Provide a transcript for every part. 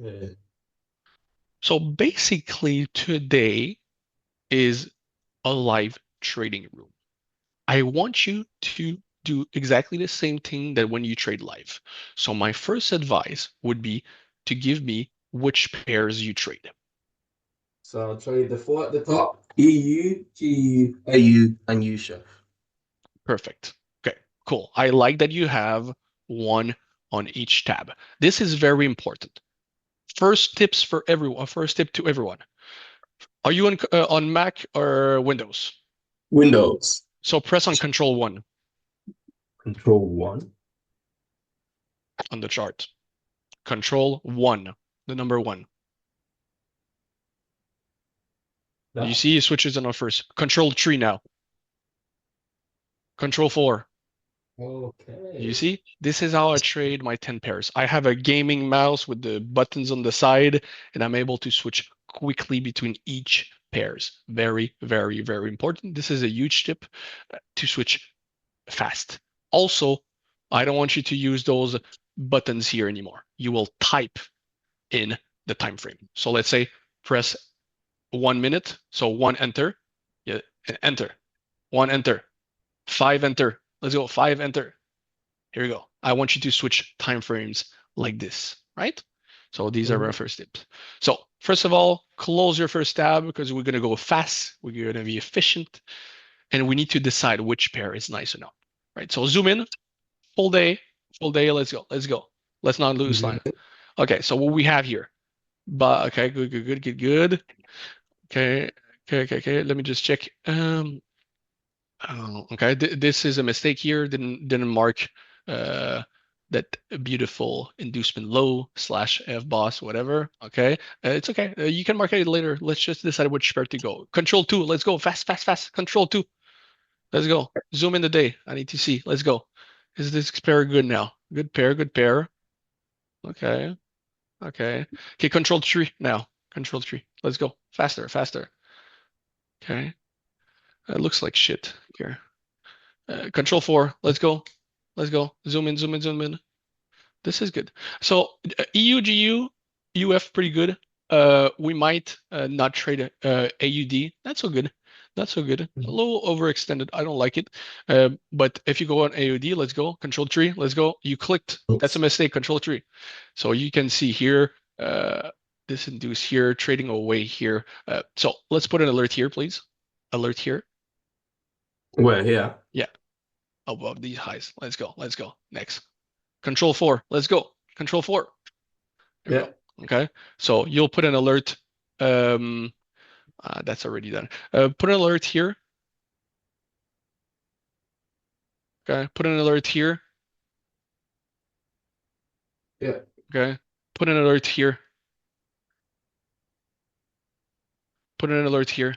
Okay. So basically today is a live trading room. I want you to do exactly the same thing that when you trade live. So my first advice would be to give me which pairs you trade. So I'll trade the four at the top: EU, GU, AU, and U chef. Perfect. Okay, cool. I like that you have one on each tab. This is very important. First tips for everyone. First tip to everyone. Are you on Mac or Windows? Windows. So press on Control 1 Control one. on the chart. Control 1, the number 1. You That. see it switches on first. Control 3 now. Control 4. You Okay. see? This is how I trade my 10 pairs. I have a gaming mouse with the buttons on the side, and I'm able to switch quickly between each pairs. Very, very, very important. This is a huge tip to switch fast. Also, I don't want you to use those buttons here anymore. You will type in the time frame. So let's say press 1 minute. So one enter. Yeah, enter. One enter. Five enter. Let's go. Five enter. Here we go. I want you to switch time frames like this, right? So these are our Mhm. first tips. So first of all, close your first tab because we're going to go fast. We're going to be efficient, and we need to decide which pair is nice or not, right? So zoom in, full day, full day. Let's go. Let's go. Let's not lose time. Mhm. Okay, so what we have here. But okay, good, good, good, good, good. Okay, okay, okay, okay. Let me just check. Oh, okay. This is a mistake here. Didn't mark uh that beautiful inducement low slash F boss, whatever. Okay. It's okay. You can mark it later. Let's just decide which pair to go. Control 2. Let's go. Fast, fast, fast. Control 2. Let's go. Zoom in the day. I need to see. Let's go. Is this pair good now? Good pair, good pair. Okay. Okay. Okay, control 3 now. Control 3. Let's go. Faster, faster. Okay. It looks like shit here. Control 4. Let's go. Let's go. Zoom in, zoom in, zoom in. This is good. So EU, GU, UF pretty good. We might not trade AUD. Not so good. Not so good. A Mhm. little overextended. I don't like it. But if you go on AUD, let's go. Control 3. Let's go. You clicked. That's a Oops. mistake. Control 3. So you can see here, this induce here, trading away here. So let's put an alert here, please. Alert here. Where here? Yeah, above these highs. Let's go. Let's go. Next. Control 4. Let's go. Control 4. There we go. Yeah. Okay. So you'll put an alert. Um, that's already done. Put an alert here. Okay. Put an alert here. Yeah. Okay. Put an alert here. Put an alert here.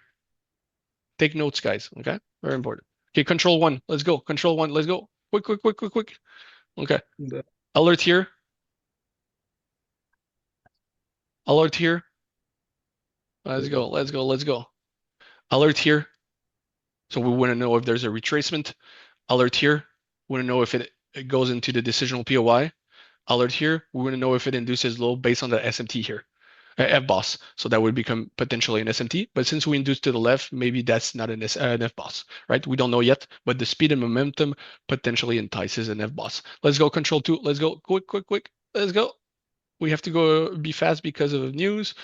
Take notes, guys. Okay. Very important. Okay. Control 1. Let's go. Control 1. Let's go. Quick, quick, quick, quick, quick. Okay. The- Alert here. Alert here. Let's go. Let's go. Let's go. Alert here. So we want to know if there's a retracement. Alert here. We want to know if it goes into the decisional POI. Alert here. We want to know if it induces low based on the SMT here, FBOS. So that would become potentially an SMT. But since we induce to the left, maybe that's not an FBOS, right? We don't know yet, but the speed and momentum potentially entices an FBOS. Let's go control 2. Let's go quick, quick, quick. Let's go. We have to go be fast because of news.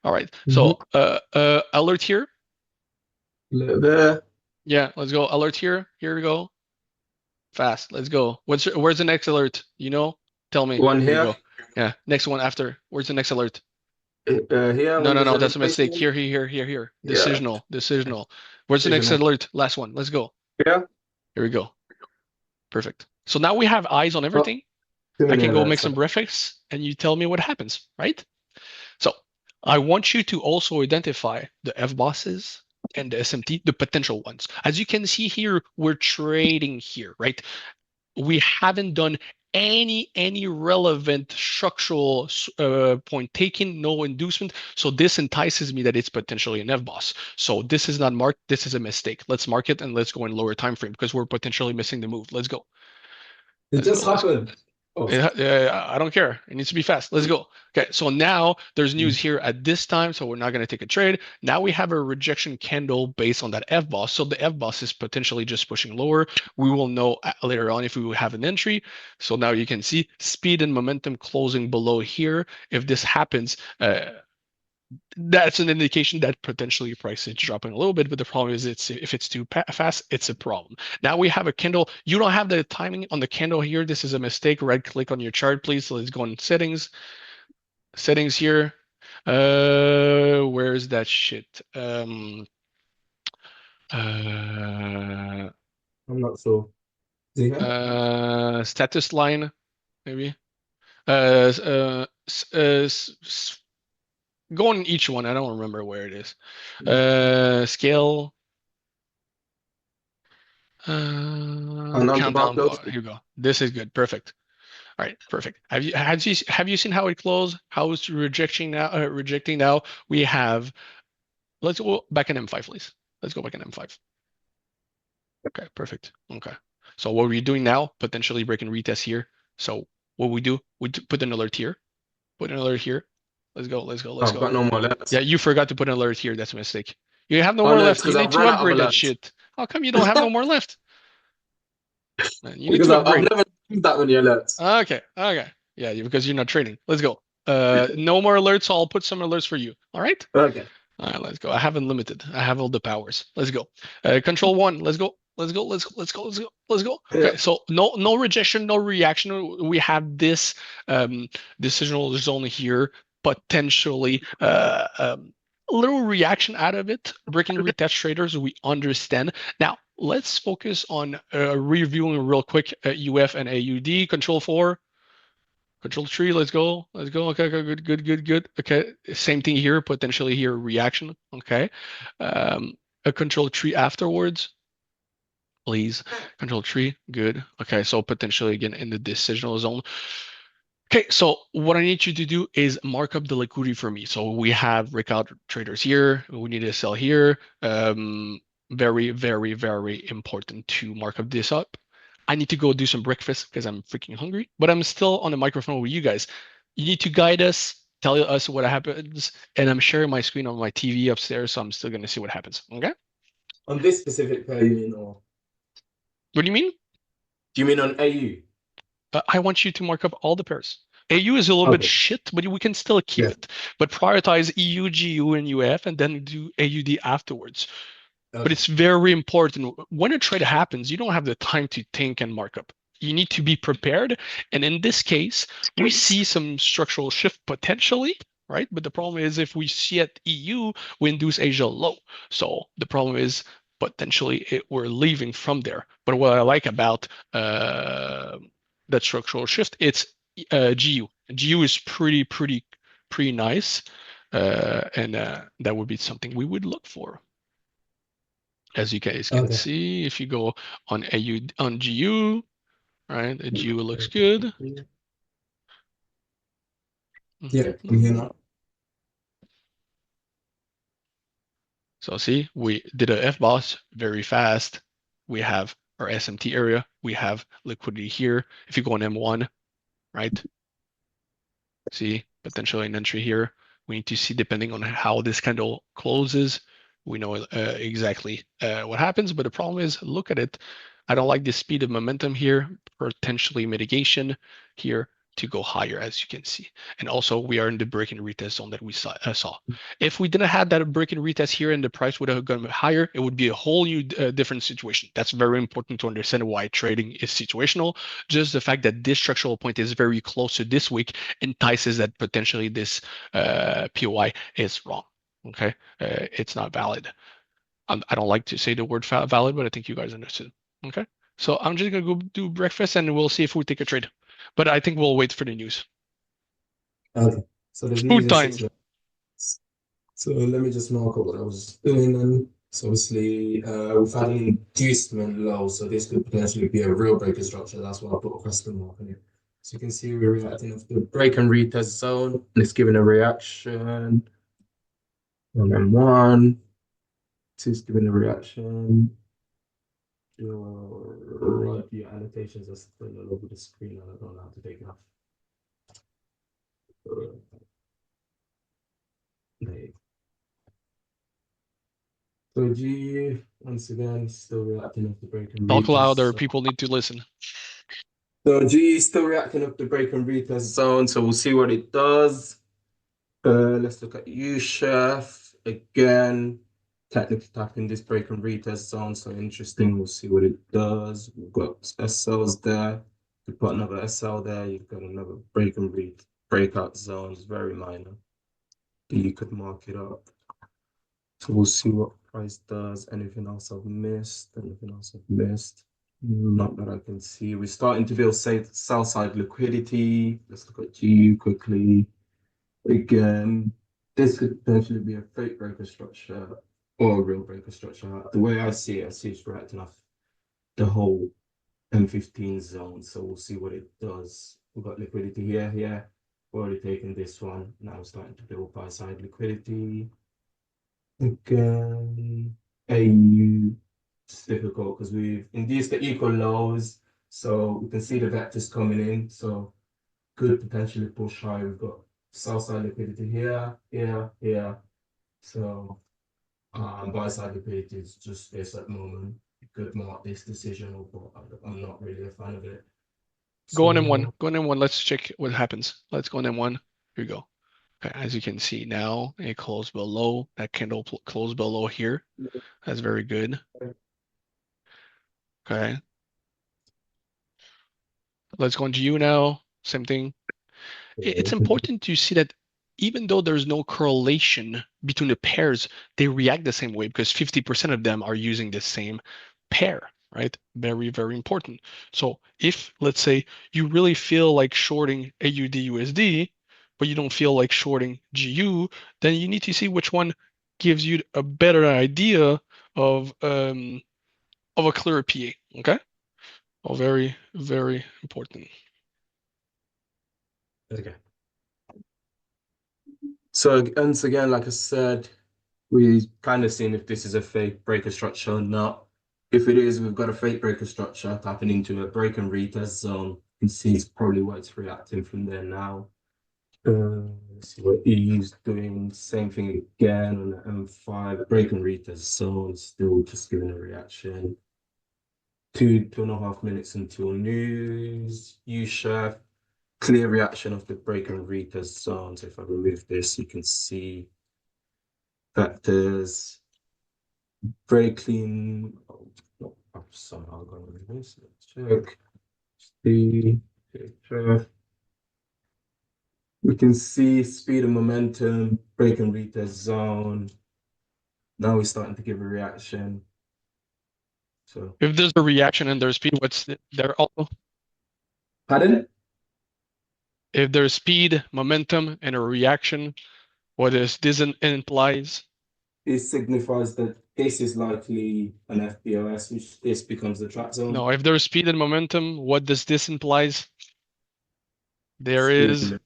All right. Mhm. So alert here. Look there. Yeah, let's go. Alert here. Here we go. Fast. Let's go. Where's the next alert? You know? Tell me. One Here you here. go. Yeah. Next one after. Where's the next alert? Here No, when no, there's no. a That's a mistake. replacement. Here, here, here, here, here. Yeah. Decisional. Decisional. Where's the next Decisional. alert? Last one. Let's go. Yeah. Here we go. Perfect. So now we have eyes on Oh, everything. too I many can go make alerts. some breakfast and you tell me what happens, right? So I want you to also identify the F bosses and the SMT, the potential ones. As you can see here, we're trading here, right? We haven't done any relevant structural point taken, no inducement. So this entices me that it's potentially an FBOS. So this is not marked. This is a mistake. Let's mark it and let's go in lower time frame because we're potentially missing the move. Let's go. It Let's go. just Let's go. happened. Oh, I don't care. It needs to be fast. Let's go. Okay, so now there's news here at this time, so we're not going to take a trade. Now we have a rejection candle based on that F boss. So the F boss is potentially just pushing lower. We will know later on if we will have an entry. So now you can see speed and momentum closing below here. If this happens, that's an indication that potentially price is dropping a little bit, but the problem is if it's too fast, it's a problem. Now we have a candle. You don't have the timing on the candle here. This is a mistake. Right click on your chart, please. So let's go in settings. Settings here. Where's that shit? Uh, I'm not sure. Is he here? Status line, maybe. Uh, uh, go on each one. I don't remember where it is. Scale. And on the bar Countdown. close? Here you go. This is good. Perfect. All right, perfect. Have you seen how it closed? How it's rejecting now? Rejecting now. We have. Let's go back in M5, please. Let's go back in M5. Okay, perfect. Okay. So what we're doing now, potentially breaking retest here. So what we do, put an alert here. Put an alert here. Let's go. Let's go. Oh, Let's I've go. got no more left. Yeah, you forgot to put an alert here. That's a mistake. You have no Oh more no, it's left. You because need I've to run out of upgrade that alerts. shit. How come you don't have no more left? Man, you need Because to I've upgrade. never used that many alerts. Okay, okay. Yeah, because you're not trading. Let's go. No more alerts, so I'll put some alerts for you. All right? Okay. All right, let's go. I have unlimited. I have all the powers. Let's go. Control one. Let's go. Let's go. Let's go. Let's go. Let's go. Let's go. Yeah. Okay, so no rejection, no reaction. We have this decisional zone here, potentially a little reaction out of it. Breaking retest traders, we understand. Now let's focus on reviewing real quick UF and AUD. Control four. Control tree, let's go. Let's go. Okay, okay, good, good, good, good. Okay, same thing here, potentially here, reaction. Okay. Um, a control tree afterwards, please. Control tree, good. Okay, so potentially again in the decisional zone. Okay, so what I need you to do is mark up the liquidity for me. So we have breakout traders here. We need to sell here. Very, very, very important to mark up this up. I need to go do some breakfast because I'm freaking hungry, but I'm still on the microphone with you guys. You need to guide us, tell us what happens, and I'm sharing my screen on my TV upstairs, so I'm still going to see what happens. Okay? On this specific pair, you mean, or What do you mean? do you mean on AU? I want you to mark up all the pairs. AU is a little bit Okay. shit, but we can still keep Yeah. it. But prioritize EU, GU, and UF, and then do AUD afterwards. But Okay. it's very important. When a trade happens, you don't have the time to think and mark up. You need to be prepared. And in this case, we see some structural shift potentially, right? But the problem is if we see at EU, we induce Asia low. So the problem is potentially we're leaving from there. But what I like about that structural shift, it's GU. GU is pretty nice. And that would be something we would look for. As you guys can Okay. see, if you go on AU on GU, right? The GU looks good. Yeah, I'm here now. So see, we did a FBOS very fast. We have our SMT area. We have liquidity here. If you go on M1, right? See, potentially an entry here. We need to see depending on how this candle closes. We know exactly what happens, but the problem is, look at it. I don't like the speed of momentum here, potentially mitigation here to go higher, as you can see. And also, we are in the break and retest zone that we saw. If we didn't have that break and retest here and the price would have gone higher, it would be a whole new different situation. That's very important to understand why trading is situational. Just the fact that this structural point is very close to this week entices that potentially this POI is wrong. Okay, it's not valid. I don't like to say the word valid, but I think you guys understood. Okay, so I'm just gonna go do breakfast and we'll see if we take a trade. But I think we'll wait for the news. Okay. So there's news Food in time. 6 minutes. So let me just mark up what I was doing then. So obviously, we've had an inducement low, so this could potentially be a real breaker structure. That's why I put a question mark on it. So you can see we're reacting off the break and retest zone, and it's giving a reaction. And then one, two's giving a reaction. Your annotations are still all over the screen, and I don't know how to take it So G once again still reacting off the break and Talk louder, retest. people need to listen. So G still reacting off the break and retest zone. So we'll see what it does. Let's look at U chef again. Technically tapping this break and retest zone. So interesting. We'll see what it does. We've got SLs there. You've got another SL there. You've got another break and breakout zone. It's very minor. You could mark it up. So we'll see what price does. Anything else I've missed? Anything else I've missed? Not that I can see. We're starting to build sell side liquidity. Let's look at GU quickly. Again, this could potentially be a fake breaker structure or a real breaker structure. The way I see it's reacting off the whole M15 zone. So we'll see what it does. We've got liquidity here, here. We've already taken this one. Now we're starting to build buy side liquidity. Again, AU, it's difficult because we've induced the equal lows. So we can see the vectors coming in. So could potentially push high. We've got sell side liquidity here, here, here. So buy side liquidity is just this at the moment. You could mark this decision, but I'm not really a fan of it. Go on M1. So Go on M1. Let's check what happens. Let's go on M1. Here we go. Okay, as you can see now, it closed below. That candle closed below here. That's very good. Okay. Let's go on GU now. Same thing. It's important to see that even though there's no correlation between the pairs, they react the same way because 50% of them are using the same pair, right? Very, very important. So if, let's say, you really feel like shorting AUD USD, but you don't feel like shorting GU, then you need to see which one gives you a better idea of a clearer PA, okay? Oh, very, very important. okay. So once again, like I said, we kind of seen if this is a fake breaker structure or not. If it is, we've got a fake breaker structure tapping into a break and retest zone. You can see it's probably what it's reacting from there now. Let's see what EU's doing. Same thing again on the M5. Break and retest zone, still just giving a reaction. 2.5 minutes until news. U chef. Clear reaction of the break and retest zone. So if I remove this, you can see factors. Very clean. Oh, no, I've somehow gone with this. Let's check. See. Check. We can see speed and momentum, break and retest zone. Now we're starting to give a reaction. So, If there's a reaction and there's speed, what's there also? pardon? If there's speed, momentum, and a reaction, what is this implies? This signifies that this is likely an FBOS, which this becomes the trap zone. No, if there's speed and momentum, what does this implies? There Speed is and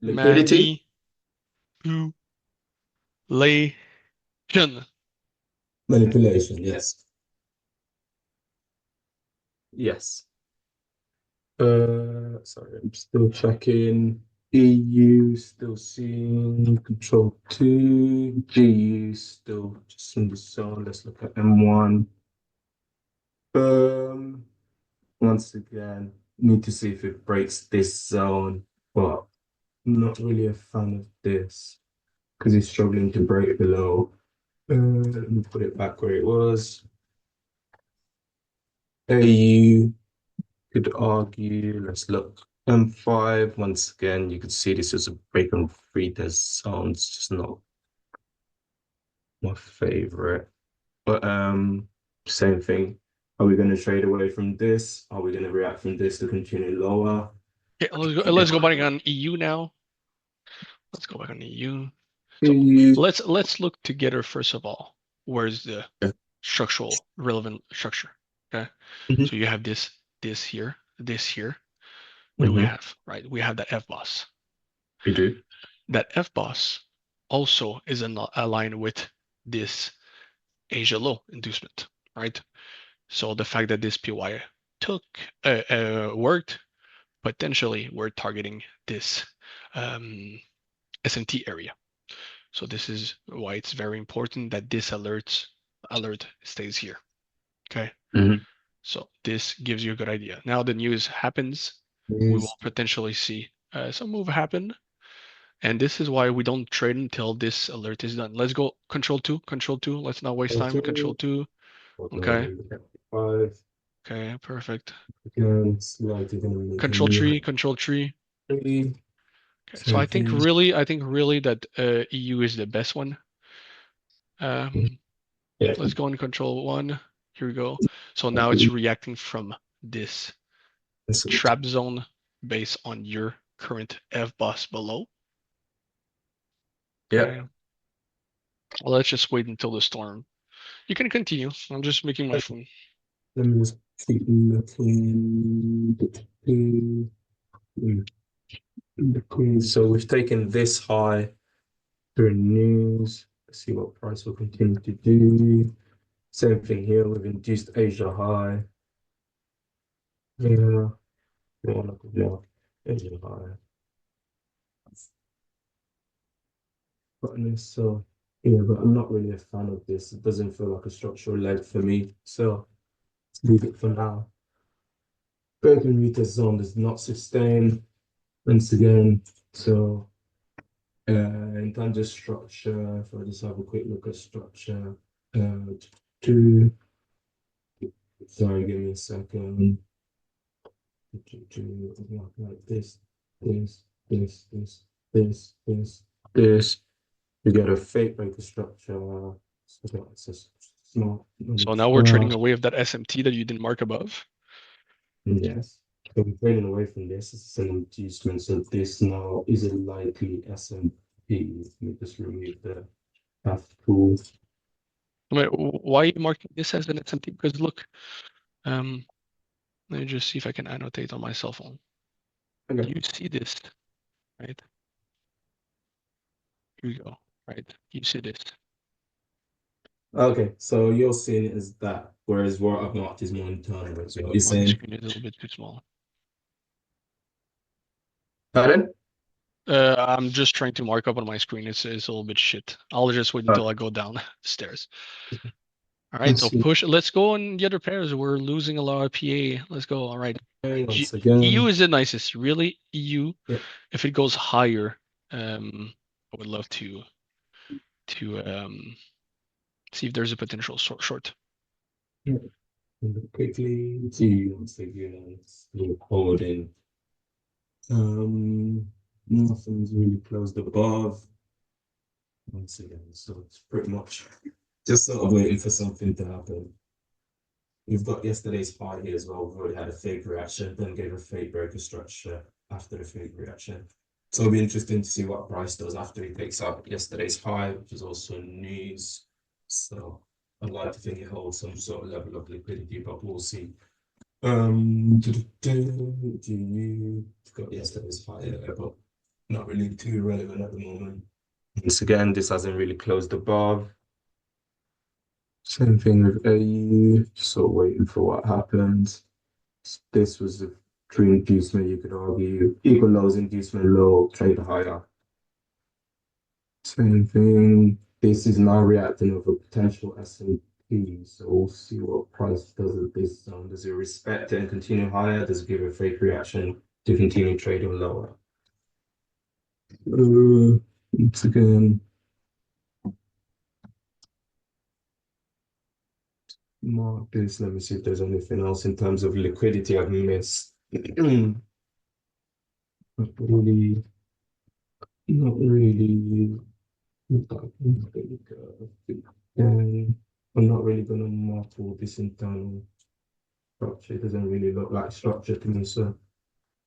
liquidity, manipulation. manipulation. Yes. Yes. Sorry, I'm still checking. EU still seeing control 2. GU still just in the zone. Let's look at M1. Um, Once again, need to see if it breaks this zone, but I'm not really a fan of this because it's struggling to break below. Let me put it back where it was. AU could argue, let's look. M5, once again, you could see this is a break on free. There's sounds just not my favorite. But same thing. Are we going to trade away from this? Are we going to react from this to continue lower? Okay, let's go back on EU now. Let's go back on EU. So EU. let's look together first of all. Where's the structural relevant structure? Okay. Mhm, So you have this here, this here. What do we mhm. have? Right. We have that F boss. We do. That F boss also is aligned with this Asia low inducement, right? So the fact that this PY took worked, potentially we're targeting this SMT area. So this is why it's very important that this alerts alert stays here. Okay. Mhm. So this gives you a good idea. Now the news happens. We will News. potentially see some move happen. And this is why we don't trade until this alert is done. Let's go control two, control two. Let's not waste time. Control two. Okay. Five. Okay, perfect. Again, it's like you're gonna make a Control new tree, control tree. three. Okay, so Same thing. I think really that EU is the best one. Um, Yeah. let's go and control one. Here we go. So now it's reacting from this That's it. trap zone based on your current FBOS below. Yeah. Okay. Well, let's just wait until the storm. You can continue. I'm just making my phone. Let me just keep looking. So we've taken this high through news. Let's see what price will continue to do. Same thing here. We've induced Asia high. Yeah. Yeah. Asia high. So yeah, but I'm not really a fan of this. It doesn't feel like a structural leg for me. So let's leave it for now. Broken meter zone does not sustain once again. So in terms of structure, if I just have a quick look at structure, two, sorry, give me a second. Like this, this. You get a fake breaker structure. So that's a small So now we're trading number. away of that SMT that you didn't mark above. Yes. So we're trading away from this. It's an inducement. So this now is a likely S&P. Let me just remove the path tool. Wait, why are you marking this as an SMT? Because look, um, let me just see if I can annotate on my cell phone. Okay. You see this, right? Here we go, right? You see this Okay. So you're seeing it as that, whereas what I've marked is more internal. So what you're on the saying? screen is a little bit too small. Pardon? I'm just trying to mark up on my screen. It's a little bit shit. I'll just wait until I go down the stairs. All right, Let's so see. push. Let's go on the other pairs. We're losing a lot of PA. Let's go. All right. Once EU again. is the nicest. Really, EU. Yeah. If it goes higher, I would love to see if there's a potential short. Yeah. Quickly see once again. Still holding. Nothing's really closed above. Once again, so it's pretty much just sort of waiting for something to happen. We've got yesterday's high here as well. We've already had a fake reaction, then gave a fake broker structure after the fake reaction. So it'll be interesting to see what price does after he takes out yesterday's high, which is also news. So I'd like to think it holds some sort of level of liquidity, but we'll see. GU got yesterday's high there, but not really too relevant at the moment. Once again, this hasn't really closed above. Same thing with AU, just sort of waiting for what happens. This was a true inducement, you could argue. Equal lows, inducement low, trade higher. Same thing. This is now reacting of a potential S&P, so we'll see what price does at this zone. Does it respect it and continue higher? Does it give a fake reaction to continue trading lower? Once again, mark this. Let me see if there's anything else in terms of liquidity I've missed. Not really, not really. And I'm not really gonna mark all this internal structure. It doesn't really look like structure to me. So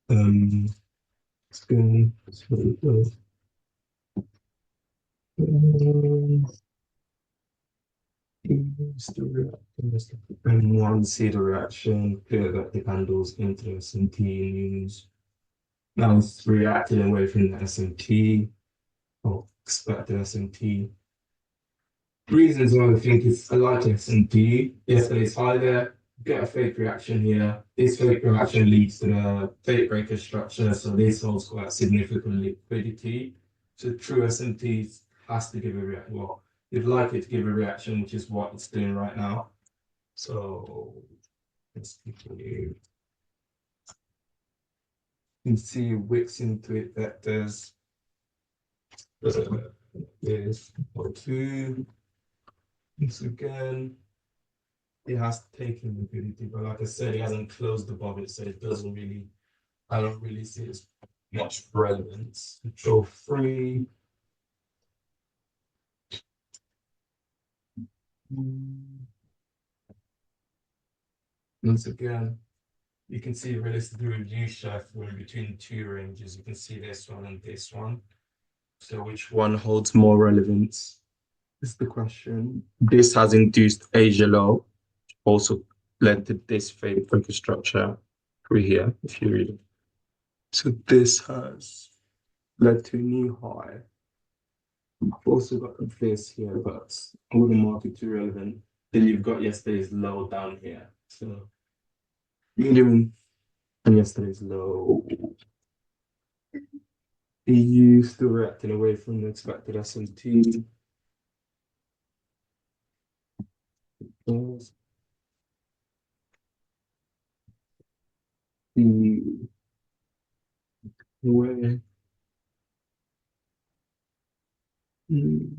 it's good. It's really good. And one see the reaction, clear that the handles into S&T news. Now it's reacting away from the S&T or expected S&T. Reasons why I think it's a like S&P. Yesterday's high there, get a fake reaction here. This fake reaction leads to the fake breaker structure, so this holds quite significant liquidity. So true S&P has to give a reaction. Well, you'd like it to give a reaction, which is what it's doing right now. So let's continue. You can see wicks into it that there's or two. Once again, it has taken liquidity, but like I said, it hasn't closed above it, so it doesn't really, I don't really see as much relevance. Control free. Once again, you can see realistically review chef, we're in between two ranges. You can see this one and this one. So which one holds more relevance is the question. This has induced Asia low, also led to this favorite focus structure through here, if you read it. So this has led to a new high. I've also got this here, but I wouldn't mark it too relevant. Then you've got yesterday's low down here. So medium and yesterday's low. EU still reacting away from the expected S&T. The way. Mm.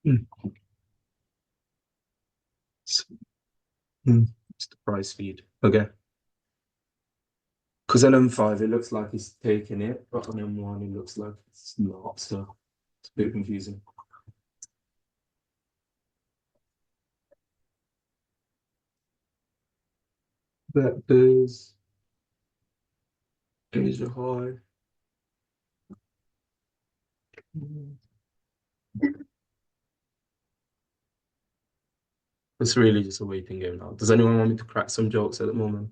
Mm. It's the price feed. Okay. Because on M5, it looks like he's taking it, but on M1, it looks like it's not. So it's a bit confusing. That is Asia high. It's really just a waiting game now. Does anyone want me to crack some jokes at the moment?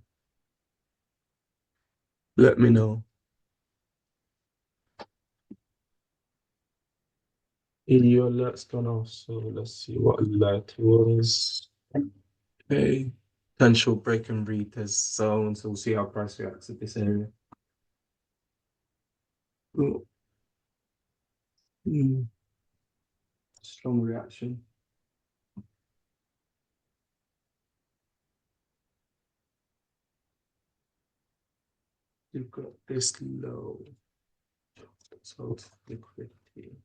Let me know. Your alert's gone off, so let's see what alert it was. Okay. Potential break and retest zone, so we'll see how price reacts at this area. Oh. Strong reaction. You've got this low. So it's liquidity.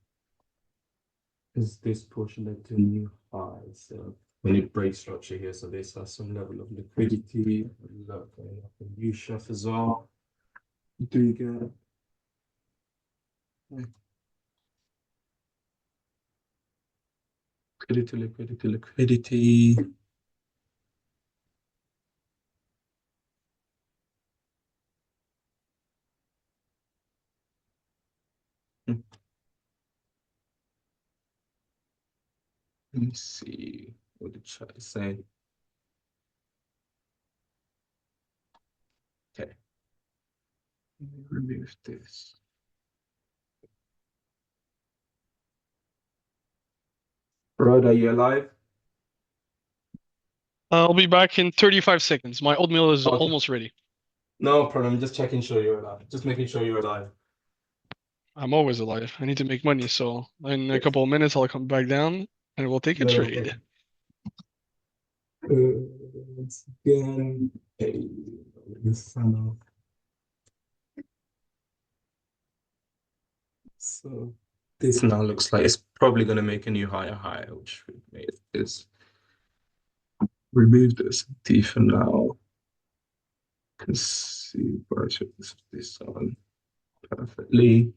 Is this portion led to a new high? So when it breaks structure here, so this has some level of liquidity. Look, going up in U chef as well. Do you get liquidity, liquidity, liquidity? Let me see what the chat is saying. Okay. Let me remove this. Rod, are you alive? I'll be back in 35 seconds. My oatmeal is Okay. almost ready. No problem. Just checking sure you're alive. Just making sure you're alive. I'm always alive. I need to make money, so in a couple of minutes I'll come back down and we'll take a No trade. once again, this funnel. So this now looks like it's probably going to make a new higher high, which would make this remove this T for now. Can see where I should this on perfectly.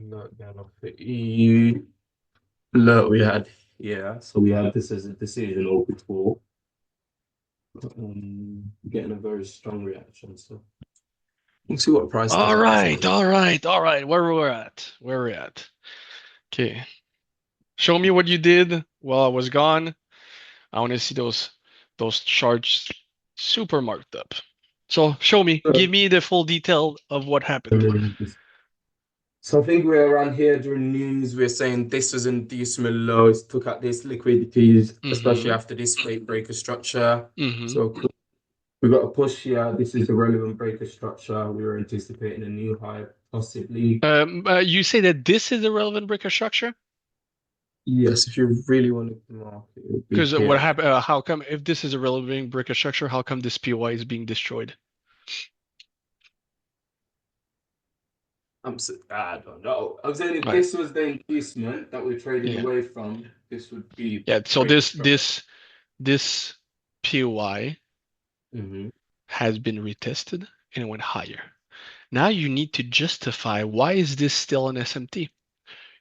Look down off the EU. Look, we had so we had this as a decision or before. Getting a very strong reaction. So we'll see what price does. All right, all right, all right. Where we're at? Where we're at? Okay. Show me what you did while I was gone. I want to see those charts super marked up. So show me, Uh, give me the full detail of what happened. So I think we're around here during news. We're saying this was inducement lows, took out this liquidity, especially Mm-hmm. after this fake breaker structure. Mm-hmm. So we got a push here. This is a relevant breaker structure. We were anticipating a new high, possibly. You say that this is a relevant breaker structure? Yes, if you really wanted to market, it would be Because what here. happened? How come if this is a relevant breaker structure, how come this PY is being destroyed? I don't know. I'm saying if Right. this was the inducement that we're trading Yeah. away from, this would be Yeah. the So breaker this structure. this this PY Hmm. has been retested and it went higher. Now you need to justify why is this still an SMT?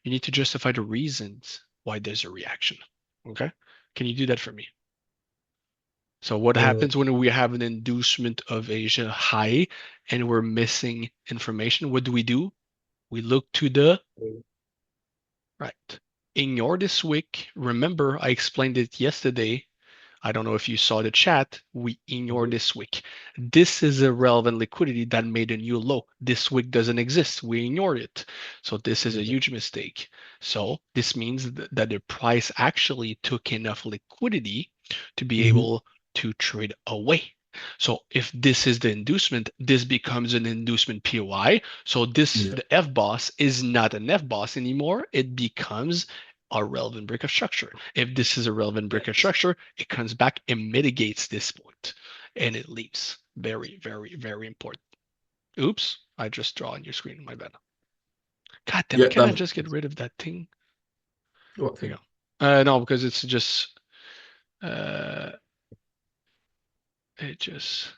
You need to justify the reasons why there's a reaction. Okay? Can you do that for me? So what Uh, happens when we have an inducement of Asia high and we're missing information? What do? We look to the right. Ignore this week. Remember, I explained it yesterday. I don't know if you saw the chat. We ignore mhm. this wick. This is a relevant liquidity that made a new low. This wick doesn't exist. We ignore it. So this is a Okay. huge mistake. So this means that the price actually took enough liquidity to be Mhm. able to trade away. So if this is the inducement, this becomes an inducement POI. So this Yeah. the FBOS is not an FBOS anymore. It becomes a relevant break of structure. If this is a relevant break of Yes. structure, it comes back and mitigates this point and it leaves. Very, very, very important. Oops, I just draw on your screen. My bad. God damn Yeah. it. Can I just get rid of that thing? What There you thing? go. No, because it's just, uh, it just,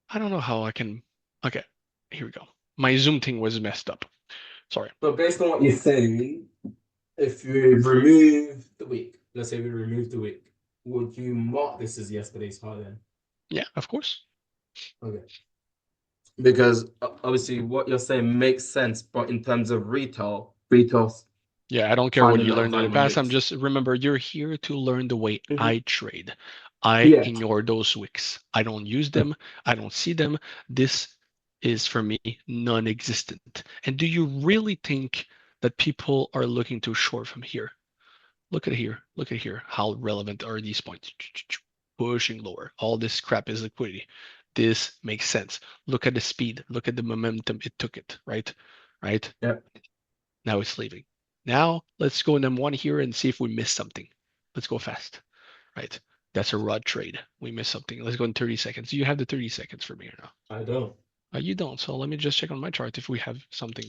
I don't know how I can. Okay, here we go. My Zoom thing was messed up. Sorry. So based on what you're saying, if we remove the week, let's say we remove the week, would you mark this as yesterday's high then? Yeah, of course. Okay. Because obviously what you're saying makes sense, but in terms of retail Yeah, I don't care what finding you that learned in the value past. I'm makes. just remember you're here to learn the way Mhm. I trade. I Yeah. ignore those wicks. I don't use them. I don't see them. This is for me non-existent. And do you really think that people are looking to short from here? Look at here. Look at here. How relevant are these points? Pushing lower. All this crap is liquidity. This makes sense. Look at the speed. Look at the momentum it took it, right? Right? Yeah. Now it's leaving. Now let's go in M1 here and see if we miss something. Let's go fast. Right. That's a rod trade. We missed something. Let's go in 30 seconds. You have the 30 seconds for me or no? I don't. You don't. So let me just check on my chart if we have something.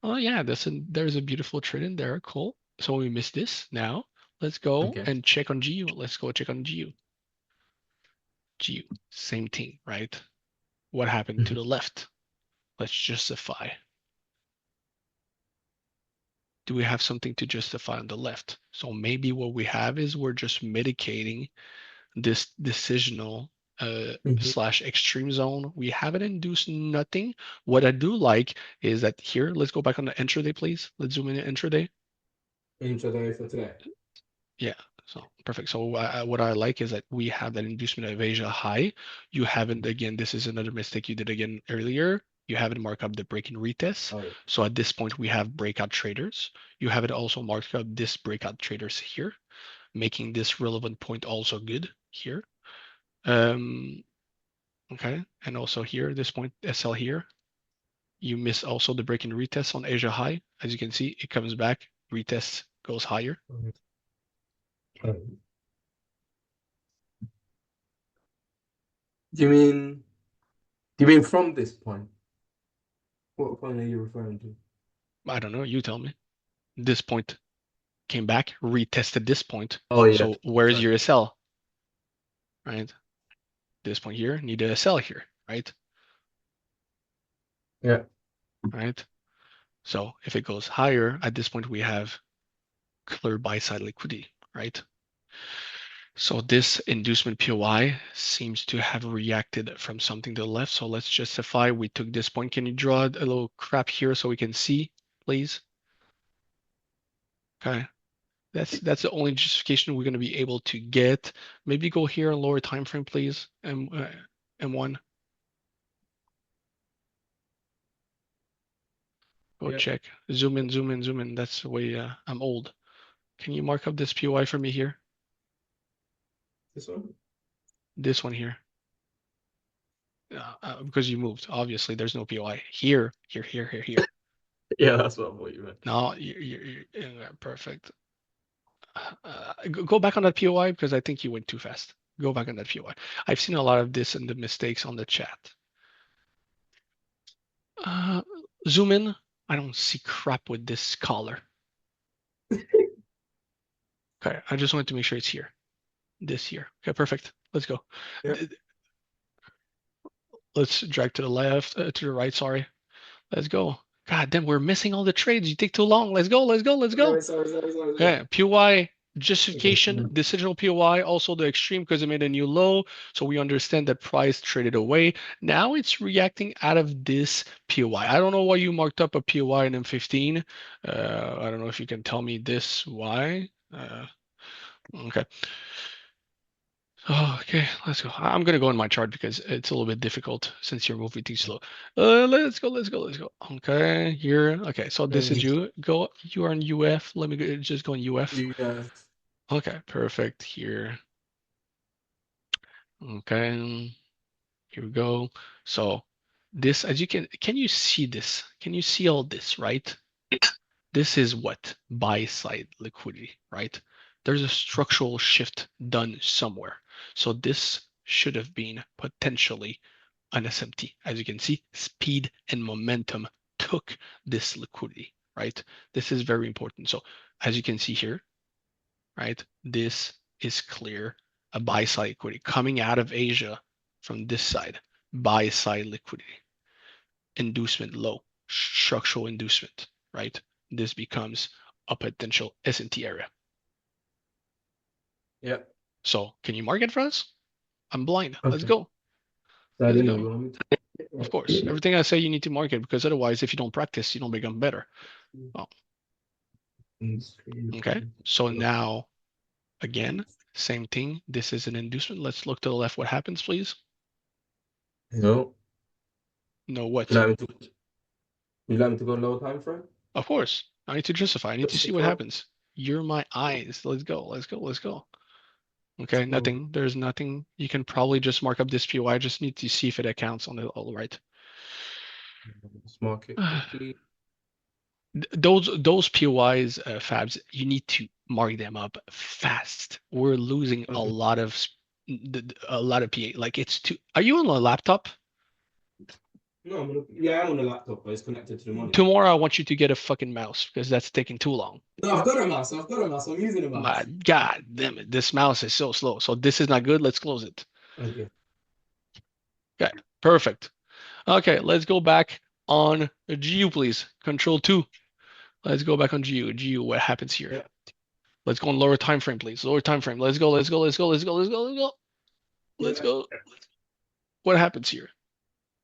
Oh yeah, there's a beautiful trade in there. Cool. So we missed this. Now let's go Okay. and check on GU. Let's go check on GU. GU. Same thing, right? What happened to Mhm. the left? Let's justify. Do we have something to justify on the left? So maybe what we have is we're just mitigating this decisional Mhm. slash extreme zone. We haven't induced nothing. What I do like is that here, let's go back on the intraday, please. Let's zoom in on intraday. Intraday for today. Yeah, so perfect. So what I like is that we have that inducement of Asia high. You haven't, again, this is another mistake you did again earlier. You haven't marked up the break in retest. Oh yeah. So at this point, we have breakout traders. You haven't also marked up this breakout traders here, making this relevant point also good here. Um, okay, and also here, this point SL here. You miss also the break in retest on Asia high. As you can see, it comes back, retest goes higher. Mhm. Oh. Do you mean do you mean from this point? What point are you referring to? I don't know, you tell me. This point came back, retested this point. Oh yeah. So where's Sorry. your SL, right? This point here, need a SL here, right? Yeah. Right? So if it goes higher, at this point we have clear buy side liquidity, right? So this inducement POI seems to have reacted from something to the left. So let's justify we took this point. Can you draw a little crap here so we can see, please? Okay. That's the only justification we're going to be able to get. Maybe go here on lower time frame, please. And M1. Go Yeah. check. Zoom in, zoom in, zoom in. That's the way I'm old. Can you mark up this POI for me here? This one? This one here. Because you moved. Obviously, there's no POI. Here, here, here, here, here. Yeah, that's what I thought you meant. No, perfect. Go back on that POI because I think you went too fast. Go back on that POI. I've seen a lot of this and the mistakes on the chat. Uh, Zoom in. I don't see crap with this collar. Okay, I just wanted to make sure it's here. This here. Okay, perfect. Let's go. Yeah. Let's drag to the left, to the right, sorry. Let's go. God damn, we're missing all the trades. You take too long. Let's go, let's go, let's go. Sorry. Okay, POI justification, decisional POI, also the extreme because it made a new low. So we understand that price traded away. Now it's reacting out of this POI. I don't know why you marked up a POI in M15. I don't know if you can tell me this why. Okay. Oh, okay, let's go. I'm gonna go in my chart because it's a little bit difficult since you're moving too slow. Let's go, let's go, let's go. Okay, here. Okay, so this is you. Go. You are in UF. Let me just go in UF. Yeah. Okay, perfect. Here. Okay, here we go. So this, as you can you see this? Can you see all this, right? This is what buy side liquidity, right? There's a structural shift done somewhere. So this should have been potentially an SMT. As you can see, speed and momentum took this liquidity, right? This is very important. So as you can see here, right, this is clear a buy side liquidity coming out of Asia from this side, buy side liquidity, inducement low, structural inducement, right? This becomes a potential SMT area. Yeah. So can you mark it for us? I'm blind. Let's Okay. go. So I Let's didn't know go. you want me Of to. course. Everything I say you need to mark it because otherwise if you don't practice, you don't become better. Oh, okay. So now again, same thing. This is an inducement. Let's look to the left. What happens, please? No. No, You what? like me to you like me to go lower time frame? Of course. I need to justify. I need to see what happens. You're my eyes. Let's go. Let's go. Let's go. Okay, So nothing. There's nothing. You can probably just mark up this POI. I just need to see if it accounts on the all right. let's mark it quickly. Those POIs, Fabs, you need to mark them up fast. We're losing a Okay. lot of a lot of PA. Like it's too. Are you on a laptop? No, yeah, I'm on the laptop, but it's connected to the monitor. Tomorrow I want you to get a fucking mouse because that's taking too long. No, I've got a mouse. I've got a mouse. I'm using a My mouse. God damn it, this mouse is so slow. So this is not good. Let's close it. Okay. Okay, perfect. Okay, let's go back on GU, please. Control 2. Let's go back on GU. GU, what happens here? Yeah. Let's go on lower time frame, please. Lower time frame. Let's go, let's go, let's go, let's go, let's go, let's go. Let's Yeah. go. What happens here?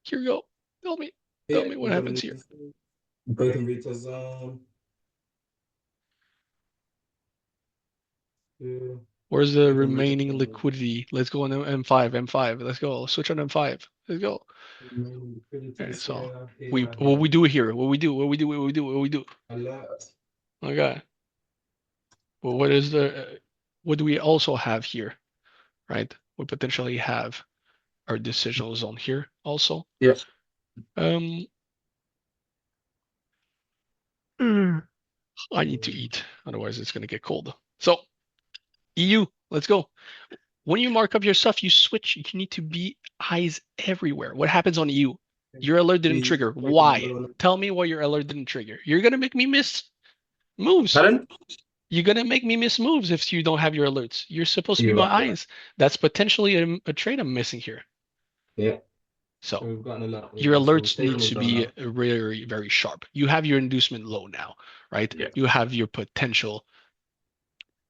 Here we go. Tell me. Tell Yeah. me what We're gonna happens need here. this. Both in Rita's yeah. Where's the Both in Rita's remaining liquidity? Let's go on M5, M5. Let's go. Switch on M5. Let's go. Okay, liquidities so here, we here, what here. we do here, what we do, what we do, what we do, what we do. Alert. Okay. Well, what is the what do we also have here, right? We potentially have our decisional zone here also. Yeah. Um, mm, I need to eat, otherwise it's gonna get cold. So EU, let's go. When you mark up your stuff, you switch. You need to be eyes everywhere. What happens on EU? Your alert didn't We trigger. Why? Tell me why your alert didn't trigger. You're gonna make me miss moves. Pardon? You're gonna make me miss moves if you don't have your alerts. You're supposed to be You're my right. You're right. eyes. That's potentially a trade I'm missing here. Yeah. So So we've gotten a lot. your Yeah. So we've alerts taken need them to down be now. very, very sharp. You have your inducement low now, right? Yeah. You have your potential.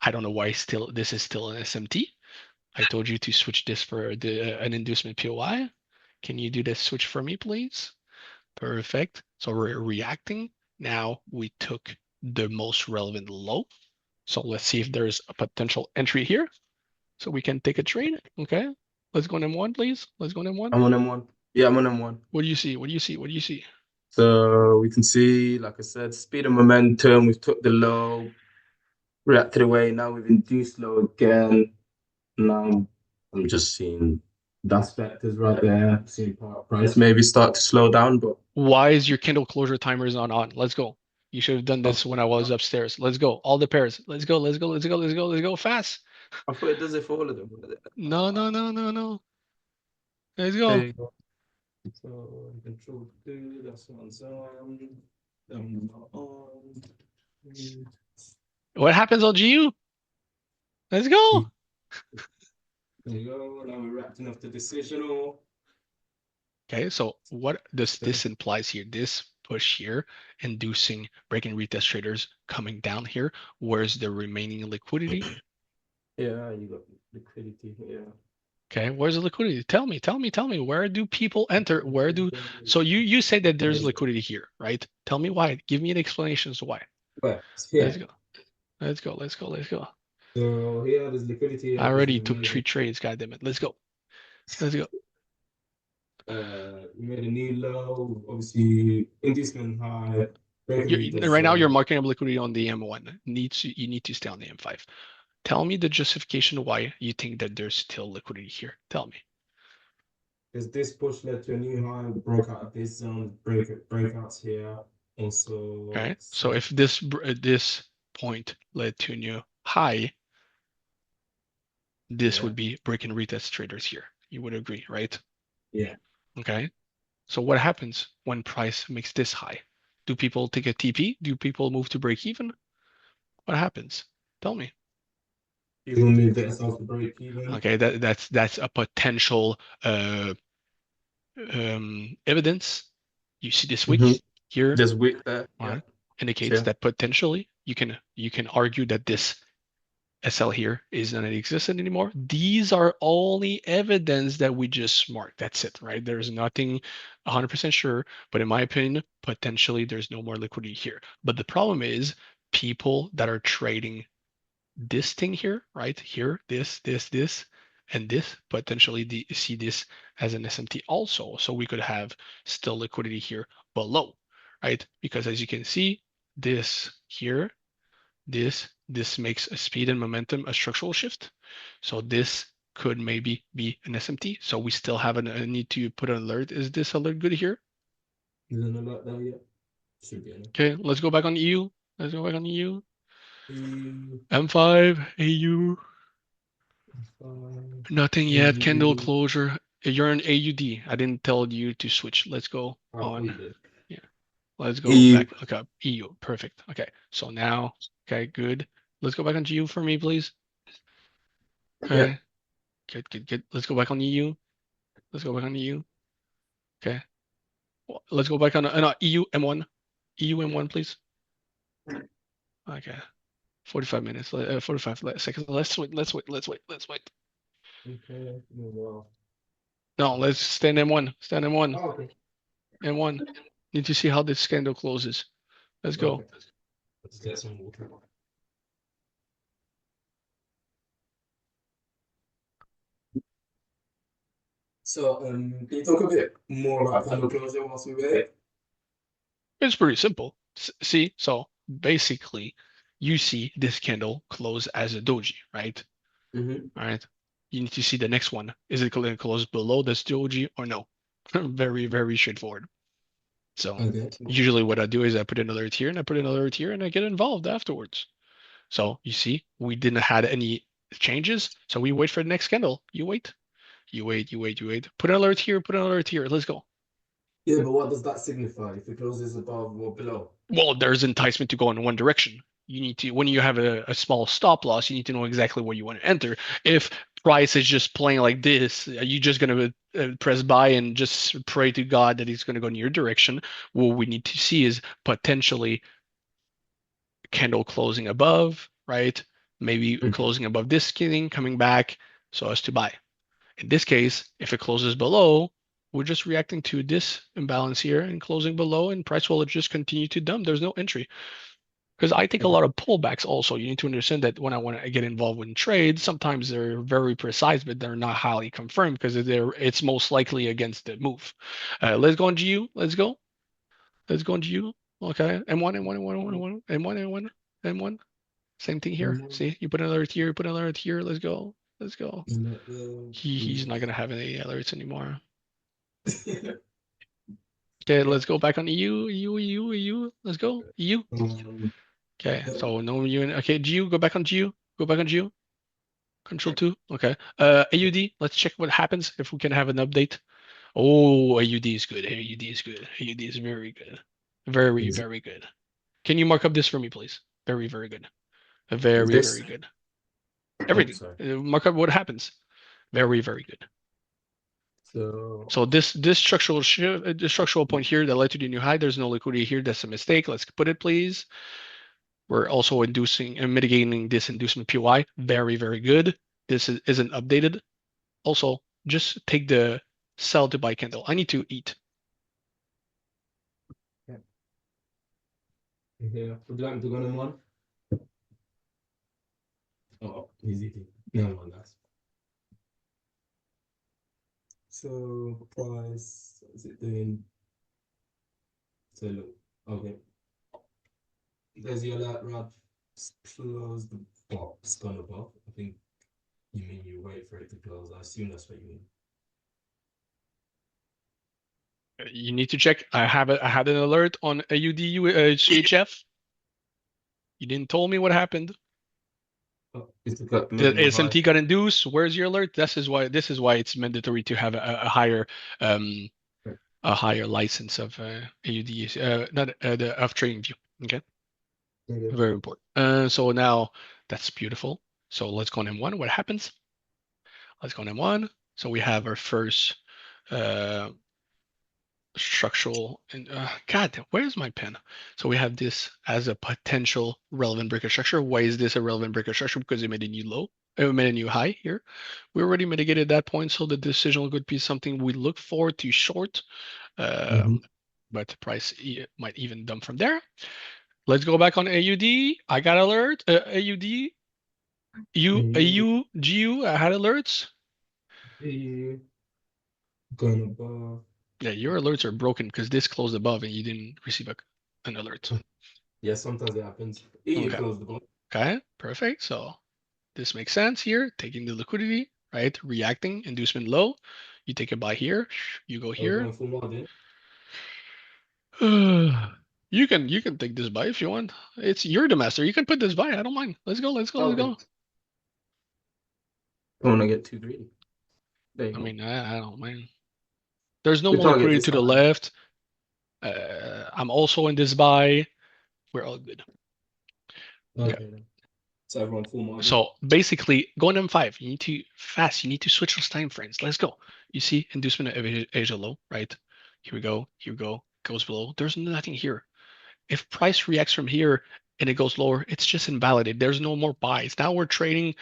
I don't know why still this is still an SMT. I told you to switch this for an inducement POI. Can you do this switch for me, please? Perfect. So we're reacting. Now we took the most relevant low. So let's see if there's a potential entry here. So we can take a trade. Okay. Let's go on M1, please. Let's go on M1. I'm on M1. Yeah, I'm on M1. What do you see? What do you see? What do you see? So we can see, like I said, speed and momentum. We've took the low, reacted away. Now we've induced low again. Now I'm just seeing DAS vectors right there. Seeing price maybe start to slow down, but Why is your candle closure timers not on? Let's go. You should have done I, this when I was upstairs. Let's go. All the pairs. Let's go. Let's go. Let's go. Let's go. Let's go fast. I thought it does it for all of them. No, no, no, no, no. Let's There go. you go. So control two, that's one's on. Then not on. What happens on GU? Let's go. There you go. Now we're wrapping up the decisional. Okay, so what does Okay. this implies here? This push here, inducing break and retest traders coming down here. Where's the remaining liquidity? Yeah, you got liquidity here. Okay, where's the liquidity? Tell me, tell me, tell me. Where do people enter? Where do so you say that there's liquidity here, right? Tell me why. Give me an explanation as to why. But Let's yeah, go. Let's go. Let's go. Let's go. so here there's liquidity I here. This is already a took 3 trades, God damn it. Let's go. Let's go. we made a new low, obviously inducement high, break and retest. Right now you're So marking up liquidity on the M1. You need to stay on the M5. Tell me the justification why you think that there's still liquidity here. Tell me. because this push led to a new high, broke out of this zone, breakouts here. Also, Okay. So if this point led to a new high, this yeah, would be break and retest traders here. You would agree, right? yeah. Okay. So what happens when price makes this high? Do people take a TP? Do people move to break even? What happens? Tell me. People move that off the break even. Okay, that's a potential evidence. You see this Mm-hmm. wick here, Just with that, yeah, right? Indicates yeah. that potentially you can argue that this SL here is not existent anymore. These are only evidence that we just marked. That's it, right? There's nothing 100% sure, but in my opinion, potentially there's no more liquidity here. But the problem is people that are trading this thing here, right? Here, this, and this, potentially see this as an SMT also. So we could have still liquidity here below, right? Because as you can see, this here, this makes a speed and momentum a structural shift. So this could maybe be an SMT. So we still have a need to put an alert. Is this alert good here? Isn't it like that yet? Should be enough. Okay, let's go back on EU. Let's go back on EU. E M5, AU. five, Nothing yet. Candle AUD. closure. You're an AUD. I didn't tell you to switch. Let's go I thought on. you did. Yeah. Let's go EU. back. Okay. EU. Perfect. Okay. So now, okay, good. Let's go back on GU for me, please. Yeah. Okay. Good, good, good. Let's go back on EU. Let's go back on EU. Okay. Let's go back on no, EU M1. EU M1, please. Okay. 45 minutes. 45 seconds. Let's wait. Let's wait. Let's wait. Let's wait. Okay. Well. No, let's stand M1. Stand M1. Oh, okay. M1. Need to see how this candle closes. Let's go. Okay. Let's get some water. So, can you talk a bit more about candle closure whilst we wait? It's pretty simple. See, so basically, you see this candle close as a doji, right? Mm-hmm. All right. You need to see the next one. Is it going to close below this doji or no? Very, very straightforward. So Okay. usually what I do is I put an alert here and I put an alert here and I get involved afterwards. So you see, we didn't had any changes. So we wait for the next candle. You wait, you wait, you wait, you wait. Put an alert here, put an alert here. Let's go. Yeah, but what does that signify if it closes above or below? Well, there's enticement to go in one direction. You need to, when you have a small stop loss, you need to know exactly where you want to enter. If price is just playing like this, are you just going to press buy and just pray to God that it's going to go in your direction? What we need to see is potentially candle closing above, right? Maybe Mhm. closing above this skinning, coming back so as to buy. In this case, if it closes below, we're just reacting to this imbalance here and closing below, and price will just continue to dump. There's no entry. Because I take a Okay. lot of pullbacks also. You need to understand that when I want to get involved in trades, sometimes they're very precise, but they're not highly confirmed because it's most likely against the move. Let's go on GU. Let's go. Let's go on GU. Okay. M1, M1, M1, M1, M1, M1, M1. Same thing here. Mm-hmm. See, you put an alert here, you put an alert here. Let's go. Let's go. And that will He's not be gonna have any alerts anymore. Okay, yeah. let's go back on EU, EU, EU, EU. Let's go. EU. Um, Okay, yeah. so no EU. Okay, GU, go back on GU. Go back on GU. Control 2. Okay. AUD, let's check what happens if we can have an update. Oh, AUD is good. AUD is good. AUD is very good. Very, Is very good. Can you mark up this for me, please? Very, very good. Very, this? very good. Oh, Everything. sorry. Mark up what happens. Very, very good. So So this structural point here that led to the new high, there's no liquidity here. That's a mistake. Let's put it, please. We're also inducing and mitigating this inducement PY. Very, very good. This isn't updated. Also, just take the sell to buy candle. I need to eat. yeah. Yeah. Would you like me to go on one? Oh, easy. No one that's so price. What is it doing? So look, okay. There's your alert, Rob. Close the box gone above. I think you mean you wait for it to close. I assume that's what you mean. You need to check. I had an alert on AUD CHF. You didn't tell me what happened. Oh, it's got made The a new high. SMT got induced. Where's your alert? This is why it's mandatory to have a higher um Right. a higher license of AUD not the of trading view. Okay, Okay. very important. So now that's beautiful. So let's go on M1. What happens? Let's go on M1. So we have our first uh structural and God, where's my pen? So we have this as a potential relevant breaker structure. Why is this a relevant breaker structure? Because it made a new low, it made a new high here. We already mitigated that point, so the decision could be something we look forward to short, Mm-hmm. but the price might even dump from there. Let's go back on AUD. I got alert. AUD, AU, GU. I had alerts. You going above. Yeah, your alerts are broken because this closed above and you didn't receive an alert. Yeah, sometimes it happens. You Okay. close the box. Okay, perfect. So this makes sense here. Taking the liquidity, right? Reacting, inducement low. You take a buy here. You go I was here. going for more then. You can take this buy if you want. You're the master. You can put this buy. I don't mind. Let's go. Let's go. Let's Okay. go. I want to get too greedy. There you I go. mean, I don't mind. There's no The more target liquidity this to the time. left. I'm also in this buy. We're all good. Okay. Okay then. So everyone full margin. So basically, go on M5. You need to fast. You need to switch those time frames. Let's go. You see inducement of Asia low, right? Here we go. Here we go. Goes below. There's nothing here. If price reacts from here and it goes lower, it's just invalidated. There's no more buys. Now we're trading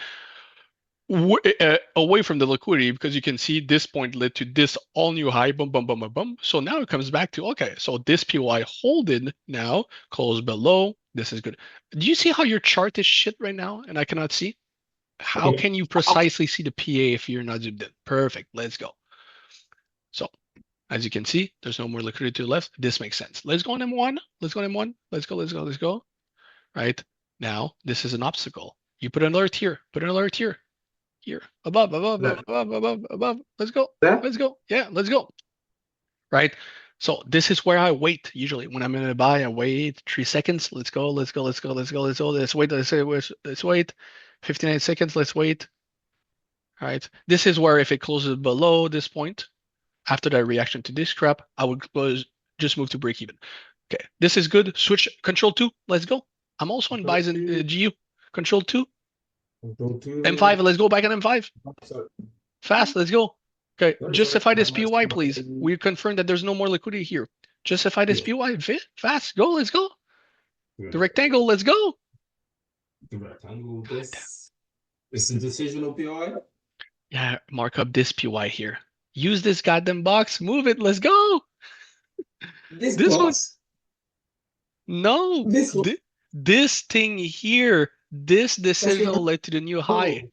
away from the liquidity because you can see this point led to this all new high, boom, boom, boom, boom, boom. So now it comes back to, okay, so this PY holding now, close below. This is good. Do you see how your chart is shit right now and I cannot see? How Okay. can you precisely see the PA if you're not zoomed in? Perfect. Let's go. So as you can see, there's no more liquidity to the left. This makes sense. Let's go on M1. Let's go on M1. Let's go, let's go, let's go. Right now, this is an obstacle. You put an alert here. Put an alert here. Here. Above, above, above, Left. above, above, above. Let's go. There. Let's go. Yeah, let's go. Right. So this is where I wait. Usually when I'm gonna buy, I wait 3 seconds. Let's go. Let's go. Let's go. Let's go. Let's go. Let's wait. Let's wait. 59 seconds. Let's wait. All right. This is where if it closes below this point, after that reaction to this crap, I would just move to break even. Okay. This is good. Switch control 2. Let's go. I'm also in Control buys in two. GU. Control 2. Control M5. two. Let's go back on M5. So, Fast. Let's go. Okay. sorry. Justify this That might PY, be please. We confirm that there's no more liquidity here. Justify this yeah. PY. Fast. Go. Let's go. The Right. rectangle. Let's go. The rectangle. This is decisional PI. Yeah. Mark up this PY here. Use this goddamn box. Move it. Let's go. This This one. box. No. This one. This thing here, this That's decision your led to the new high. oh.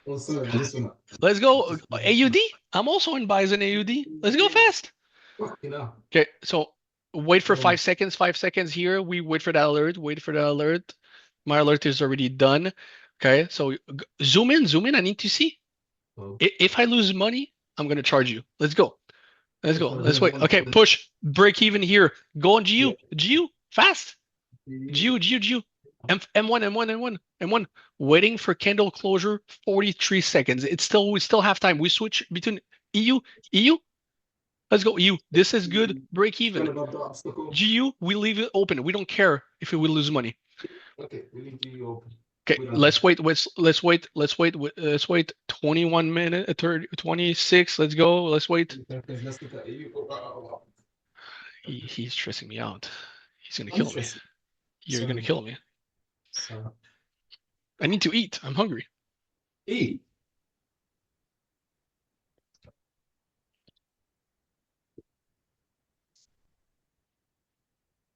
Oh, sorry, man. This one up. Let's go. This one up. AUD. I'm also in buys in AUD. Let's go fast. Fucking hell. Okay, so wait for Oh, 5 seconds. 5 seconds here. We wait for that alert. Wait for the alert. My alert is already done. Okay, so zoom in, zoom in. I need to see. oh. If I lose money, I'm gonna charge you. Let's go. Let's If go. I Let's lose wait. money, Okay, push. Break even here. Go on yeah. GU. GU. Fast. GU, GU, GU. M1, M1, M1, M1. Waiting for candle closure. 43 seconds. We still have time. We switch between EU, EU. Let's go EU. This is good. Break Stand even. above the obstacle. GU. We leave it open. We don't care if we lose money. Okay, we leave you open. Okay, We don't care. let's wait. Let's wait. 21 minutes, 30, 26. Let's go. Let's wait. Okay, let's look at you. Oh, wow. He's stressing me out. He's gonna I'm kill me. stressed. You're Sorry, gonna man. kill me. Sorry. I need to eat. I'm hungry. E.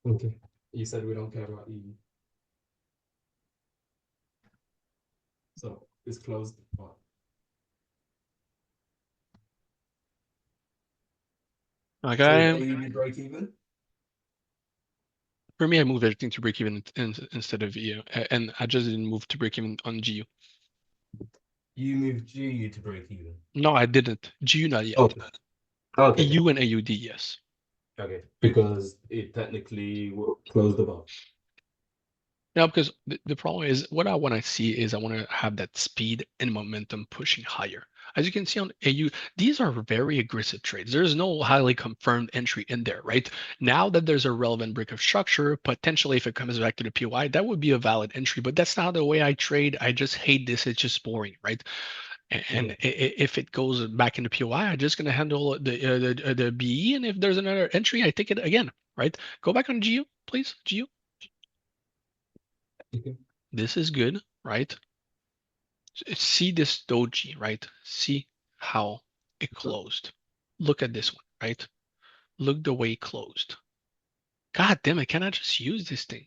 Okay. You said we don't care about E. So it's closed. Oh. So is Okay. AUD break even? For me, I moved everything to break even instead of EU, and I just didn't move to break even on GU. You moved GU to break even. No, I didn't. GU not yet. Okay. Okay. EU and AUD, yes. Okay. Because it technically closed above. Now, because the problem is what I want to see is I want to have that speed and momentum pushing higher. As you can see on AU, these are very aggressive trades. There's no highly confirmed entry in there, right? Now that there's a relevant break of structure, potentially if it comes back to the POI, that would be a valid entry, but that's not the way I trade. I just hate this. It's just boring, right? And Okay. if it goes back into POI, I'm just gonna handle the BE, and if there's another entry, I take it again, right? Go back on GU, please, GU. Okay. This is good, right? See this doji, right? See how it closed. Look at this one, right? Look the way it closed. God damn it, can I just use this thing?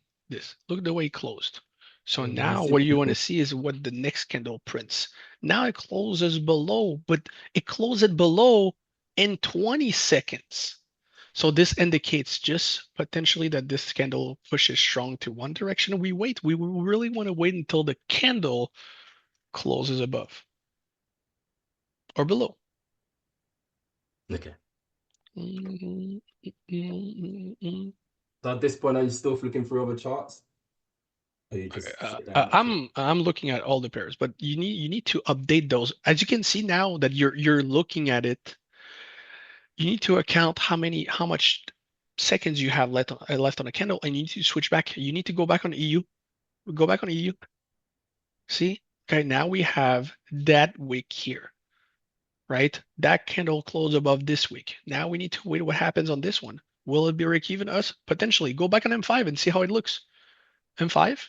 Look the way it closed. So And let me now see what what you it want to goes. see is what the next candle prints. Now it closes below, but it closes below in 20 seconds. So this indicates just potentially that this candle pushes strong to one direction. We wait. We really want to wait until the candle closes above or below. Okay. Mm, mm, mm. So at this point, are you still flicking through other charts? Or you just sit down and that's it? I'm looking at all the pairs, but you need to update those. As you can see now that you're looking at it, you need to account how much seconds you have left on a candle, and you need to switch back. You need to go back on EU. Go back on EU. See? Okay, now we have that wick here, right? That candle closed above this wick. Now we need to wait what happens on this one. Will it be break even us? Potentially. Go back on M5 and see how it looks. M5.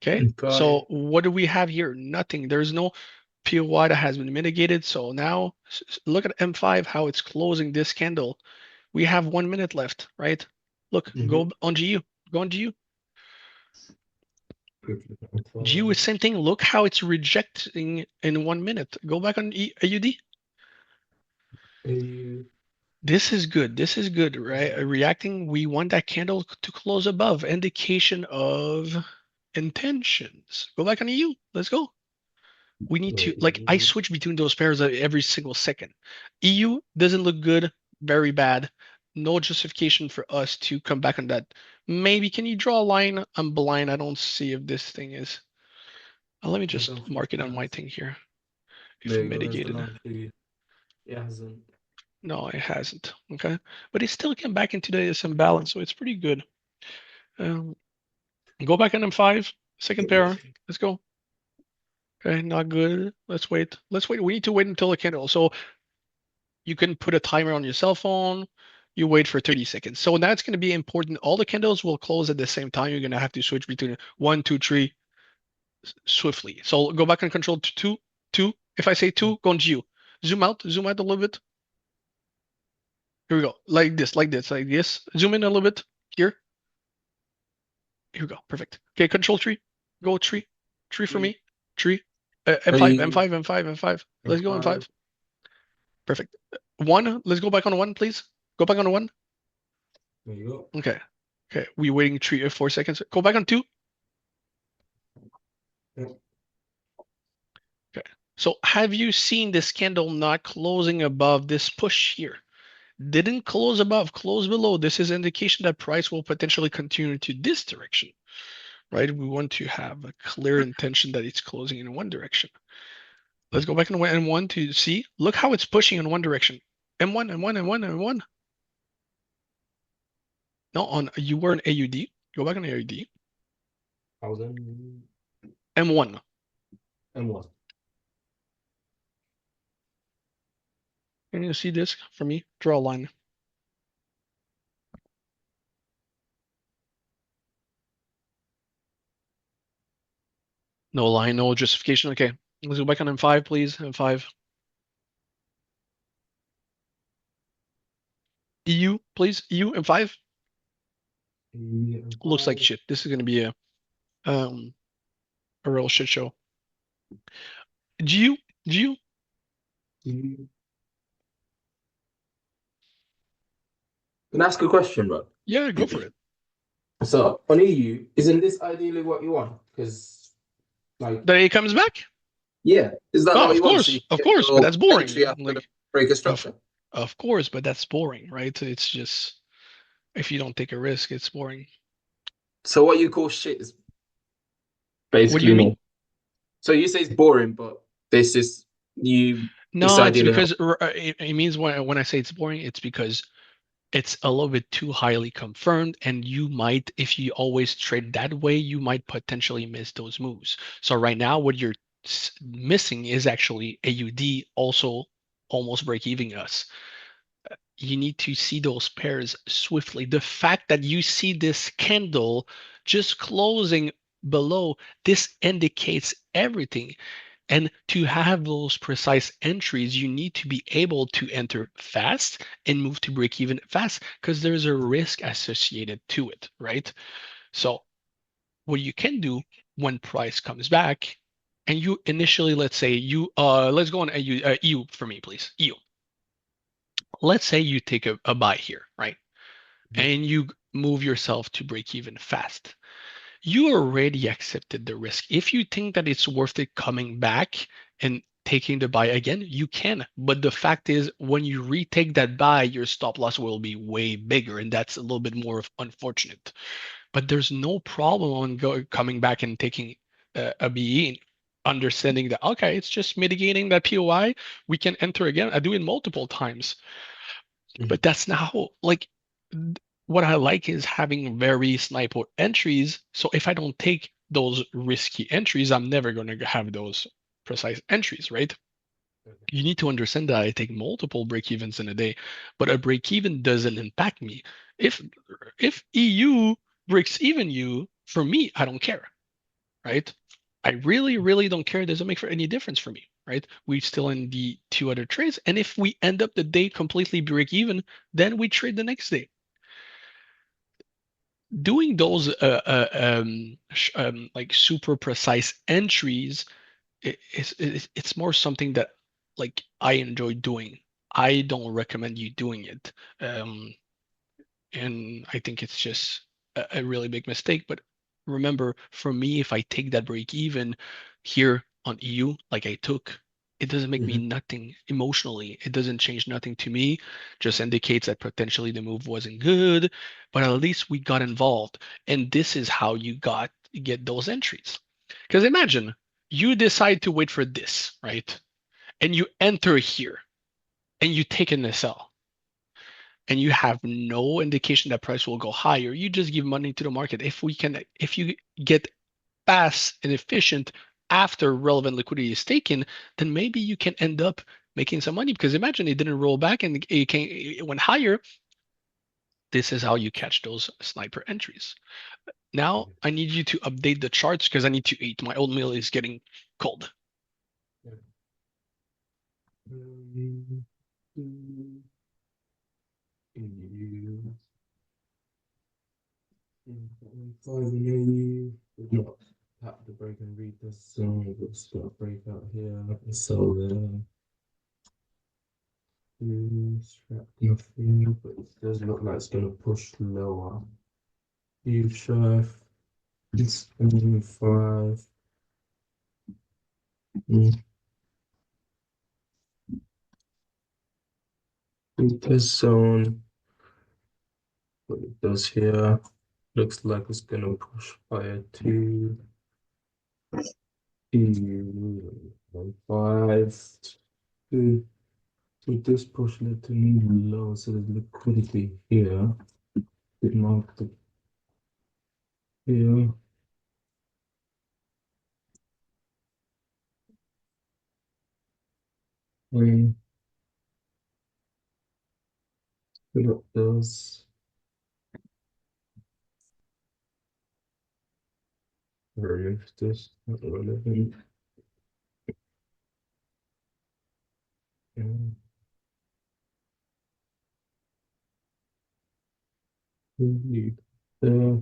Okay, Okay. so what do we have here? Nothing. There's no POI that has been mitigated. So now look at M5, how it's closing this candle. We have 1 minute left, right? Look, Mm-hmm. go on GU. Go on GU. GU Okay. is same thing. Look how it's rejecting in 1 minute. Go back on AUD. AU. This is good. This is good, right? Reacting, we want that candle to close above. Indication of intentions. Go back on EU. Let's go. We need to, like, I Wait. switch between those pairs every single second. EU doesn't look good, very bad. No justification for us to come back on that. Maybe can you draw a line? I'm blind. I don't see if this thing is. Let me I just don't think mark it it on my has. thing here. If There you go. There's the mitigated. long figure. It hasn't. No, it hasn't. Okay. But it still came back into the SM balance, so it's pretty good. Um, Go back on M5, second pair. Let's go. Okay, not good. Let's wait. Let's wait. We need to wait until the candle. So you can put a timer on your cell phone. You wait for 30 seconds. So now it's going to be important. All the candles will close at the same time. You're going to have to switch between one, two, three swiftly. So go back and control two, two. If I say two, go on G. Zoom out a little bit. Here we go. Like this, like this, like this. Zoom in a little bit here. Here we go. Perfect. Okay, control tree. Go tree. Tree for Three, me. Tree. M5, three, M5, M5, M5. and Let's go five. M5. Perfect. One. Let's go back on one, please. Go back on one. There you go. Okay. Okay. We waiting 4 seconds. Go back on two. Yeah. Okay. So have you seen this candle not closing above this push here? Didn't close above, close below. This is indication that price will potentially continue to this direction, right? We want to have a clear intention that it's closing in one direction. Let's go back in M1 to see. Look how it's pushing in one direction. M1, M1, M1, M1. No, on you were in AUD. Go back on AUD. 1000 M1. and one. Can you see this for me? Draw a line. No line, no justification. Okay. Let's go back on M5, please. M5. EU, please. EU, M5. And Looks like five. shit. This is gonna be um a real shit show. GU, GU. Can I ask a question, bro? Yeah, go for it. So on EU, isn't this ideally what you want? Because like, Then it comes back. yeah, is that not Oh, what you want? So you of can get course, but your that's entry boring. after the Like, break of of structure. of course, but that's boring, right? It's just if you don't take a risk, it's boring. So what you call shit is What do basically you mean? me. So you say it's boring, but this is you. It's No, it's ideally how. because it means when I say it's boring, it's because it's a little bit too highly confirmed, and you might, if you always trade that way, you might potentially miss those moves. So right now, what you're missing is actually AUD also almost break even us. You need to see those pairs swiftly. The fact that you see this candle just closing below, this indicates everything. And to have those precise entries, you need to be able to enter fast and move to break even fast because there's a risk associated to it, right? So what you can do when price comes back, and you initially, let's say you let's go on EU for me, please. EU. Let's say you take a buy here, right? And you move yourself to break even fast. You already accepted the risk. If you think that it's worth it coming back and taking the buy again, you can. But the fact is, when you retake that buy, your stop loss will be way bigger, and that's a little bit more of unfortunate. But there's no problem on coming back and taking a BE, understanding that okay, it's just mitigating that POI. We can enter again. I do it multiple times. But Mhm. that's now like what I like is having very sniper entries. So if I don't take those risky entries, I'm never going to have those precise entries, right? You need to understand that I take multiple break evens in a day, but a break even doesn't impact me. If if EU breaks even you, for me, I don't care, right? I really, really don't care. It doesn't make for any difference for me, right? We still in the two other trades. And if we end up the day completely break even, then we trade the next day. Doing those like super precise entries, it's more something that like I enjoy doing. I don't recommend you doing it. And I think it's just a really big mistake. But remember, for me, if I take that break even here on EU, like I took, it doesn't make me Mhm. nothing emotionally. It doesn't change nothing to me. Just indicates that potentially the move wasn't good, but at least we got involved. And this is how you get those entries. Because imagine you decide to wait for this, right? And you enter here and you take an SL and you have no indication that price will go higher, you just give money to the market. If you get fast and efficient after relevant liquidity is taken, then maybe you can end up making some money because imagine it didn't roll back and it went higher. This is how you catch those sniper entries. Now I need you to update the charts because I need to eat. My oatmeal is getting cold. Um, mm, EU. 5 and not tap the break and read this zone. We'll start break out here. So there. Strap nothing, but it does look like it's gonna push lower. You shift. It's 5. Mm. This zone. What it does here. Looks like it's gonna push higher to 5. So this push led to new low, so there's liquidity here. Bit market here. And what does remove this? Not relevant. And uh,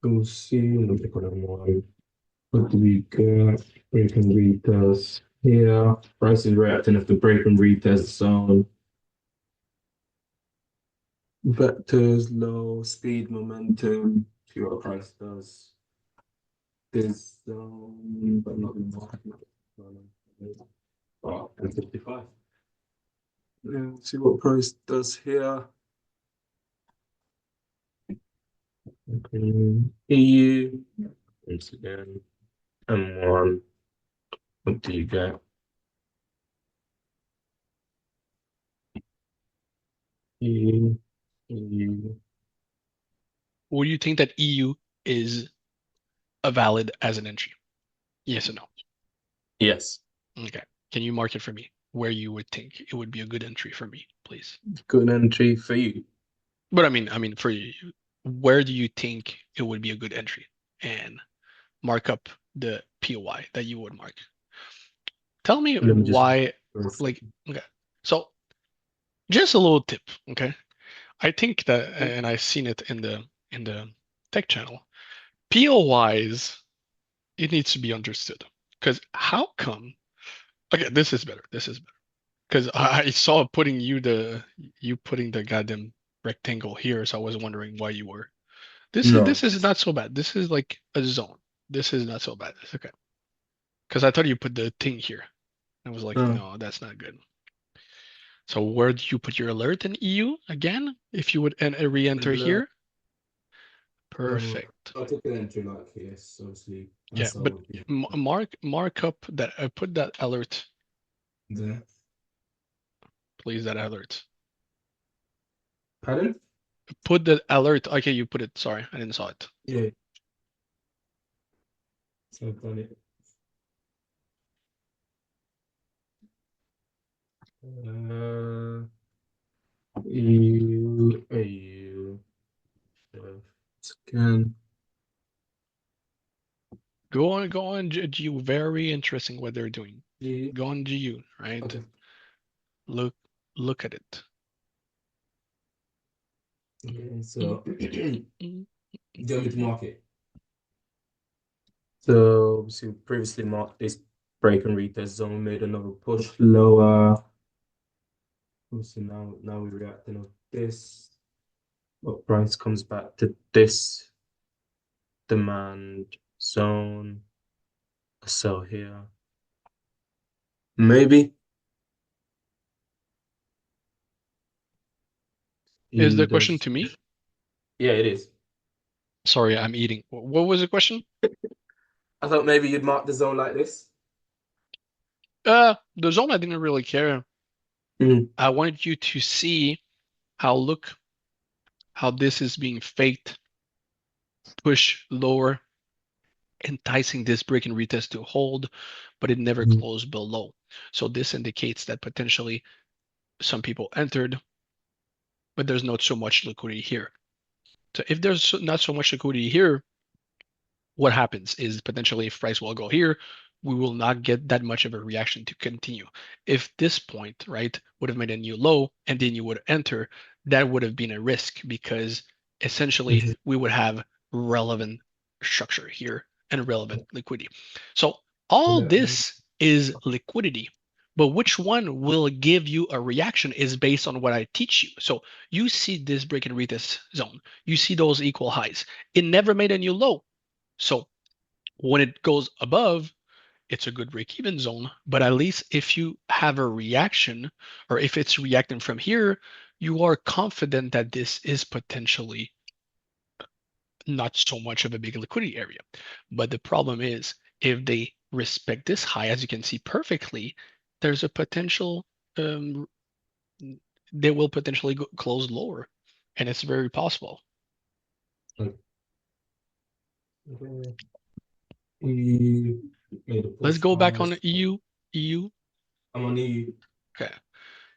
we'll see. Look at one. What do we got? Break and retest here. Price is reacting if the break and retest zone. Vectors, low, speed, momentum. See what price does. This zone, but not in the market. Oh, 55. Yeah, see what price does here. Okay. EU. Once again. M1. What do you get? EU. EU. Would you think that EU is a valid as an entry? Yes or no? Yes. Okay. Can you mark it for me where you would think it would be a good entry for me, please? Good entry for you. But I mean, for you, where do you think it would be a good entry? And mark up the POI that you would mark. Tell me Let me just. why, like, okay. So just a little tip, okay? I think that, and I've seen it in the tech channel, POIs, it needs to be understood. Because how come? Okay, this is better. This is better. Because I saw you putting the goddamn rectangle here, so I was wondering why you were. No. This is not so bad. This is like a zone. This is not so bad. It's okay. Because I thought you put the thing here. I was like, No. no, that's not good. So where do you put your alert in EU again? If you would re-enter Alert. here, perfect. I took an entry like here, so obviously Yeah, SL but would be mark up that put that alert, there. please. That alert. Pardon? Put the alert. Okay, you put it. Sorry, I didn't saw it. Yeah. So I've done it. EU. Scan. Go on GU. Very interesting what they're doing. Yeah. Go on GU, right? Okay. Look look at it. Okay. Mm, So, mm, mm, you want me to mm. mark it? So, obviously, previously marked this break and retest zone, made another push lower. Obviously, now we're reacting on this. What price comes back to this demand zone? Sell here. Maybe. Is EU the question does. to me? Yeah, it is. Sorry, I'm eating. What was the question? I thought maybe you'd mark the zone like this. The zone I didn't really care. Mm. I wanted you to see how this is being faked, push lower, enticing this break and retest to hold, but it never Mm. closed below. So this indicates that potentially some people entered, but there's not so much liquidity here. So if there's not so much liquidity here, what happens is potentially if price will go here, we will not get that much of a reaction to continue. If this point, right, would have made a new low and then you would enter, that would have been a risk because essentially Mhm. we would have relevant structure here and relevant liquidity. So all this is liquidity, but which one will give you a reaction is based on what I teach you. So you see this break and retest zone, you see those equal highs. It never made a new low. So when it goes above, it's a good break even zone. But at least if you have a reaction or if it's reacting from here, you are confident that this is potentially not so much of a big liquidity area. But the problem is if they respect this high, as you can see perfectly, there's a potential um, they will potentially close lower, and it's very possible. Okay. Okay. He made a Let's push go back on price. EU. EU. I'm on the Okay.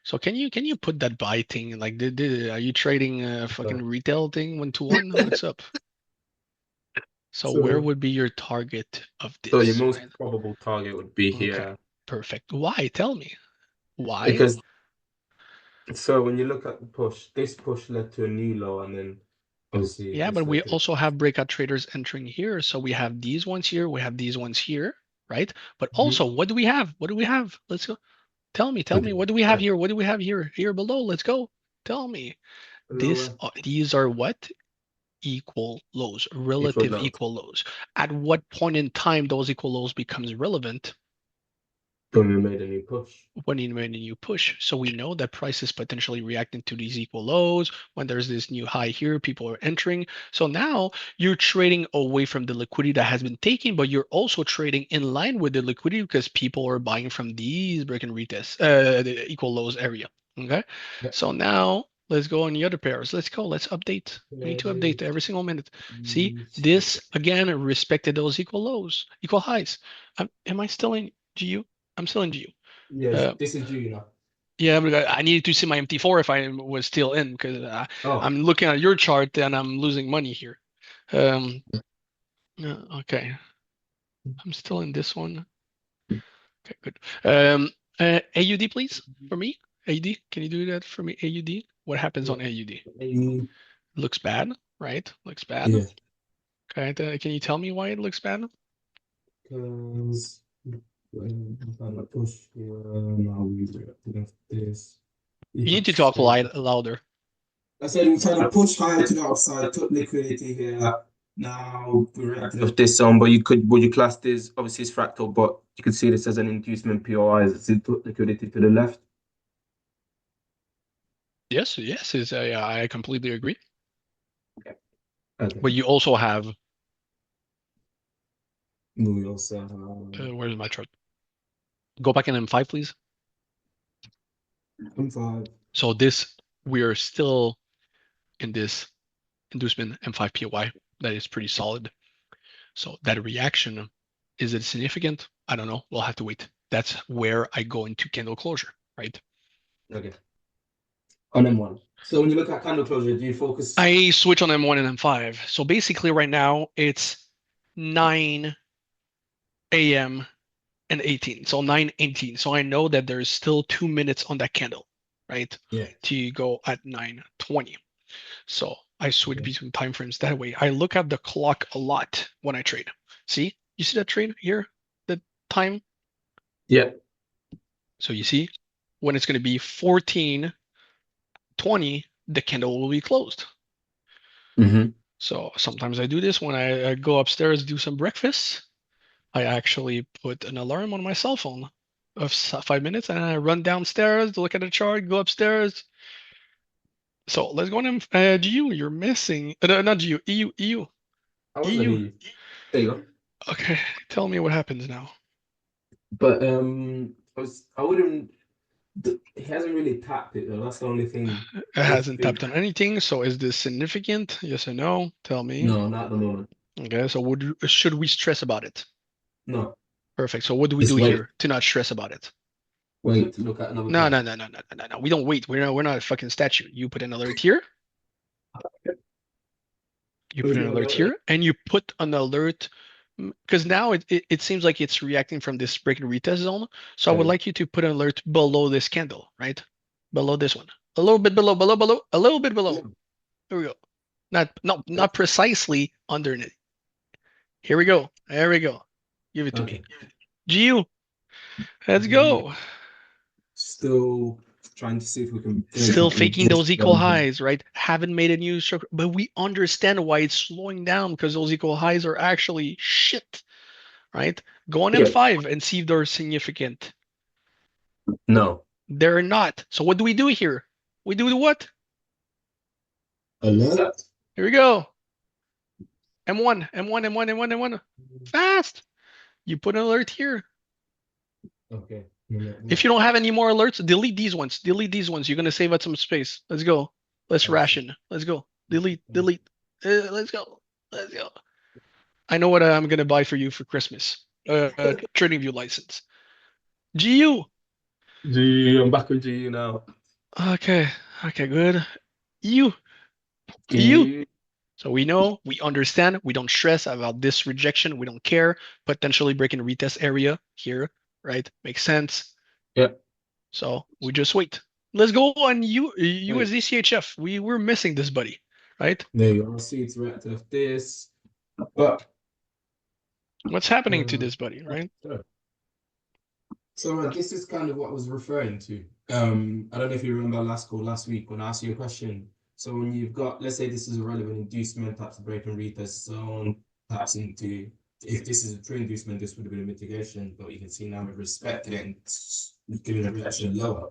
So can you put that buy thing like are you trading a fucking retail thing 1 to 1? What's up? So where so would be your target of so your this, most right? probable target would be Okay. here Perfect. Why? Tell me. Why? because so when you look at the push, this push led to a new low, and then obviously Yeah, this but we led to also have breakout traders entering here. So we have these ones here, we have these ones here, right? But also, Mhm. what do we have? What do we have? Let's go. Tell me, Okay. what do we have Uh, here? What do we have here? Here below. Let's go. Tell me. lower These are what? Equal lows, equal relative low. equal lows. At what point in time those equal lows becomes relevant? Then we made a new push. When you push. So we know that price is potentially reacting to these equal lows. When there's this new high here, people are entering. So now you're trading away from the liquidity that has been taken, but you're also trading in line with the liquidity because people are buying from these break and retest, the equal lows area. Okay. Yeah. So now let's go on the other pairs. Let's go. Let's update. We need to Okay. update every single minute. See, this again respected those equal lows, equal highs. Am I still in GU? I'm still in GU. Yes, Uh, this is you, you know. yeah, but I needed to see my MT4 if I was still in because Oh, I'm looking at your chart and I'm losing money here. Um, okay, I'm still in this one. Okay, good. AUD, please, for me. AUD, can you do that for me? AUD. What happens yeah. on AUD? Eh, Looks bad, right? Looks bad. yeah. Okay, can you tell me why it looks bad? Because I'm trying to push here. Now we have this. You need If to talk so, louder. I said we trying to push higher to the upside, took liquidity here. Now we're active of this zone, but would you class this obviously it's fractal, but you could see this as an inducement POI as it took liquidity to the left. Yes, yes, I completely agree. Okay. But you also have, We also where's my chart? Go back in M5, please. M5. So this, we are still in this inducement M5 POI that is pretty solid. So that reaction, is it significant? I don't know. We'll have to wait. That's where I go into candle closure, right? Okay. On M1. So when you look at candle closure, do you focus? I switch on M1 and M5. So basically right now it's 9 a.m. and 18. So 9:18. So I know that there's still 2 minutes on that candle, right? Yeah. To go at 9:20. So I switch Okay. between time frames that way. I look at the clock a lot when I trade. See, you see that trade here, the time. Yeah. So you see, when it's going to be 14:20, the candle will be closed. Mm-hmm. So sometimes I do this when I go upstairs, do some breakfast. I actually put an alarm on my cell phone of 5 minutes and I run downstairs, look at the chart, go upstairs. So let's go on. GU, you're missing. Not GU, EU, EU, I was on EU. EU. There you go. Okay, tell me what happens now. But I wouldn't. He hasn't really tapped it though. That's the only thing. It If hasn't it, tapped on anything, so is this significant? Yes or no? Tell me. no, not at the moment. Okay, so should we stress about it? No, Perfect. So what do we do just wait. here to not stress about it? Wait. Look at another No, pair. no, no, no, no, no, no, no. We don't wait. We're not a fucking statue. You put an alert here. You put There's an no alert alert. here, and you put an alert because now it seems like it's reacting from this break and retest zone. So I would Okay. like you to put an alert below this candle, right? Below this one. A little bit below, a little bit below. There we go. Not precisely underneath. Here we go. There we go. Give it to me. Okay. GU, let's Mm, go. Still trying to see if we can break Still out any faking those equal zone here. highs, right? Haven't made a new structure, but we understand why it's slowing down because those equal highs are actually shit, right? Go on Yeah. M5 and see if they're significant. No. They're not. So what do we do here? We do what? Alert. Here we go. M1, M1, M1, M1, M1. Fast. You put an alert here. Okay. If you don't have any more alerts, delete these ones. Delete these ones. You're gonna save up some space. Let's go. Let's ration. Let's go. Delete. Delete. Let's go. Let's go. I know what I'm gonna buy for you for Christmas. Trading view license. GU. G, I'm back on G now. Okay. Okay. Good. You. You. G. So we know, we understand, we don't stress about this rejection, we don't care. Potentially breaking retest area here, right? Makes sense. Yeah. So we just wait. Let's go on Wait. USDCHF. We're missing this buddy, right? There you are. See it's reactive of this. But What's happening to uh, this buddy, right? so this is kind of what I was referring to. I don't know if you remember last call last week when I asked you a question. So when you've got, let's say this is a relevant inducement, taps break and retest zone, taps into, if this is a true inducement, this would have been a mitigation, but you can see now we've respected it and given a reaction lower.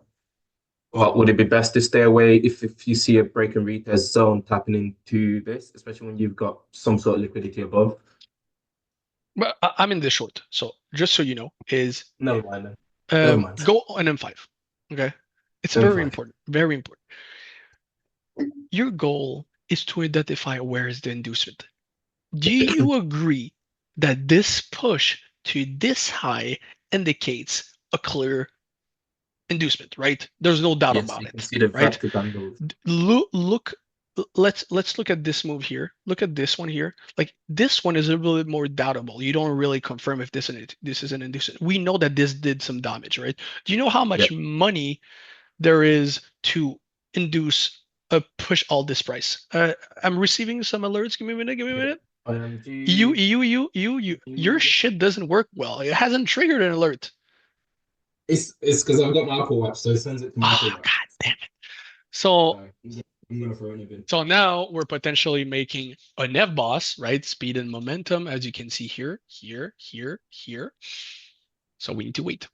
But would it be best to stay away if you see a break and retest zone tapping into this, especially when you've got some sort of liquidity above? But I'm in this short. So just so you know, is Never mind then. Never mind. go on M5. Okay. It's very M5. important. Very important. Your goal is to identify where is the inducement. Do you agree that this push to this high indicates a clear inducement, right? There's no doubt Yes, about you can it, see the right? vector candles. Look, let's look at this move here. Look at this one here. Like this one is a little bit more doubtable. You don't really confirm if this is an inducement. We know that this did some damage, right? Do you know how Yeah. much money there is to induce a push all this price? I'm receiving some alerts. Give me a minute. Give me a Yeah. minute. G, Your G. shit doesn't work well. It hasn't triggered an alert. It's because I've got my Apple Watch, so it sends it to my Apple Oh, Watch. God damn it. So, Sorry, I'm gonna throw anything. so now we're potentially making a Nev boss, right? Speed and momentum, as you can see here, here, here, here. So we need to wait.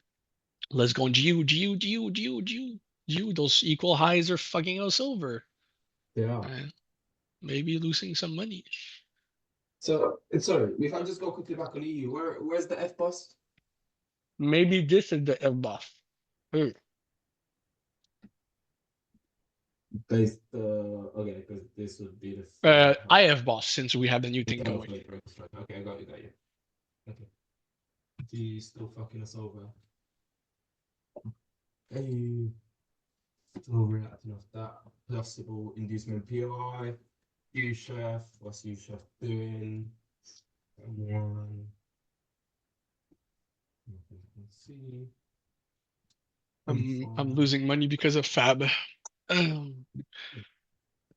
Let's go on GU, GU, GU, GU, GU, GU. Those equal highs are fucking us over. Yeah. Maybe losing some money. So it's sorry. If I just go quickly back on EU, where's the F bus? Maybe this is the F buff. Based okay, because this would be the third IF boss, since we have the new thing going. Okay, I got you. Okay. He's still fucking us over. Hey, still reacting off that possible inducement PI. U chef, what's U chef doing? One. Let's see. I'm losing money because of Fab. Um,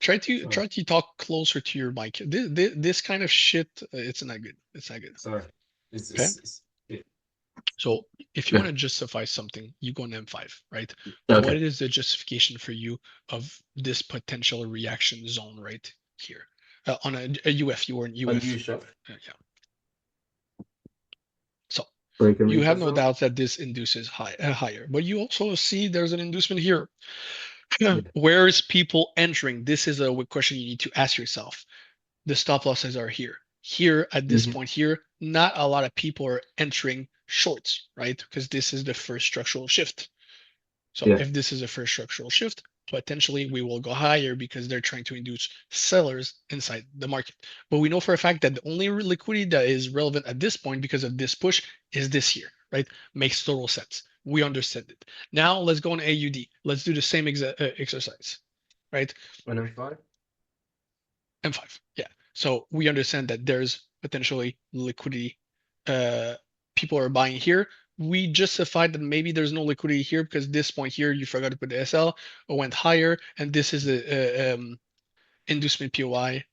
try to talk closer to your mic. This kind of shit, it's not good. It's not good. Sorry. It's, Okay. it's, it's it, So if you yeah. want to justify something, you go on M5, right? Okay. What is the justification for you of this potential reaction zone right here? On a UF, you were in On UF. U chef. Yeah. So Break and you have retest no zone. doubts that this induces higher, but you also see there's an inducement here. Yeah. Where is people entering? This is a question you need to ask yourself. The stop losses are here. Here at this Mm-hmm. point here, not a lot of people are entering shorts, right? Because this is the first structural shift. So Yeah. if this is a first structural shift, potentially we will go higher because they're trying to induce sellers inside the market. But we know for a fact that the only liquidity that is relevant at this point because of this push is this here, right? Makes total sense. We understand it. Now let's go on AUD. Let's do the same exercise, right? On M5. M5. Yeah. So we understand that there's potentially liquidity uh, people are buying here. We justified that maybe there's no liquidity here because this point here you forgot to put the SL or went higher, and this is a inducement POI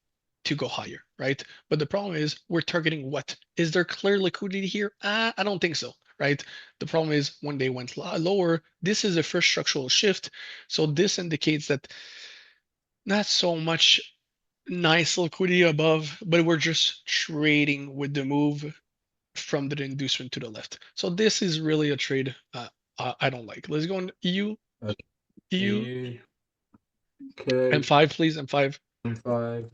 to go higher, right? But the problem is we're targeting what? Is there clear liquidity here? I don't think so, right? The problem is when they went lower, this is the first structural shift. So this indicates that not so much nice liquidity above, but we're just trading with the move from the inducement to the left. So this is really a trade I don't like. Let's go on EU, Okay. EU, EU. Okay. M5, please, M5. M5.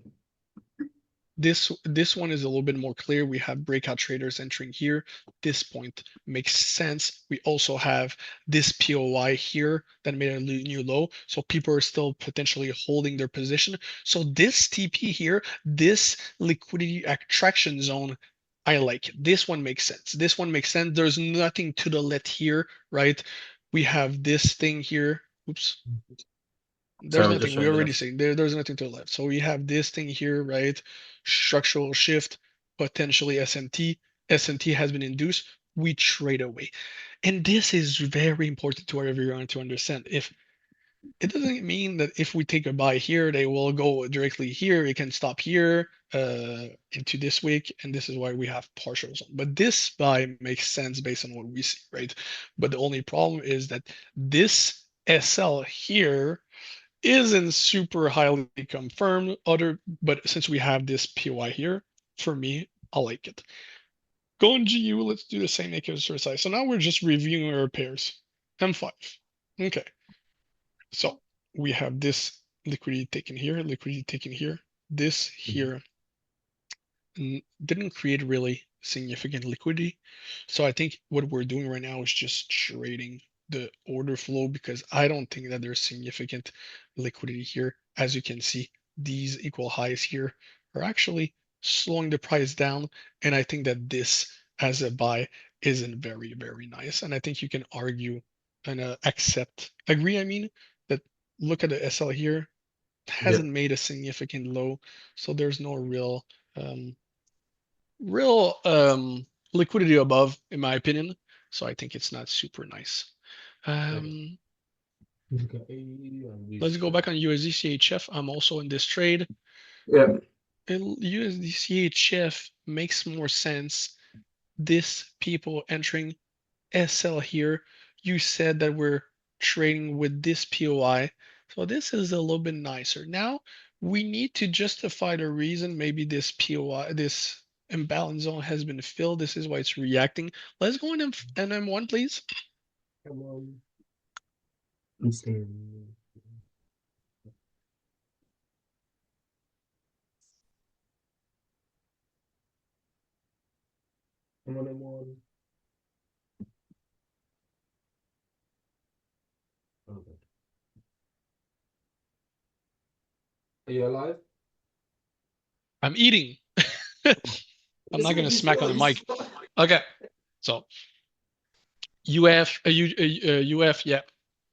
This one is a little bit more clear. We have breakout traders entering here. This point makes sense. We also have this POI here that made a new low. So people are still potentially holding their position. So this TP here, this liquidity attraction zone, I like it. This one makes sense. This one makes sense. There's nothing to the left here, right? We have this thing here. Oops. There's Sorry, just nothing. We showing the already left. say there's nothing to the left. So we have this thing here, right? Structural shift, potentially SMT. SMT has been induced. We trade away. And this is very important to everyone to understand. If it doesn't mean that if we take a buy here, they will go directly here. It can stop here into this week, and this is why we have partials. But this buy makes sense based on what we see, right? But the only problem is that this SL here isn't super highly confirmed. But since we have this PY here, for me, I like it. Go on GU, let's do the same exercise. So now we're just reviewing our pairs. M5. Okay, so we have this liquidity taken here, liquidity taken here. This Mhm. here didn't create really significant liquidity. So I think what we're doing right now is just trading the order flow because I don't think that there's significant liquidity here. As you can see, these equal highs here are actually slowing the price down. And I think that this as a buy isn't very, very nice. And I think you can argue and agree, I mean, that look at the SL here, Yeah. hasn't made a significant low. So there's no um, real liquidity above, in my opinion. So I think it's not super nice. Okay. Um, Okay. And let's go restructure. back on USD CHF. I'm also in this trade. Yeah. USD CHF makes more sense. This people entering SL here, you said that we're trading with this POI. So this is a little bit nicer. Now we need to justify the reason maybe this POI, this imbalance zone has been filled. This is why it's reacting. Let's go in M1, please. Come on. I'm staying. Come on, M1. Okay. Are you alive? I'm eating. I'm not gonna smack on the mic. Okay, so UF, yeah.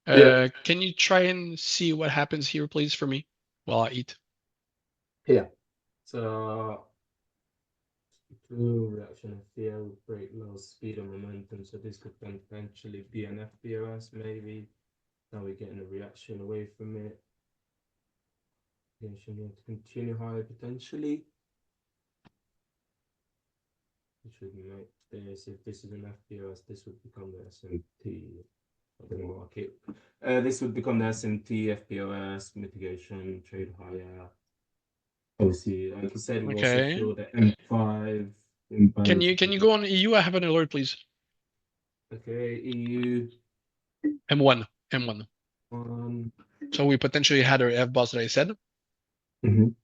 Yeah. Can you try and see what happens here, please, for me while I eat? Here. So, true reaction of fear with great low speed and momentum. So this could potentially be an FBOS, maybe. Now we're getting a reaction away from it. Reaction here to continue higher potentially. Which would make this, if this is an FBOS, this would become the SMT of the market. This would become the SMT, FBOS, mitigation, trade higher. Obviously, like I said, we also Okay. feel the M5 Can imbalance. you go on EU? I have an alert, please. Okay, EU M1, M1. one. So we potentially had our F boss that I said. Mhm.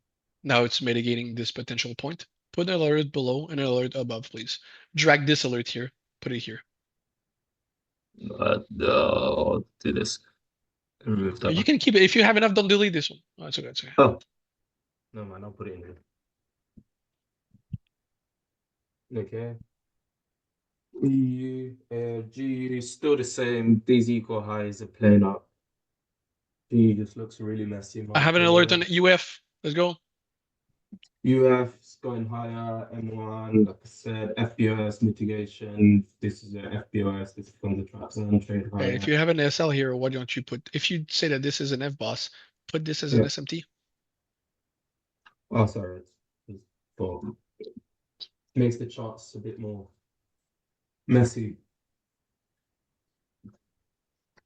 Now it's mitigating this potential point. Put an alert below and an alert above, please. Drag this alert here. Put it here. I'll do this. Remove that You one. can keep it. If you have enough, don't delete this one. Oh, it's okay. It's okay. Oh, no man, I'll put it in here. Okay. EU, GU still the same. These equal highs are playing up. GU just looks really messy in I my have an alert on opinion. UF. Let's go. UF's going higher, M1, like I said, FBOS mitigation. This is a FBOS, this becomes a trap zone, trade Okay, if higher. you have an SL here, why don't you put, if you say that this is an FBOS, put this as an Yeah. SMT. Oh, sorry. It's for makes the charts a bit more messy.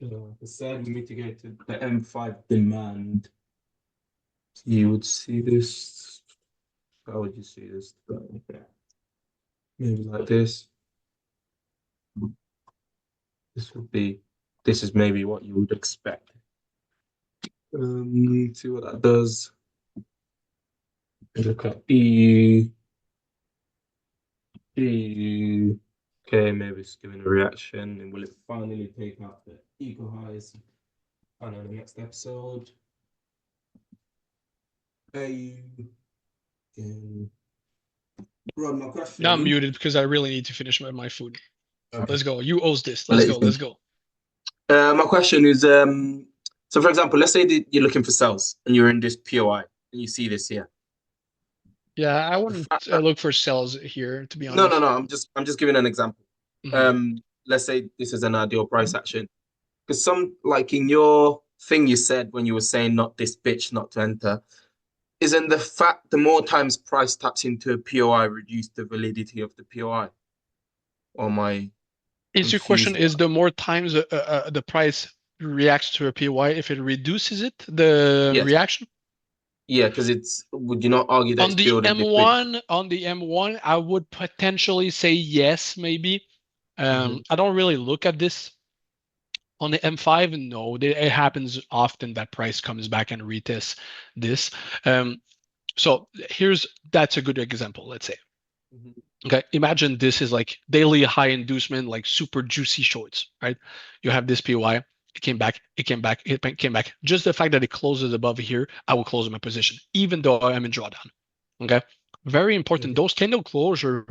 Like I said, we mitigated the M5 demand. You would see this. How would you see this? Okay. Maybe like this. This would be. This is maybe what you would expect. See what that does. Look at EU. EU. Okay, maybe it's giving a reaction. And will it finally take out the eco highs? I know the next episode. AU. And Rod, my Now I'm question. muted because I really need to finish my food. Okay. Let's go. You owes this. I'll Let's let you go. Let's finish. go. My question is, so for example, let's say that you're looking for sales and you're in this POI and you see this here. Yeah, I The wouldn't fact that look for sales here, to be no, no, honest. no, I'm just giving an example. Mhm. Let's say this is an ideal price action. Because some like in your thing you said when you were saying not this bitch not to enter, isn't the fact the more times price taps into a POI reduce the validity of the POI? Or am I Is your question confused is about the more times the price reacts to a PY, if it reduces it, the yes. reaction? Yeah, because it's would you not argue that it's On the building liquidity? M1, on the M1, I would potentially say yes, maybe. Hmm. I don't really look at this. On the M5, no, it happens often that price comes back and retests this. Um, so that's a good example, let's say. Hmm. Okay, imagine this is like daily high inducement, like super juicy shorts, right? You have this PY, it came back, it came back, it came back. Just the fact that it closes above here, I will close my position, even though I am in drawdown. Okay, very important. Hmm. Those candle closure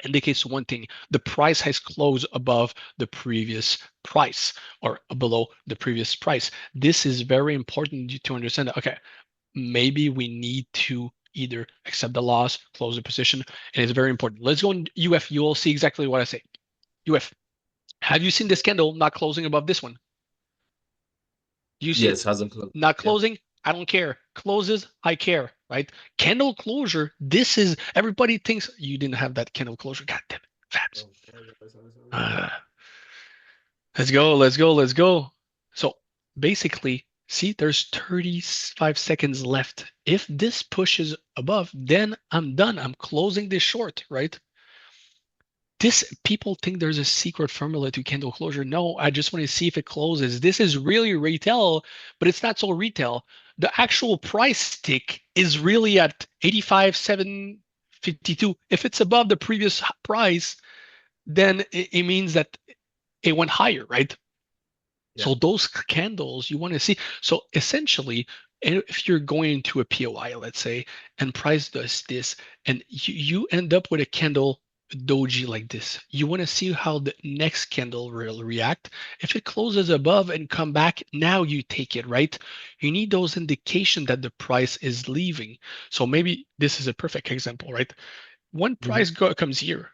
indicates one thing: the price has closed above the previous price or below the previous price. This is very important to understand that. Okay, maybe we need to either accept the loss, close the position, and it's very important. Let's go in UF. You will see exactly what I say. UF. Have you seen this candle not closing above this one? Do you see Yes, it? hasn't closed. Not Yeah. closing, I don't care. Closes, I care, right? Candle closure, this is, everybody thinks you didn't have that candle closure. God damn it, Fabs. Oh, sorry. Uh, let's go, let's go, let's go. So basically, see, there's 35 seconds left. If this pushes above, then I'm done. I'm closing this short, right? This people think there's a secret formula to candle closure. No, I just want to see if it closes. This is really retail, but it's not so retail. The actual price tick is really at 85,752. If it's above the previous price, then it means that it went higher, right? Yeah. So those candles you want to see. So essentially, if you're going to a POI, let's say, and price does this, and you end up with a candle doji like this, you want to see how the next candle will react. If it closes above and come back, now you take it, right? You need those indication that the price is leaving. So maybe this is a perfect example, right? When Hmm. comes here,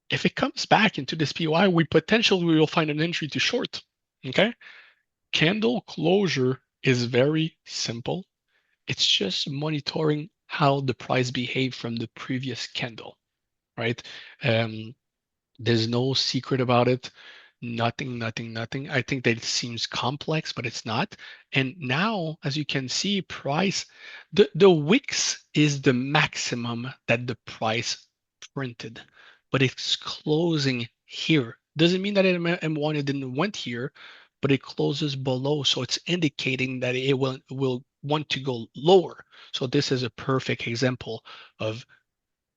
if it comes back into this POI, we potentially will find an entry to short. Okay. Candle closure is very simple. It's just monitoring how the price behaved from the previous candle, right? Um, there's no secret about it. Nothing, nothing, nothing. I think that it seems complex, but it's not. And now, as you can see, price, the wicks is the maximum that the price printed, but it's closing here. Doesn't mean that M1 it didn't went here, but it closes below. So it's indicating that it will want to go lower. So this is a perfect example of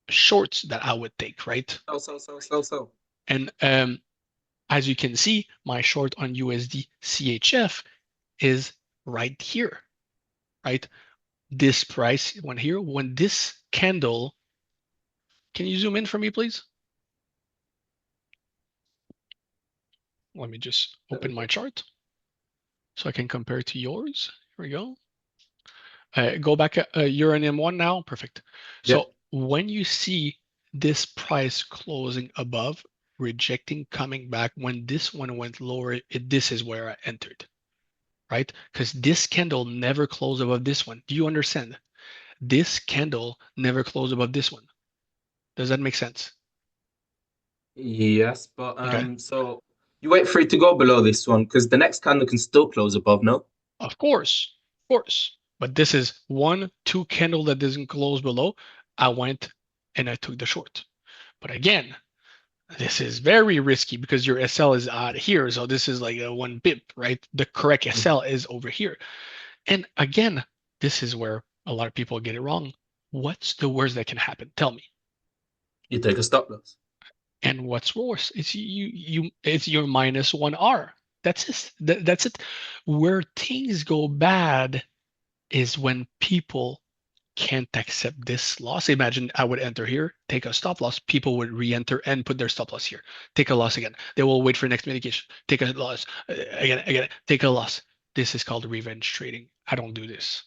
shorts that I would take, right? So. And as you can see, my short on USD CHF is right here, right? This price when here, when this candle, can you zoom in for me, please? Let me just open my chart so I can compare to yours. Here we go. Go back. You're in M1 now. Perfect. Yeah. So when you see this price closing above, rejecting, coming back, when this one went lower, this is where I entered, right? Because this candle never closed above this one. Do you understand? This candle never closed above this one. Does that make sense? Yes, but Okay. so you wait for it to go below this one because the next candle can still close above, no? Of course. But this is one, two candle that doesn't close below. I went and I took the short. But again, this is very risky because your SL is out here. So this is like a 1 pip, right? The correct Mhm. SL is over here. And again, this is where a lot of people get it wrong. What's the worst that can happen? Tell me. You take a stop loss. And what's worse? It's your -1R. That's it. That's it. Where things go bad is when people can't accept this loss. Imagine I would enter here, take a stop loss. People would re-enter and put their stop loss here. Take a loss again. They will wait for next mitigation. Take a loss again. Take a loss. This is called revenge trading. I don't do this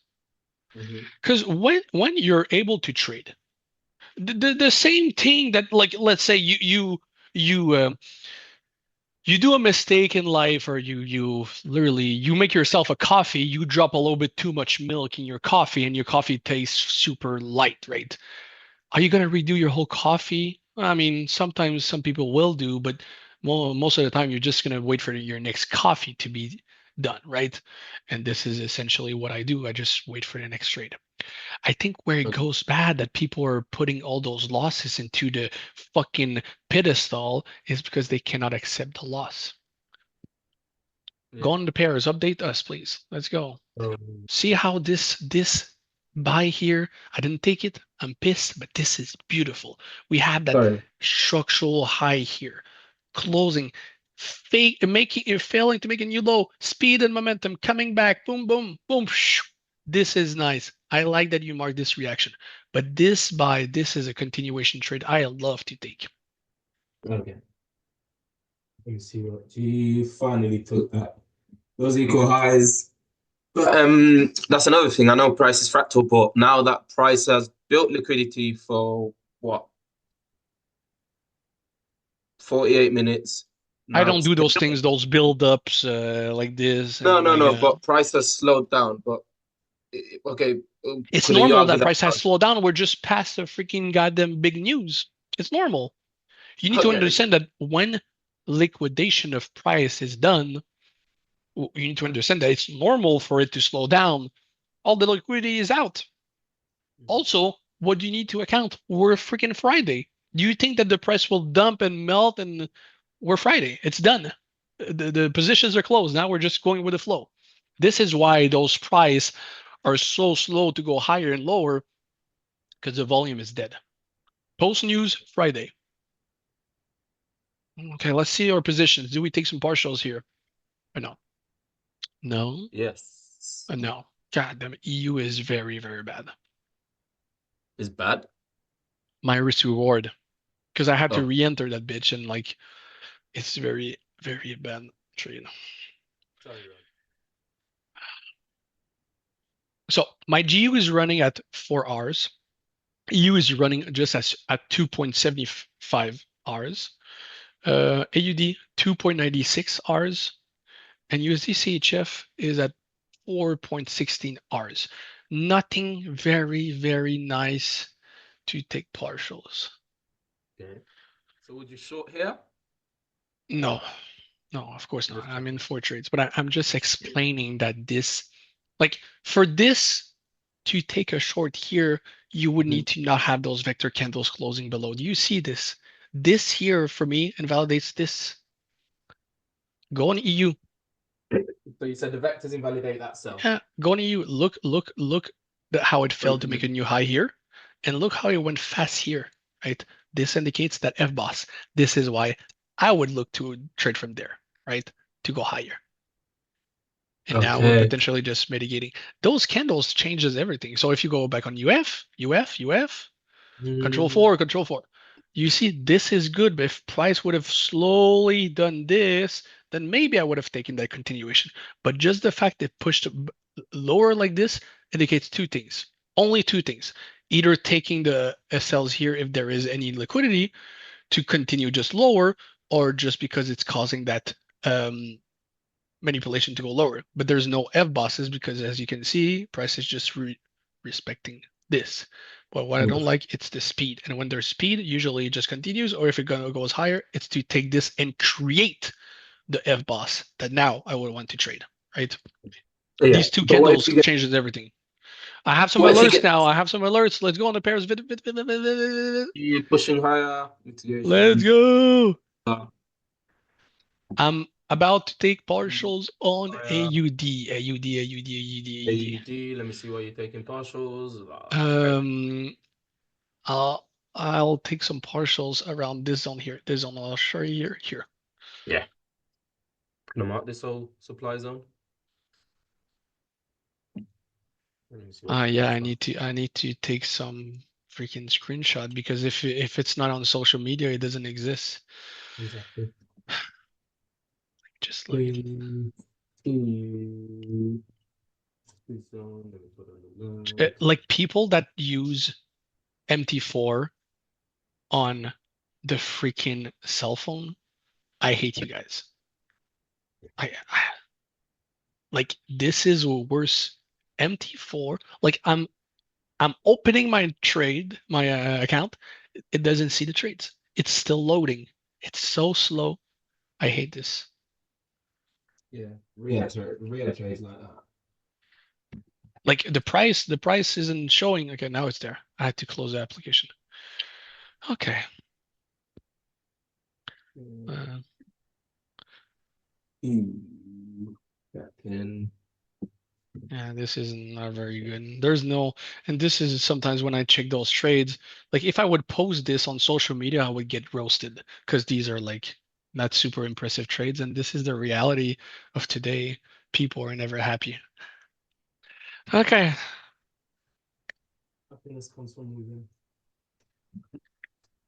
Mhm. because when you're able to trade, the same thing that, like, let's say you you do a mistake in life, or you literally you make yourself a coffee, you drop a little bit too much milk in your coffee and your coffee tastes super light, right? Are you going to redo your whole coffee? I mean, sometimes some people will do, but most of the time you're just going to wait for your next coffee to be done, right? And this is essentially what I do. I just wait for the next trade. I think where it Okay. goes bad, that people are putting all those losses into the fucking pedestal, is because they cannot accept the loss. Go Yeah. on the pairs, update us, please. Let's go. Um, See how this buy here, I didn't take it. I'm pissed, but this is beautiful. We have that sorry. structural high here, closing, fake, making it, failing to make a new low, speed and momentum coming back, boom, boom, boom. This is nice. I like that you marked this reaction, but this buy, this is a continuation trade I love to take. Okay. Let me see what you finally took that. Those equal highs. But that's another thing. I know price is fractal, but now that price has built liquidity for what, 48 minutes. I Now don't it's do those things, those build-ups like this, no, and no, like no. But price has slowed down. But okay, it's couldn't you normal argue that that price has slowed down. We're just past the freaking goddamn big news. It's normal. You need to okay, understand that when liquidation of price is done, you need to understand that it's normal for it to slow down. All the liquidity is out. Also, what do you need to account? We're freaking Friday. Do you think that the price will dump and melt and we're Friday? It's done. The positions are closed. Now we're just going with the flow. This is why those price are so slow to go higher and lower, because the volume is dead. Post news Friday. Okay, let's see our positions. Do we take some partials here or no? No, yes, no. God damn it. EU is very, very bad. is bad. My risk reward, because I had to Oh, re-enter that bitch, and like it's very, very bad trade. sorry, Ron. So my GU is running at 4 hours. EU is running just as at 2.75 hours. AUD 2.96 hours, and USD CHF is at 4.16 hours. Nothing very, very nice to take partials. Okay. So would you short here? No, no, of course not. Just I'm in checking. 4 trades, but I'm just explaining that this, like, for this to take a short here, you would Mhm. need to not have those vector candles closing below. Do you see this? This here for me invalidates this. Go on EU. So you said the vectors invalidate that cell. Yeah, go on EU. Look at how it But failed to make a new high here, and look how it went fast here. Right? This indicates that FBOS. This is why I would look to trade from there, right? To go higher. And now we're okay. potentially just mitigating. Those candles changes everything. So if you go back on UF, control Mm, four, control four, you see this is good. But if price would have slowly done this, then maybe I would have taken that continuation. But just the fact it pushed lower like this, indicates two things, only two things. Either taking the SLs here if there is any liquidity to continue just lower, or just because it's causing that manipulation to go lower. But there's no F bosses because, as you can see, price is just respecting this. But what I don't like, it's the speed. And when there's speed, usually it just continues, or if it goes higher, it's to take this and create the F boss that now I would want to trade, right? Yeah. These two But what if candles you get changes everything. I have some what if you alerts get now. I have some alerts. Let's go on the pairs. you pushing higher Let's mitigation? go. uh, I'm about to take partials on Higher AUD, AUD, AUD, AUD, AUD. AUD. Let me see why you're taking partials. I'll take some partials around this zone here. This zone I'll show you here. Here. Yeah. Gonna mark this whole supply zone. Let me see what Yeah, price I need to take some freaking screenshot because if it's not on social media, it doesn't exist. exactly. Just like like people that use MT4 on the freaking cell phone, I hate you guys. I like this is worse. MT4, like I'm opening my trade, my account. It doesn't see the trades. It's still loading. It's so slow. I hate this. Yeah, reiterate like that. Like the price isn't showing. Okay, now it's there. I had to close the application. Okay. Uh, Can yeah, this is not very good. There's no, and this is sometimes when I check those trades, like if I would post this on social media, I would get roasted because these are like not super impressive trades. And this is the reality of today. People are never happy. Okay. Happiness comes from within.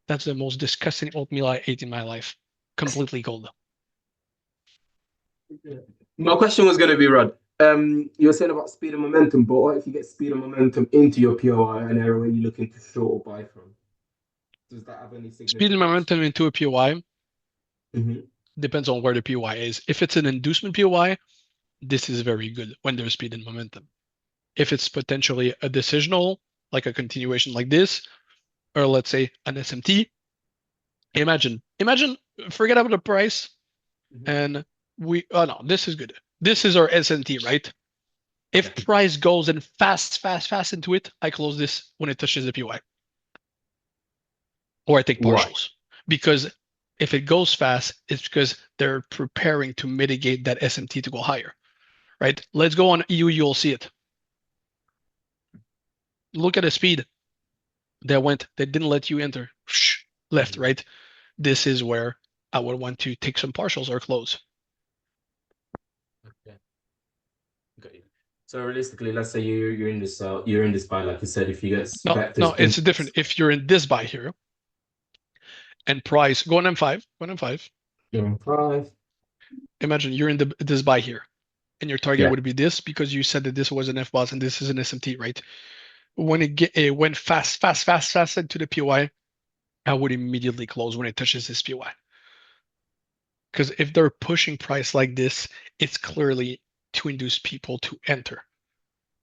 That's the most disgusting oatmeal I ate in my life. Completely cold. My question was going to be, Rod. You're saying about speed and momentum, but what if you get speed and momentum into your POI, an area where you're looking to short or buy from? Does that have any Speed and significance? momentum into a POI Mm-hmm. depends on where the POI is. If it's an inducement POI, this is very good when there's speed and momentum. If it's potentially a decisional, like a continuation like this, or let's say an SMT, imagine, forget about the price, Mm-hmm. and oh no, this is good. This is our SMT, right? If Yeah. price goes in fast into it, I close this when it touches the POI. Or I take Why? partials. Because if it goes fast, it's because they're preparing to mitigate that SMT to go higher, right? Let's go on EU, you'll see it. Look at the speed that went, they didn't let you enter. Left, Mm-hmm. right? This is where I would want to take some partials or close. Okay. Got you. So realistically, let's say you're in this buy, like you said, if you get No, vectors it's in different. If you're in this buy here and price, go on M5, five. imagine you're in this buy here and your target Yeah. would be this because you said that this was an FBOS and this is an SMT, right? When it went fast into the POI, I would immediately close when it touches this POI. Because if they're pushing price like this, it's clearly to induce people to enter,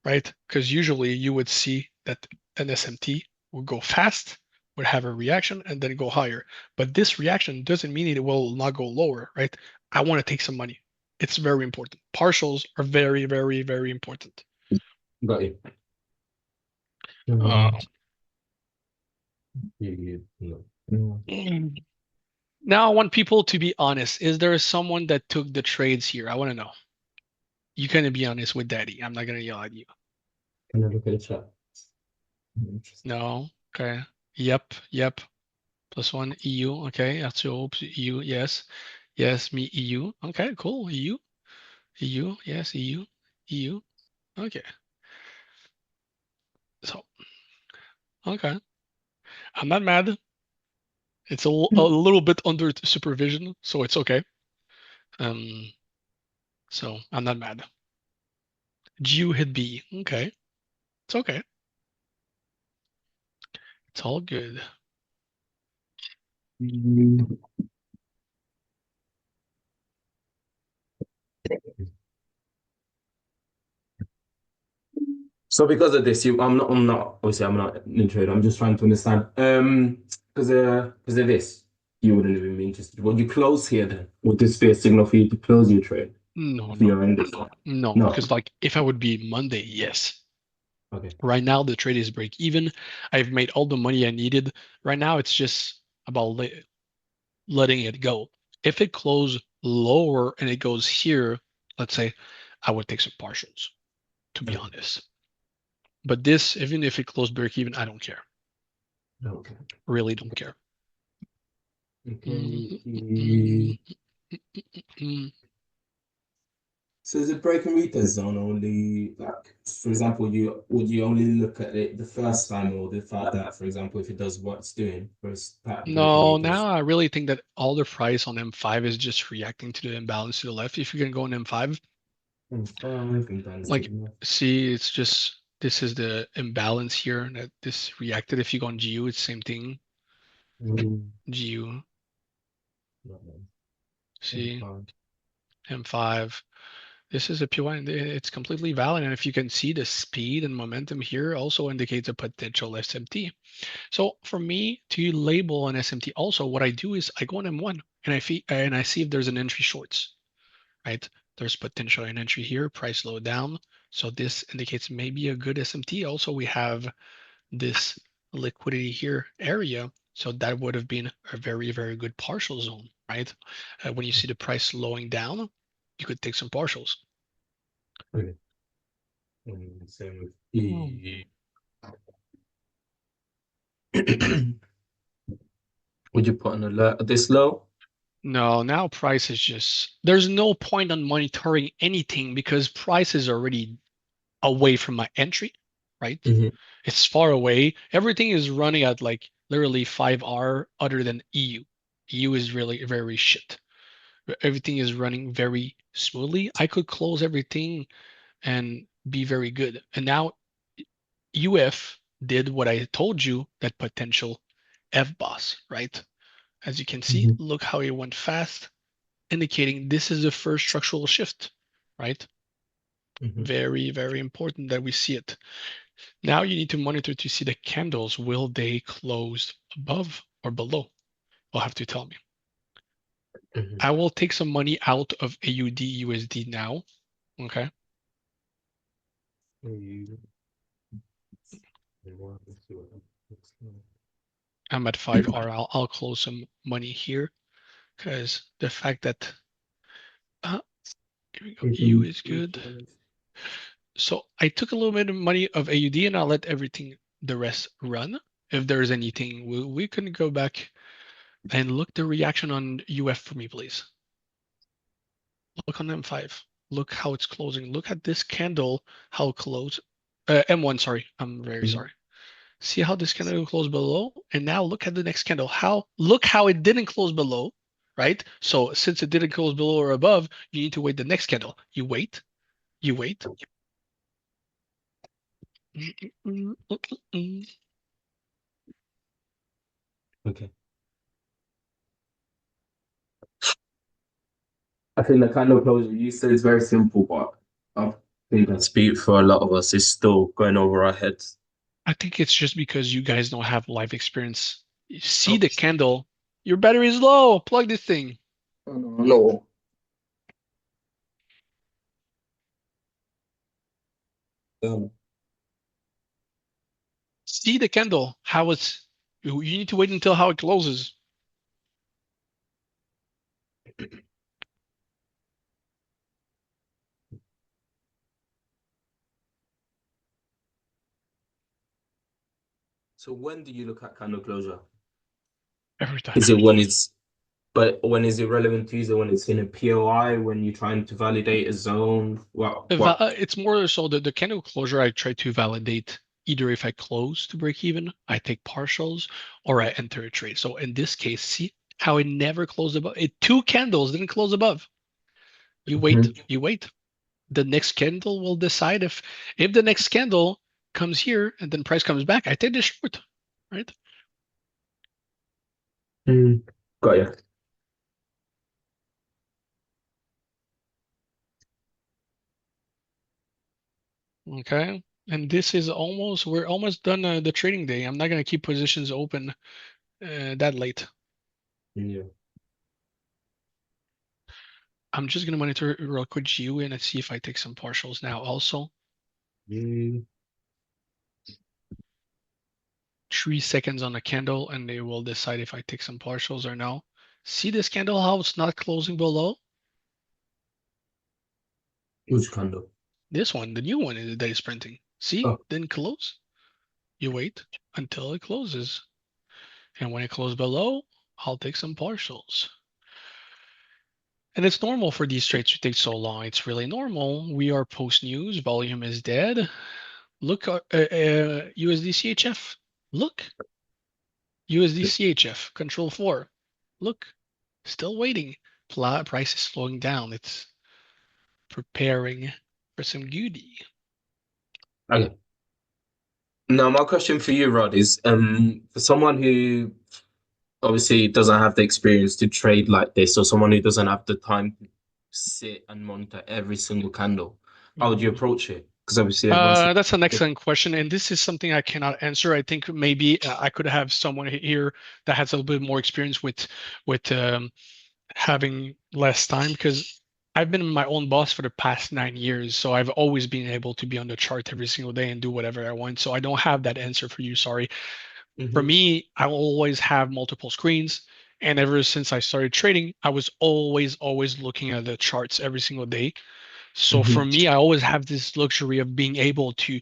right? Because usually you would see that an SMT would go fast, would have a reaction, and then go higher. But this reaction doesn't mean it will not go lower, right? I want to take some money. It's very important. Partials are very important. Got you. Uh, No. Now I want people to be honest. Is there someone that took the trades here? I want to know. You can be honest with Daddy. I'm not gonna yell at you. Can I look at the chat? Interesting. No. Okay. Yep. +1 EU. Okay. Arturo EU. Yes. Yes. Me EU. Okay. Cool. EU. Yes. EU. Okay. So. Okay. I'm not mad. It's a little bit under supervision, so it's okay. So I'm not mad. Geo hit B. Okay. It's okay. It's all good. So because of this, I'm not obviously I'm not in trade. I'm just trying to understand. Because of this, you wouldn't even be interested. Would you close here then? Would this be a signal for you to close your trade? No, For no, your end? no. No. Because like if I would be Monday, yes. Okay. Right now the trade is break even. I've made all the money I needed. Right now it's just about letting it go. If it closes lower and it goes here, let's say, I would take some partials, to be Okay. honest. But this, even if it closed break even, I don't care. Okay. Really don't care. Okay. So is it break and retest zone only like for example, would you only look at it the first time or the fact that, for example, if it does what it's doing first break and No, retest? now I really think that all the price on M5 is just reacting to the imbalance to the left. If you can go on M5, And five and balance to like, the left. see, it's just, this is the imbalance here that this reacted. If you go on GU, it's same thing. GU, And see, five. M5. This is a PY, and it's completely valid. And if you can see the speed and momentum here also indicates a potential SMT. So for me to label an SMT also, what I do is I go on M1 and I see if there's an entry shorts, right? There's potential an entry here, price low down. So this indicates maybe a good SMT. Also, we have this liquidity here area. So that would have been a very, very good partial zone, right? When you see the price slowing down, you could take some partials. Okay. And same with Mm. E. Would you put an alert this low? No, now price is just, there's no point on monitoring anything because price is already away from my entry, right? Mhm. It's far away. Everything is running at like literally 5R other than EU. EU is really very shit. Everything is running very smoothly. I could close everything and be very good. And now UF did what I told you, that potential FBOS, right? As you can see, Mhm. look how it went fast, indicating this is the first structural shift, right? Mhm. Very, very important that we see it. Now you need to monitor to see the candles. Will they close above or below? You'll have to tell me. Mhm. I will take some money out of AUD USD now. Okay. E. And one, let's see what that looks like. I'm at 5R. I'll close some money here because the fact that here we go. EU Mhm. is good. So I took a little bit of money of AUD and I'll let everything, the rest run. If there's anything, we can go back and look the reaction on UF for me, please. Look on M5. Look how it's closing. Look at this candle, how close. M1, sorry. I'm very Mhm. sorry. See how this candle closed below? And now look at the next candle. Look how it didn't close below, right? So since it didn't close below or above, you need to wait the next candle. You wait, you wait. Okay. I think the kind of closure you said is very simple, but I think that speak for a lot of us is still going over our heads. I think it's just because you guys don't have life experience. You see Oh, the candle, your battery is low. Plug this thing. no. Um, See the candle, how it's, you need to wait until how it closes. so when do you look at candle closure? Every time. Is it when it's but when is it relevant to you? Is it when it's in a POI, when you're trying to validate a zone? What? It's more so the candle closure. I try to validate either if I close to break even, I take partials, or I enter a trade. So in this case, see how it never closed above. It two candles didn't close above. You wait, Mhm. you wait. The next candle will decide if the next candle comes here and then price comes back, I take the short, right? Got you. Okay. And this is we're almost done the trading day. I'm not going to keep positions open that late. Yeah. I'm just going to monitor real quick GU and see if I take some partials now also. 3 seconds on the candle and they will decide if I take some partials or no. See this candle, how it's not closing below? Which candle? This one, the new one that is printing. See, Oh. didn't close. You wait until it closes. And when it closes below, I'll take some partials. And it's normal for these trades to take so long. It's really normal. We are post news. Volume is dead. Look, USD CHF. Look, USD CHF. Control 4. Look, still waiting. Price is slowing down. It's preparing for some goodie. Okay. Now, my question for you, Rod, is for someone who obviously doesn't have the experience to trade like this, or someone who doesn't have the time to sit and monitor every single candle, how would you approach it? Because obviously everyone's That's an excellent question, and this is something I cannot answer. I think maybe I could have someone here that has a little bit more experience with having less time because I've been my own boss for the past 9 years, so I've always been able to be on the chart every single day and do whatever I want. So I don't have that answer for you. Sorry. For me, I will always have multiple screens. And ever since I started trading, I was always looking at the charts every single day. So for me, I always have this luxury of being able to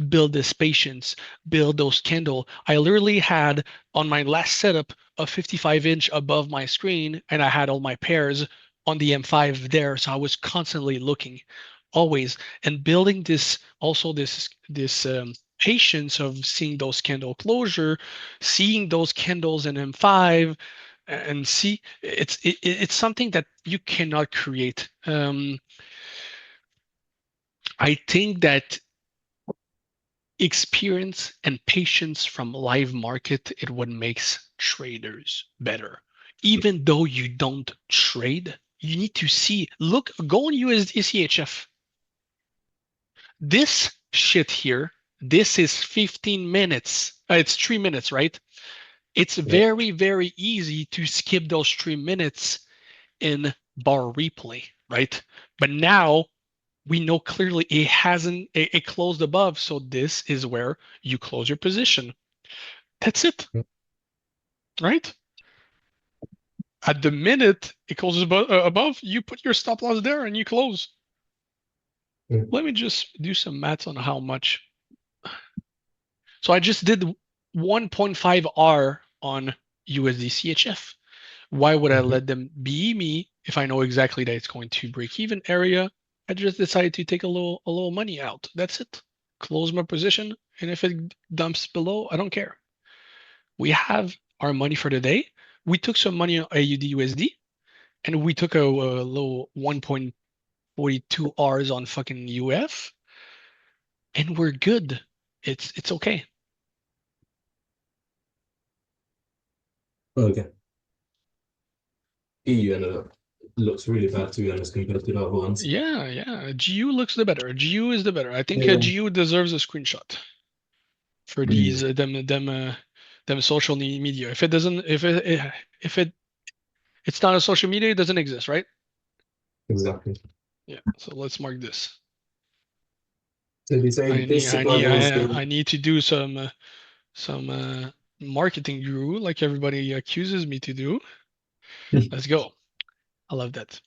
build this patience, build those candle. I literally had on my last setup a 55-inch above my screen, and I had all my pairs on the M5 there. So I was constantly looking, always, and building this also this patience of seeing those candle closure, seeing those candles in M5, and see it's something that you cannot create. I think that experience and patience from live market it what makes traders better. Even though you don't trade, you need to see, look, go on USDCHF. This shit here, this is 15 minutes. It's 3 minutes, right? It's very easy to skip those 3 minutes in bar replay, right? But now we know clearly it hasn't it closed above, so this is where you close your position. That's it, right? At the minute it closes above, you put your stop loss there and you close. Let me just do some maths on how much. So I just did 1.5 R on USD CHF. Why would I let them be me if I know exactly that it's going to break even area? I just decided to take a little money out. That's it. Close my position, and if it dumps below, I don't care. We have our money for the day. We took some money on AUD USD, and we took a little 1.42 Rs on fucking UF, and we're good. It's okay. Okay. EU ended up looks really bad to be honest compared to the other ones. Yeah. GU looks the better. GU is the better. I think GU deserves a screenshot for these them social media. If it doesn't, if it's not a social media, it doesn't exist, right? Exactly. Yeah. So let's mark this. So they say I this need I signal need means I need to do some marketing guru like everybody accuses me to do. Let's go. I love that.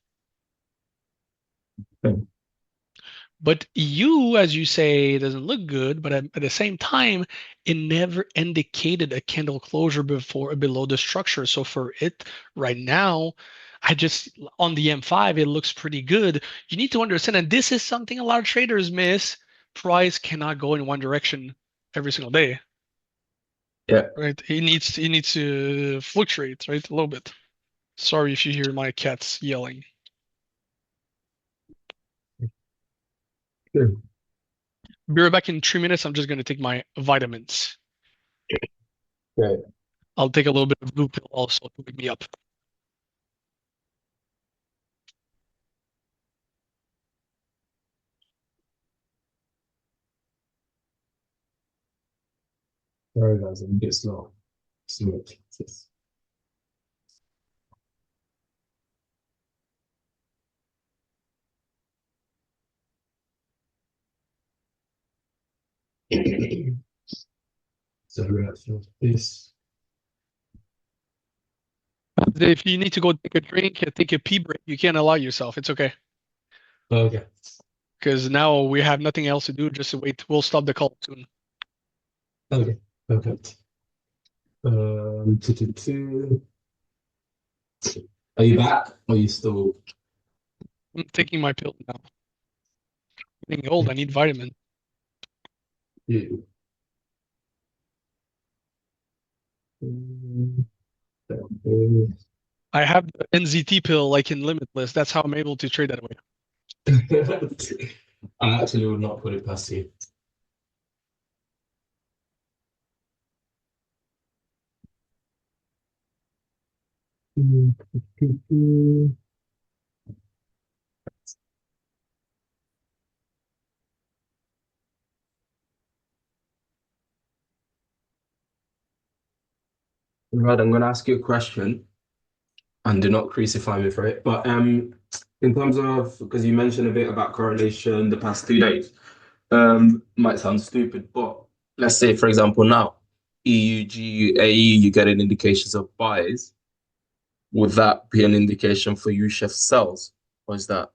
But you, as you say, doesn't look good. But at the same time, it never indicated a candle closure before below the structure. So for it right now, I just on the M5, it looks pretty good. You need to understand, and this is something a lot of traders miss. Price cannot go in one direction every single day, Yeah. right? It needs to fluctuate, right? A little bit. Sorry if you hear my cats yelling. Good. Be right back in 3 minutes. I'm just gonna take my vitamins. Great. I'll take a little bit of blue pill also to wake me up. Sorry, guys, I'm a bit slow. Smooth. Yes. So reaction of this. If you need to go take a drink, take a pee break, you can't allow yourself. It's okay. Okay. Because now we have nothing else to do. Just wait. We'll stop the call soon. Okay. Perfect. Two, two, two. Are you back? Or are you still? I'm taking my pill now. Getting old. I need vitamin. Yeah. Mm, I have the NZT pill like in Limitless. That's how I'm able to trade that way. I actually would not put it past you. Right, I'm going to ask you a question, and do not crucify me for it. But in terms of, because you mentioned a bit about correlation the past 2 days, might sound stupid, but let's say, for example, now EU, GU, AE, you get an indications of buys. Would that be an indication for you chef sells, or is that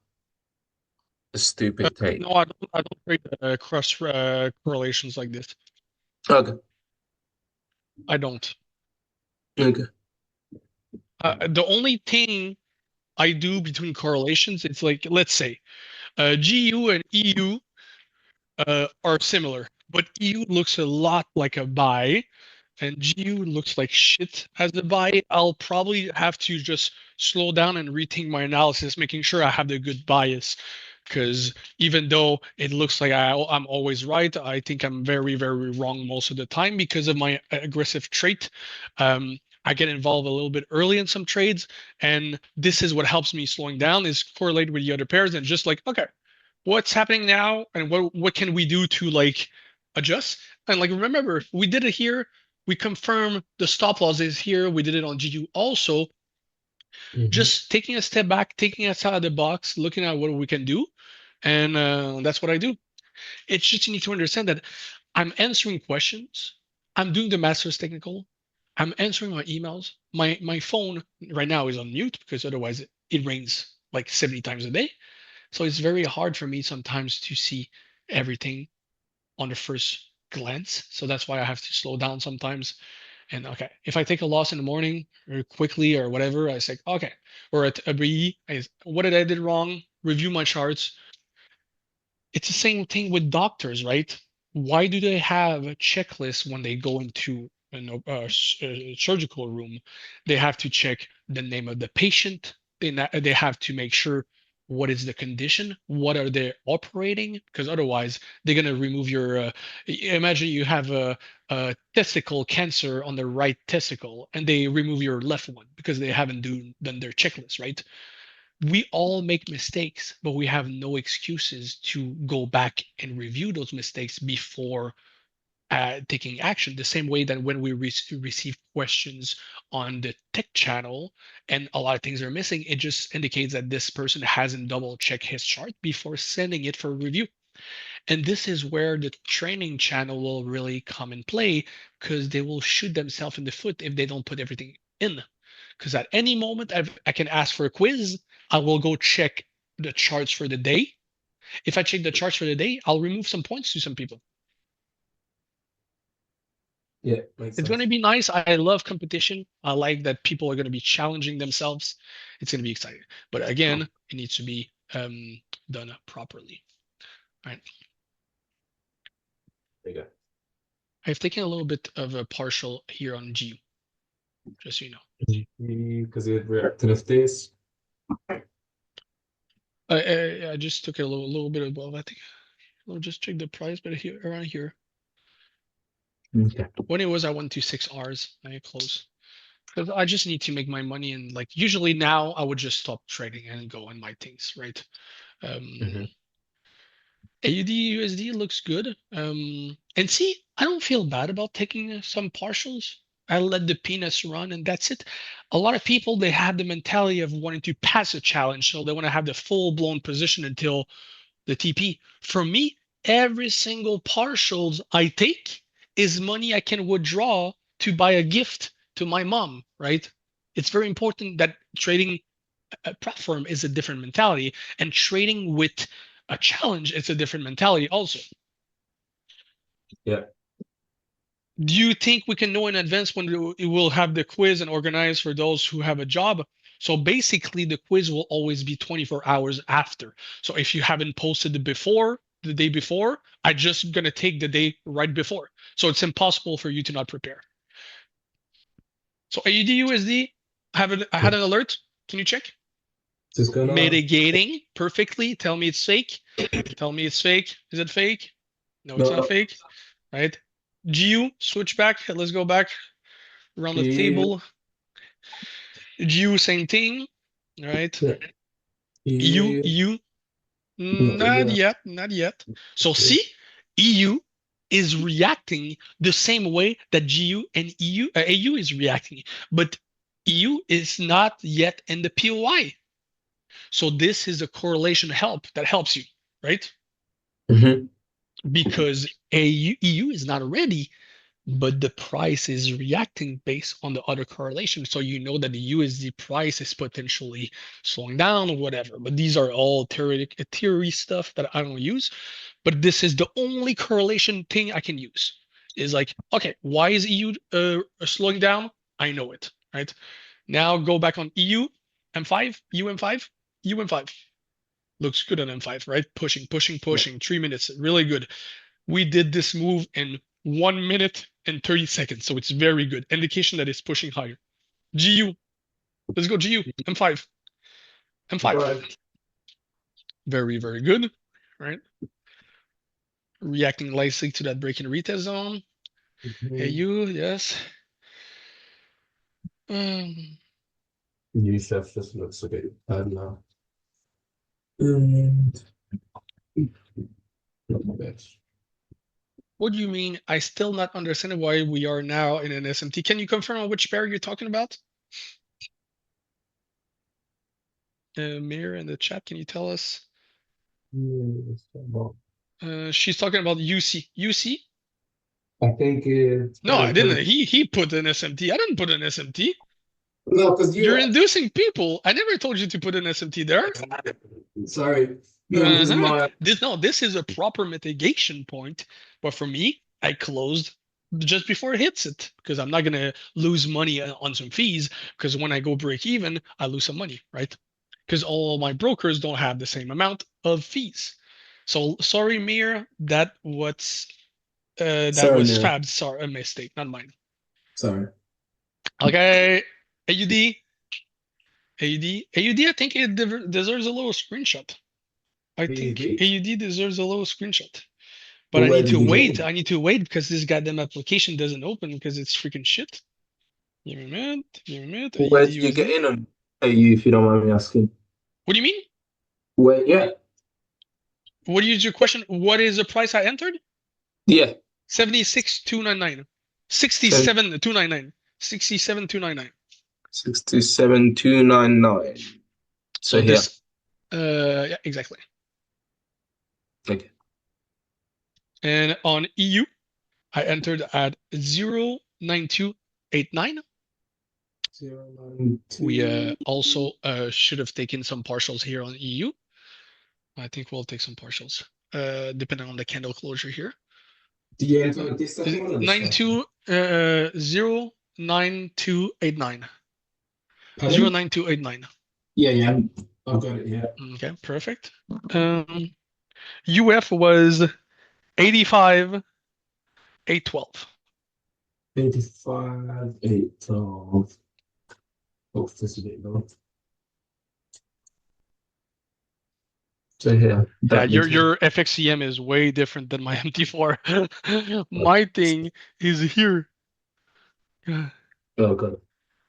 a stupid take? No, I don't trade cross correlations like this. Okay. I don't. Okay. The only thing I do between correlations, it's like, let's say, GU and EU are similar, but EU looks a lot like a buy, and GU looks like shit as a buy. I'll probably have to just slow down and rethink my analysis, making sure I have the good bias. Because even though it looks like I'm always right, I think I'm very, very wrong most of the time because of my aggressive trait. I get involved a little bit early in some trades, and this is what helps me slowing down is correlate with the other pairs and just like, okay, what's happening now and what can we do to like adjust? And like remember, we did it here. We confirm the stop loss is here. We did it on GU also. Mhm. Just taking a step back, taking us out of the box, looking at what we can do, and that's what I do. It's just you need to understand that I'm answering questions. I'm doing the master's technical. I'm answering my emails. My phone right now is on mute because otherwise it rings like 70 times a day. So it's very hard for me sometimes to see everything on the first glance. So that's why I have to slow down sometimes. And okay, if I take a loss in the morning or quickly or whatever, I say, okay, or at a BE, what did I did wrong? Review my charts. It's the same thing with doctors, right? Why do they have a checklist when they go into a surgical room? They have to check the name of the patient. They have to make sure what is the condition, what are they operating, because otherwise they're gonna remove your. Imagine you have a testicle cancer on the right testicle, and they remove your left one because they haven't done their checklist, right? We all make mistakes, but we have no excuses to go back and review those mistakes before taking action. The same way that when we receive questions on the tech channel and a lot of things are missing, it just indicates that this person hasn't double checked his chart before sending it for review. And this is where the training channel will really come in play because they will shoot themselves in the foot if they don't put everything in. Because at any moment I can ask for a quiz. I will go check the charts for the day. If I check the charts for the day, I'll remove some points to some people. Yeah, makes It's going sense. to be nice. I love competition. I like that people are going to be challenging themselves. It's going to be exciting. But again, it needs to be done properly. All right. There you I've taken a little bit of a partial here on GU, just so you know. go. Because it reacted of this. I just took a little bit above, I think. I'll just check the price, but here around here. Okay. When it was, I went to 6 hours. I close. Because I just need to make my money, and like usually now I would just stop trading and go on my things, right? Mhm. AUD USD looks good. And see, I don't feel bad about taking some partials. I let the peanuts run and that's it. A lot of people, they have the mentality of wanting to pass a challenge, so they want to have the full blown position until the TP. For me, every single partials I take is money I can withdraw to buy a gift to my mom, right? It's very important that trading a platform is a different mentality, and trading with a challenge is a different mentality also. Yeah. Do you think we can know in advance when it will have the quiz and organize for those who have a job? So basically, the quiz will always be 24 hours after. So if you haven't posted it before, the day before, I just gonna take the day right before. So it's impossible for you to not prepare. So AUD USD, I had an alert. Can you check? Just gonna Mitigating perfectly. Tell me it's fake. Tell me it's fake. Is it fake? No, it's not no fake. Right? GU, switch back. Let's go back around the EU, table. GU, same thing. Right? yeah, EU, EU, EU, nothing not yet. yet, not yet. So Okay. see, EU is reacting the same way that GU and AU is reacting, but EU is not yet in the POI. So this is a correlation help that helps you, right? Mhm. Because EU is not ready, but the price is reacting based on the other correlation. So you know that the USD price is potentially slowing down or whatever. But these are all theory stuff that I don't use. But this is the only correlation thing I can use. Is like, okay, why is EU slowing down? I know it, right? Now go back on EU, M5, UM5, UM5. Looks good on M5, right? Pushing, pushing, Yeah. pushing. 3 minutes, really good. We did this move in 1 minute and 30 seconds, so it's very good. Indication that it's pushing higher. GU, let's go GU, M5, M5. Right. Very, very good, right? Reacting nicely to that break and retest zone. Mhm. AU, yes. Um, New chef just looks a bit bad now. And not the best. what do you mean? I still not understand why we are now in an SMT. Can you confirm on which pair you're talking about? Mir in the chat, can you tell us? Yes, well, She's talking about UC. UC? I think it's No, better I didn't. because He put an SMT. I didn't put an SMT. no, because you You're inducing people. I never told you to put an SMT there. sorry. No, because my This is a proper mitigation point. But for me, I closed just before it hits it because I'm not gonna lose money on some fees. Because when I go break even, I lose some money, right? Because all my brokers don't have the same amount of fees. So sorry, Mir, that sorry, was Mira. Fab's sorry, a mistake, not mine. Sorry. Okay, AUD, AUD, AUD. I think it deserves a little screenshot. I think PEV? AUD deserves a little screenshot. But But I where need did to you get wait. it? I need to wait because this goddamn application doesn't open because it's freaking shit. Give me a minute. Give me a minute. Where AUD did you get USD. in on you, if you don't mind me asking? What do you mean? Where, yeah, What is your question? What is the price I entered? yeah. 76,299. So 67,299. 67,299. 67,299. So So here. this, yeah, exactly. Okay. And on EU, I entered at 09289. We 092. also should have taken some partials here on EU. I think we'll take some partials, depending on the candle closure here. Do you enter this second one or the second? 9289. Pardon? 09289. Yeah, yeah. I've got it, yeah. Okay, perfect. UF was 85,812. 85, 8, 12. Oh, this is a bit low. So yeah, Yeah, that your makes sense. your FXCM is way different than my MT4. My thing is here. Yeah. Oh god.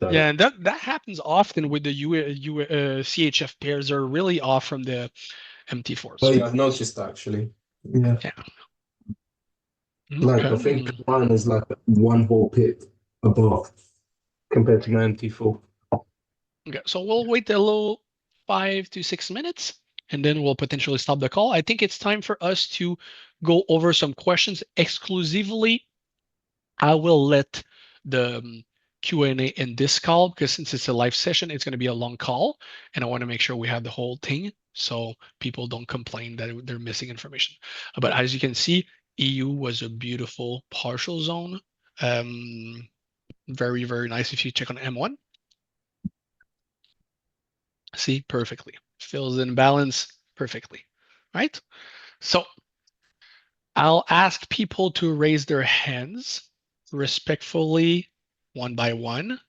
Sorry. Yeah, and that happens often with the CHF pairs are really off from the MT4s. Oh yeah, I've noticed that actually. Yeah. Yeah. Like I Okay. think mine is like one whole pip above compared to my MT4. Okay, so we'll wait a little 5 to 6 minutes and then we'll potentially stop the call. I think it's time for us to go over some questions exclusively. I will let the Q&A in this call because since it's a live session, it's going to be a long call and I want to make sure we have the whole thing so people don't complain that they're missing information. But as you can see, EU was a beautiful partial zone. Very, very nice if you check on M1. See, perfectly. Fills in balance perfectly, right? So I'll ask people to raise their hands respectfully one by one,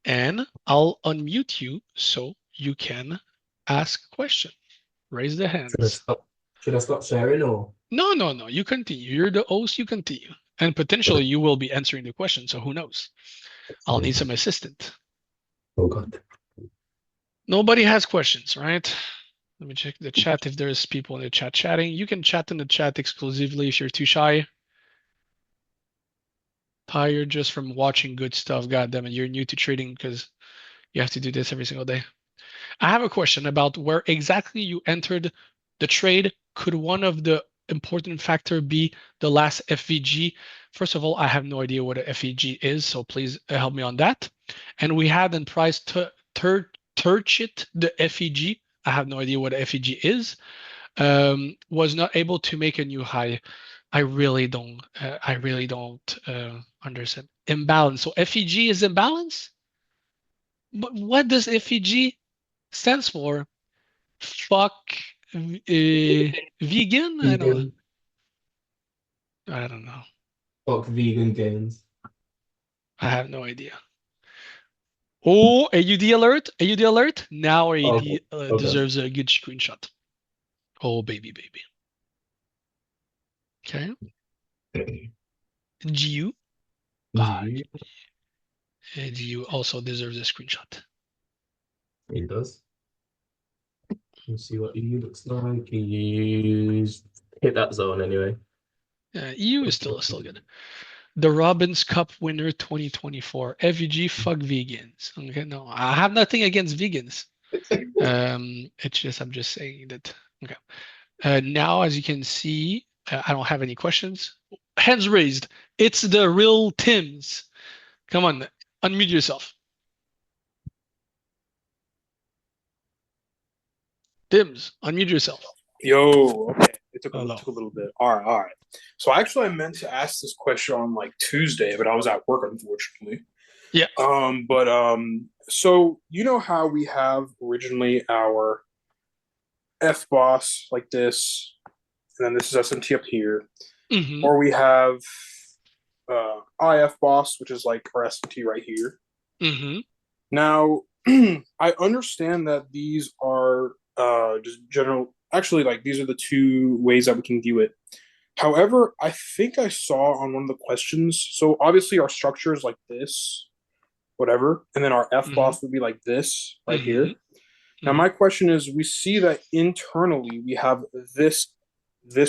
and I'll unmute you so you can ask a question. Raise the Should I hands. stop? Should I stop sharing or? No, no, no. You continue. You're the host. You continue. And potentially you will be answering the question. So who knows? I'll need some assistant. Oh god. Nobody has questions, right? Let me check the chat if there's people in the chat chatting. You can chat in the chat exclusively if you're too shy. Tired just from watching good stuff. God damn it, you're new to trading because you have to do this every single day. I have a question about where exactly you entered the trade. Could one of the important factor be the last FVG? First of all, I have no idea what a FVG is, so please help me on that. And we had in price Turchit, the FEG. I have no idea what a FEG is. Was not able to make a new high. I really don't. Understand. Imbalance. So FEG is imbalance. But what does FEG stands for? Fuck vegan? I don't. Vegan. I don't know. Fuck vegan gains. I have no idea. Oh, AUD alert! AUD alert! Now Okay. AUD Okay. deserves a good screenshot. Oh baby, baby. Okay. GU. G. GU also deserves a screenshot. It does. Let's see what EU looks like. EU's hit that zone anyway. EU is still good. The Robbins Cup winner 2024. FVG, fuck vegans. Okay, no, I have nothing against vegans. It's just I'm just saying that. Okay. Now, as you can see, I don't have any questions. Hands raised. It's the real Tims. Come on, unmute yourself. Tims, unmute yourself. Yo, okay. It took Hello. took a little bit. All right, all right. So actually, I meant to ask this question on like Tuesday, but I was at work, unfortunately. Yeah. So you know how we have originally our F boss like this, and then this is SMT up here, Mm-hmm. or we have IF boss, which is like our SMT right here. Mm-hmm. Now, I understand that these are just general. Actually, like these are the two ways that we can view it. However, I think I saw on one of the questions. So obviously, our structure is like this, whatever, and then our F boss would be like this right here. Now, my question is: we see that internally we have this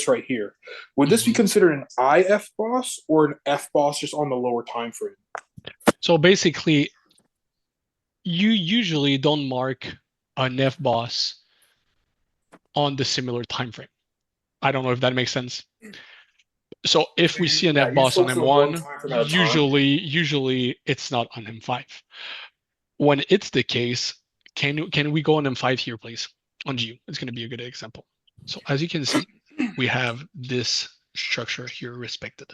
right here. Would this be considered an IF boss or an F boss just on the lower time frame? So basically, you usually don't mark an F boss on the similar time frame. I don't know if that makes sense. So if we see an F boss on M1, usually it's not on M5. When it's the case, can we go on M5 here, please? On GU, it's going to be a good example. So as you can see, we have this structure here respected.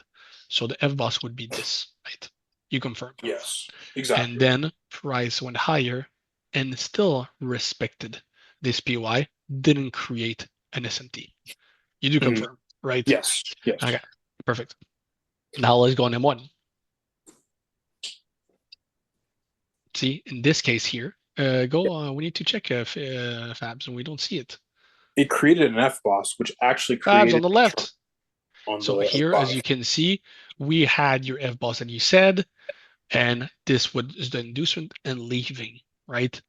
So the F boss would be this, right? You confirm. Yes, exactly. And then price went higher and still respected this PY, didn't create an SMT. You do confirm, right? Yes. Yes. Okay, perfect. Now let's go on M1. See, in this case here, we need to check Fabs and we don't see it. it created an FBOS, which actually Fabs on created the left. on So the here, as you can see, we had your FBOS that you said, and this is the inducement and leaving, right?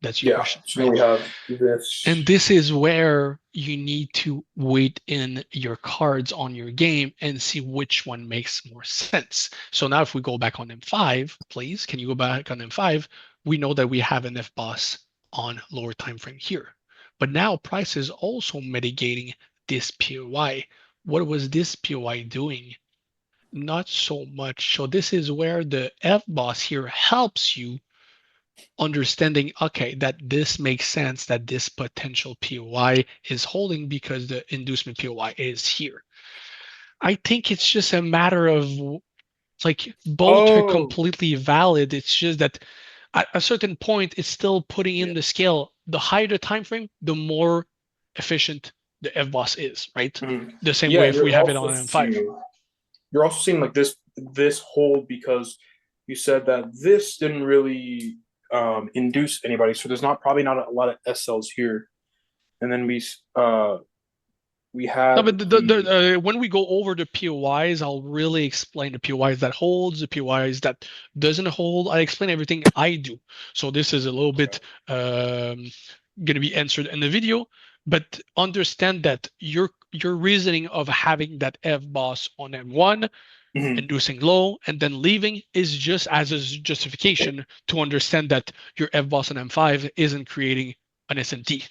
That's your question, So right? we have this. And this is where you need to weight in your cards on your game and see which one makes more sense. So now if we go back on M5, please, can you go back on M5? We know that we have an FBOS on lower time frame here. But now price is also mitigating this POI. What was this POI doing? Not so much. So this is where the FBOS here helps you understanding, okay, that this makes sense that this potential POI is holding because the inducement POI is here. I think it's just a matter of like both are completely valid. It's just that at a certain point, it's still putting in the scale. The higher the time frame, the more efficient the FBOS is, right? The same way if we have it on M5. You're also seeing like this hold because you said that this didn't really induce anybody, so there's probably not a lot of SLs here. And then we had no, but when we go over the POIs, I'll really explain the POIs that holds, the POIs that doesn't hold. I explain everything I do. So this is a little bit going to be answered in the video, but understand that your reasoning of having that FBOS on M1, inducing low, and then leaving is just as a justification to understand that your FBOS on M5 isn't creating an SMT.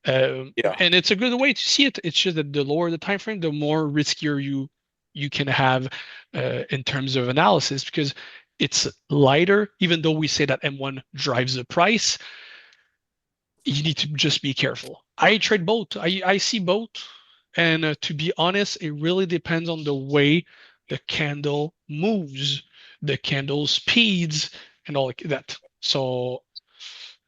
And it's a good way to see it. It's just that the lower the time frame, the more riskier you can have in terms of analysis because it's lighter. Even though we say that M1 drives the price, you need to just be careful. I trade both. I see both, and to be honest, it really depends on the way the candle moves, the candle speeds, and all like that. So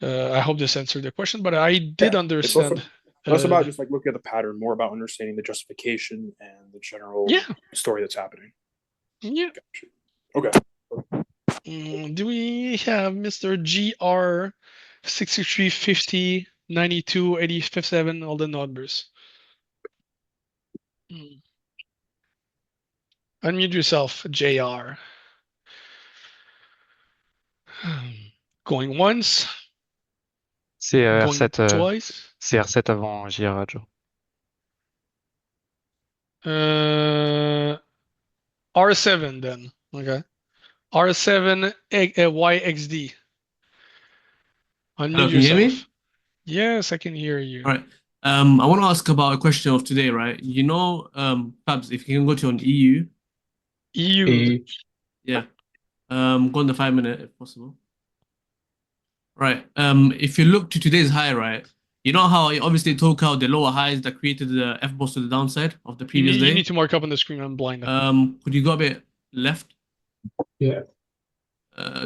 I hope this answered the question, but I did understand. It's less about just like looking at the pattern, more about understanding the justification and the general story that's happening. Yeah. Okay. Do we have Mr. GR 6350 92 87 all the numbers? Unmute yourself, JR. Going once. C'est going R7, twice. c'est R7 avant JR Joe. R7 then. Okay. R7 YXD. Unmute Hello, can you hear me? yourself. Yes, I can hear you. All right. I want to ask about a question of today, right? You know, Fabs, if you can go to an EU. EU. Yeah. Go on the 5 minute if possible. Right. If you look to today's high, right? You know how it obviously took out the lower highs that created the FBOS to the downside of the previous day? You need to mark up on the screen. I'm blind. Could you go a bit left? Yeah.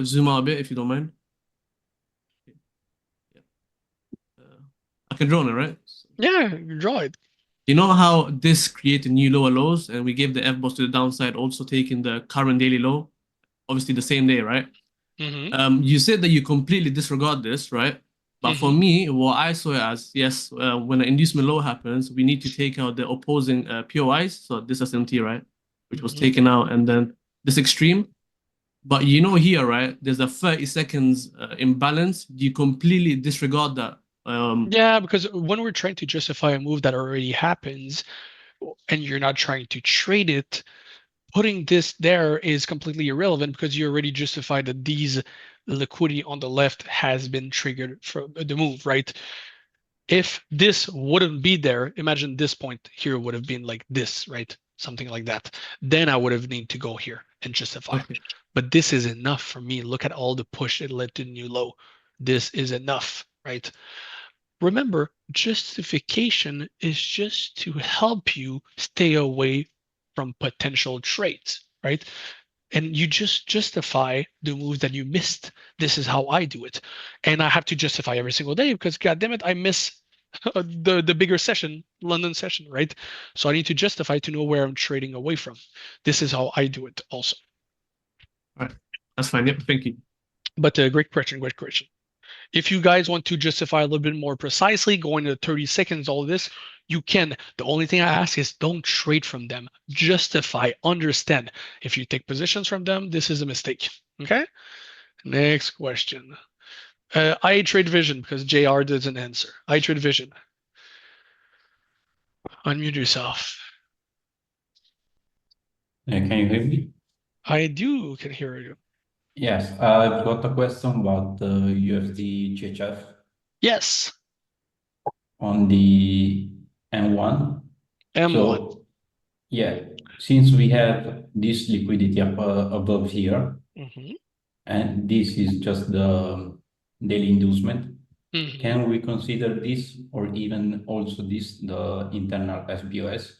Zoom out a bit if you don't mind. I can draw on it, right? Yeah, draw it. You know how this created new lower lows and we gave the FBOS to the downside, also taking the current daily low, obviously the same day, right? You said that you completely disregard this, right? But for me, what I saw it as, yes, when an inducement low happens, we need to take out the opposing POIs. So this SMT, right? Which was taken out, and then this extreme. But you know here, right? There's a 30 seconds imbalance. You completely disregard that. Yeah, because when we're trying to justify a move that already happens and you're not trying to trade it, putting this there is completely irrelevant because you already justified that these liquidity on the left has been triggered for the move, right? If this wouldn't be there, imagine this point here would have been like this, right? Something like that. Then I would have need to go here and justify. Okay. But this is enough for me. Look at all the push it led to new low. This is enough, right? Remember, justification is just to help you stay away from potential trades, right? And you just justify the moves that you missed. This is how I do it. And I have to justify every single day because, God damn it, I miss the bigger session, London session, right? So I need to justify to know where I'm trading away from. This is how I do it also. All right. That's fine. Yep. Thank you. But great question. Great question. If you guys want to justify a little bit more precisely, going to 30 seconds, all of this, you can. The only thing I ask is don't trade from them. Justify, understand. If you take positions from them, this is a mistake. Okay? Next question. I trade vision because JR doesn't answer. I trade vision. Unmute yourself. Can you hear me? I can hear you. Yes, I've got a question about the USD CHF Yes. on the M1. M1. So, yeah, since we have this liquidity up above here, and this is just the daily inducement, can we consider this or even also this the internal FBOS?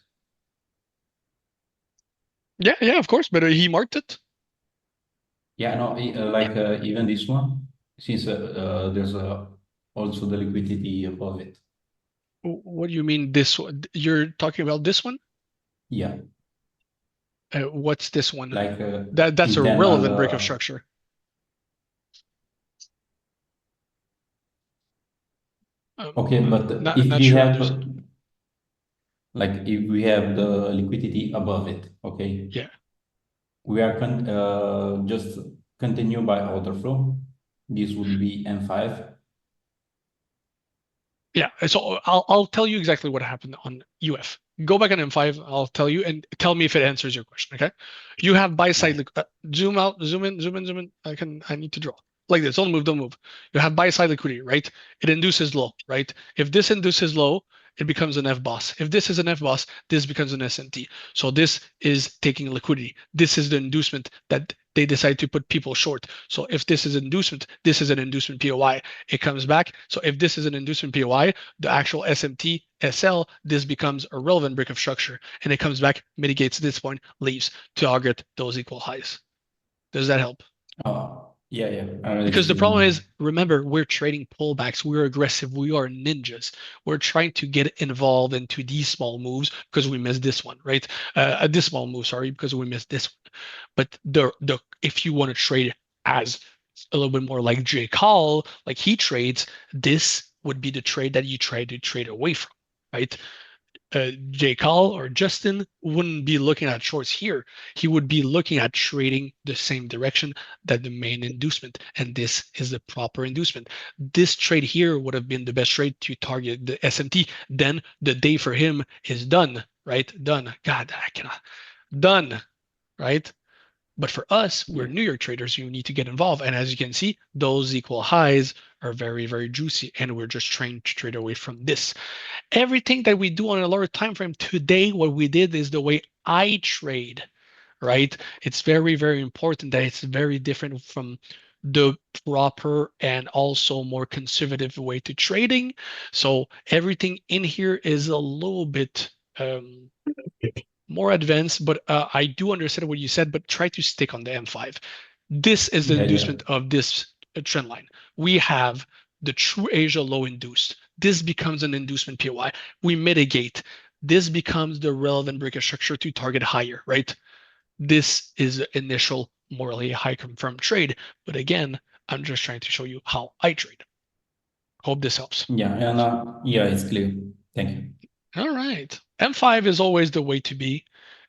Yeah, of course, but he marked it. Yeah, no, like even this one, since there's also the liquidity above it. What do you mean this one? You're talking about this one? Yeah. What's this one? Like that's a relevant break of structure. Okay, but if we have like if we have the liquidity above it, okay? Yeah. We are just continue by order flow. This would be M5. Yeah, so I'll tell you exactly what happened on UF. Go back on M5, I'll tell you, and tell me if it answers your question, okay? You have buy side, zoom out, zoom in, zoom in, zoom in. I need to draw. Like this, don't move, don't move. You have buy side liquidity, right? It induces low, right? If this induces low, it becomes an FBOS. If this is an FBOS, this becomes an SMT. So this is taking liquidity. This is the inducement that they decide to put people short. So if this is inducement, this is an inducement POI. It comes back. So if this is an inducement POI, the actual SMT, SL, this becomes a relevant break of structure. And it comes back, mitigates this point, leaves to target those equal highs. Does that help? Yeah. Because the problem is, remember, we're trading pullbacks. We're aggressive. We are ninjas. We're trying to get involved into these small moves because we missed this one, right? This small move, sorry, because we missed this one. But if you want to trade as a little bit more like J. Call, like he trades, this would be the trade that you try to trade away from, right? J. Call or Justin wouldn't be looking at shorts here. He would be looking at trading the same direction that the main inducement, and this is the proper inducement. This trade here would have been the best trade to target the SMT. Then the day for him is done, right? Done. God, I cannot. Done, right? But for us, we're New York traders. You need to get involved. And as you can see, those equal highs are very, very juicy. And we're just trying to trade away from this. Everything that we do on a lower time frame today, what we did is the way I trade, right? It's very, very important that it's very different from the proper and also more conservative way to trading. So everything in here is a little bit more advanced, but I do understand what you said, but try to stick on the M5. This is the inducement of this trend line. We have the true Asia low induced. This becomes an inducement POI. We mitigate. This becomes the relevant break of structure to target higher, right? This is the initial morally high confirmed trade. But again, I'm just trying to show you how I trade. Hope this helps. Yeah, and yeah, it's clear. Thank you. All right. M5 is always the way to be.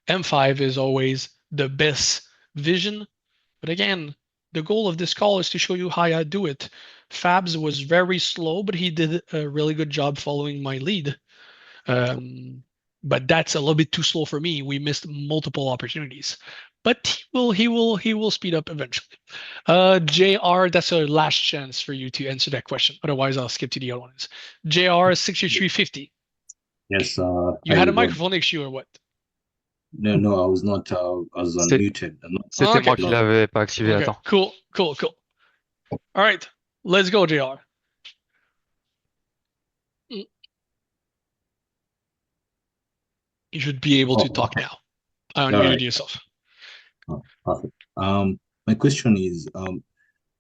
M5 is always the best vision. But again, the goal of this call is to show you how I do it. Fabs was very slow, but he did a really good job following my lead. But that's a little bit too slow for me. We missed multiple opportunities. But he will speed up eventually. JR, that's a last chance for you to answer that question. Otherwise, I'll skip to the other ones. JR 6350. Yes. You had a microphone next to you or what? No, I was not. I was unmuted. C'était moi qui l'avais pas activé. Okay, Attends. cool. All right, let's go, JR. You should be able to talk now. I unmuted yourself. Oh, perfect. My question is, I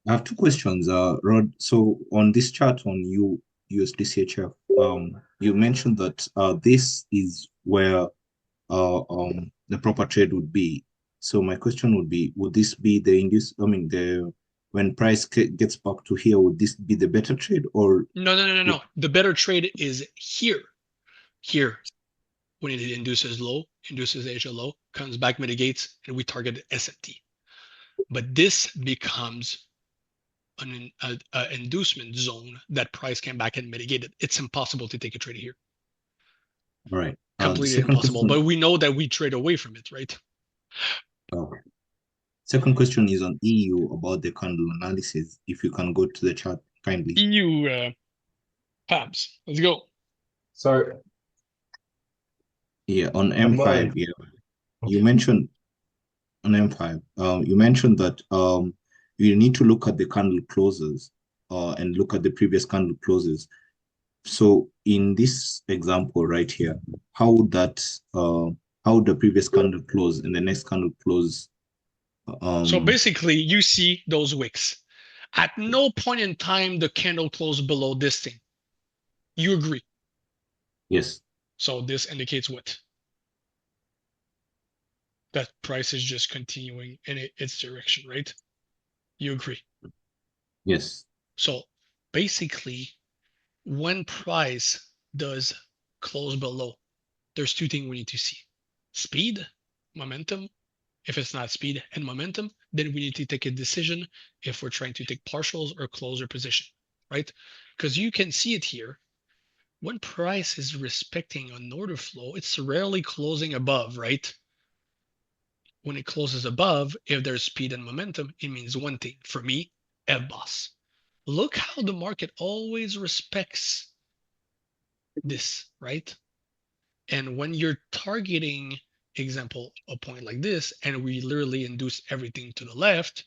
have two questions. Rod, so on this chart on USDCHF, you mentioned that this is where the proper trade would be. So my question would be, would this be the when price gets back to here, would this be the better trade or? No. The better trade is here. Here, when it induces low, induces Asia low, comes back, mitigates, and we target SMT. But this becomes an inducement zone that price came back and mitigated. It's impossible to take a trade here. All right. Completely impossible. But we know that we trade away from it, right? Okay. Second question is on EU about the candle analysis. If you can go to the chart kindly. EU PABs. Let's go. So yeah, on M5, yeah. You mentioned on M5, you mentioned that you need to look at the candle closes and look at the previous candle closes. So in this example right here, how would that how would the previous candle close and the next candle close? So basically, you see those wicks. At no point in time the candle closed below this thing. You agree? Yes. So this indicates what? That price is just continuing in its direction, right? You agree? Yes. So basically, when price does close below, there's two things we need to see. Speed, momentum. If it's not speed and momentum, then we need to take a decision if we're trying to take partials or close our position, right? Because you can see it here. When price is respecting an order flow, it's rarely closing above, right? When it closes above, if there's speed and momentum, it means one thing. For me, FBOS. Look how the market always respects this, right? And when you're targeting, example, a point like this, and we literally induce everything to the left,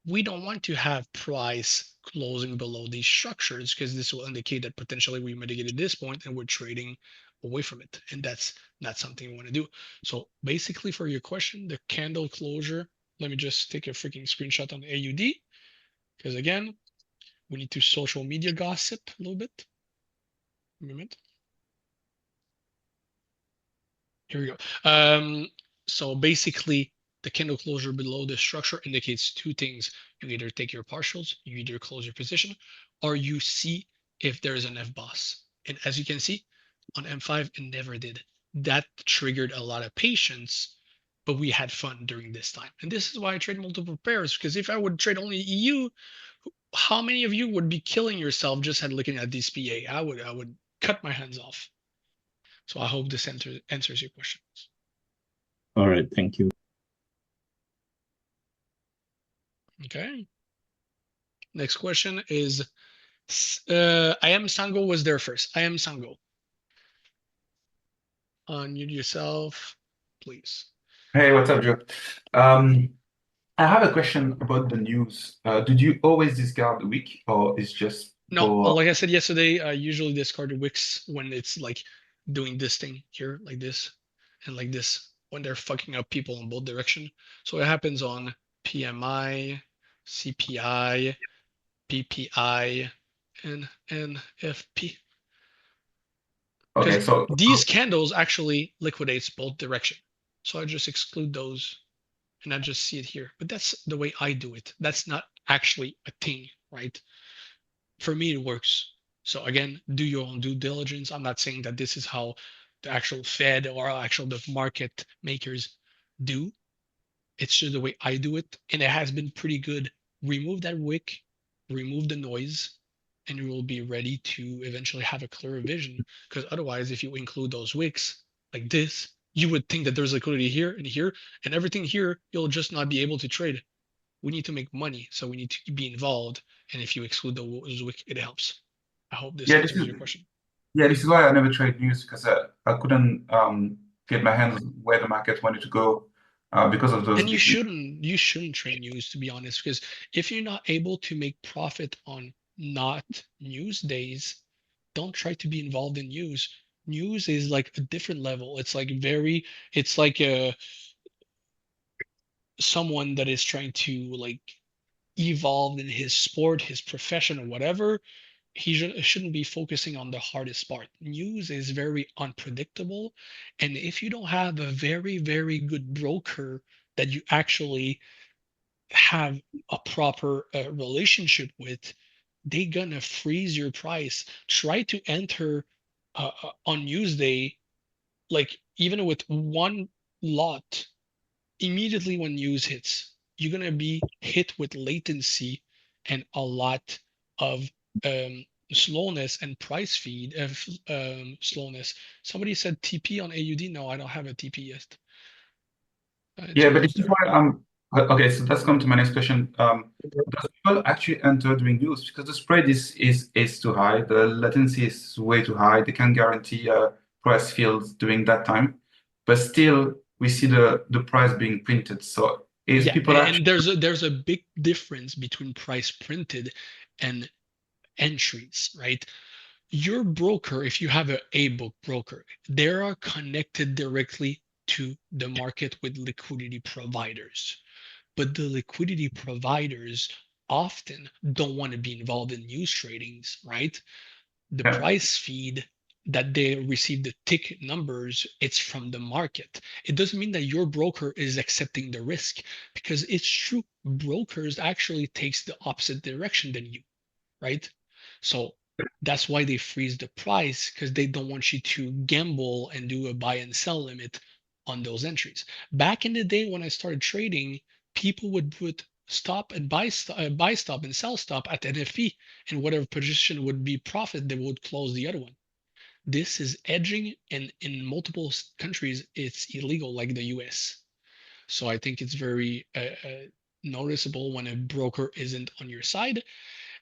we don't want to have price closing below these structures because this will indicate that potentially we mitigated this point and we're trading away from it. And that's not something we want to do. So basically for your question, the candle closure, let me just take a freaking screenshot on AUD because again, we need to social media gossip a little bit. A moment. Here we go. So basically, the candle closure below the structure indicates two things. You either take your partials, you either close your position, or you see if there is an FBOS. And as you can see, on M5, it never did. That triggered a lot of patience, but we had fun during this time. And this is why I trade multiple pairs, because if I would trade only EU, how many of you would be killing yourself just at looking at this PA? I would cut my hands off. So I hope this answers your questions. All right, thank you. Okay. Next question is, I am Sango was there first. I am Sango. Unmute yourself, please. Hey, what's up, Joe? I have a question about the news. Did you always discard the week, or is just No, like I said yesterday, I usually discard the wicks when it's like doing this thing here, like this, and like this, when they're fucking up people in both direction. So it happens on PMI, CPI, PPI, and NFP. Okay, so these candles actually liquidates both direction. So I just exclude those and I just see it here. But that's the way I do it. That's not actually a thing, right? For me, it works. So again, do your own due diligence. I'm not saying that this is how the actual Fed or actual the market makers do. It's just the way I do it. And it has been pretty good. Remove that wick, remove the noise, and you will be ready to eventually have a clearer vision. Because otherwise, if you include those wicks like this, you would think that there's liquidity here, and everything here, you'll just not be able to trade. We need to make money, so we need to be involved. And if you exclude those wicks, it helps. I hope this answers your question. Yeah, this is why I never trade news because I couldn't get my hands where the market wanted to go because of those. And you shouldn't trade news, to be honest, because if you're not able to make profit on not news days, don't try to be involved in news. News is like a different level. It's like it's like someone that is trying to like evolve in his sport, his profession, or whatever. He shouldn't be focusing on the hardest part. News is very unpredictable. And if you don't have a very, very good broker that you actually have a proper relationship with, they gonna freeze your price. Try to enter on news day, like even with one lot, immediately when news hits, you're gonna be hit with latency and a lot of um, slowness and price feed of slowness. Somebody said TP on AUD. No, I don't have a TP yet. It's Yeah, but almost this is there. why okay, so that's come to my next question. Does people actually enter during news? Because the spread is too high, the latency is way too high. They can guarantee price fields during that time, but still we see the price being printed. So is Yeah, people and actually there's a big difference between price printed and entries, right? Your broker, if you have a book broker, they are connected directly to the market with liquidity providers. But the liquidity providers often don't want to be involved in news tradings, right? The yeah, price feed that they receive, the tick numbers, it's from the market. It doesn't mean that your broker is accepting the risk, because it's true, brokers actually takes the opposite direction than you, right? So that's why they freeze the price, because they don't want you to gamble and do a buy and sell limit on those entries. Back in the day when I started trading, people would put stop and buy stop and sell stop at NFP, and whatever position would be profit, they would close the other one. This is edging, and in multiple countries, it's illegal, like the US. So I think it's very noticeable when a broker isn't on your side.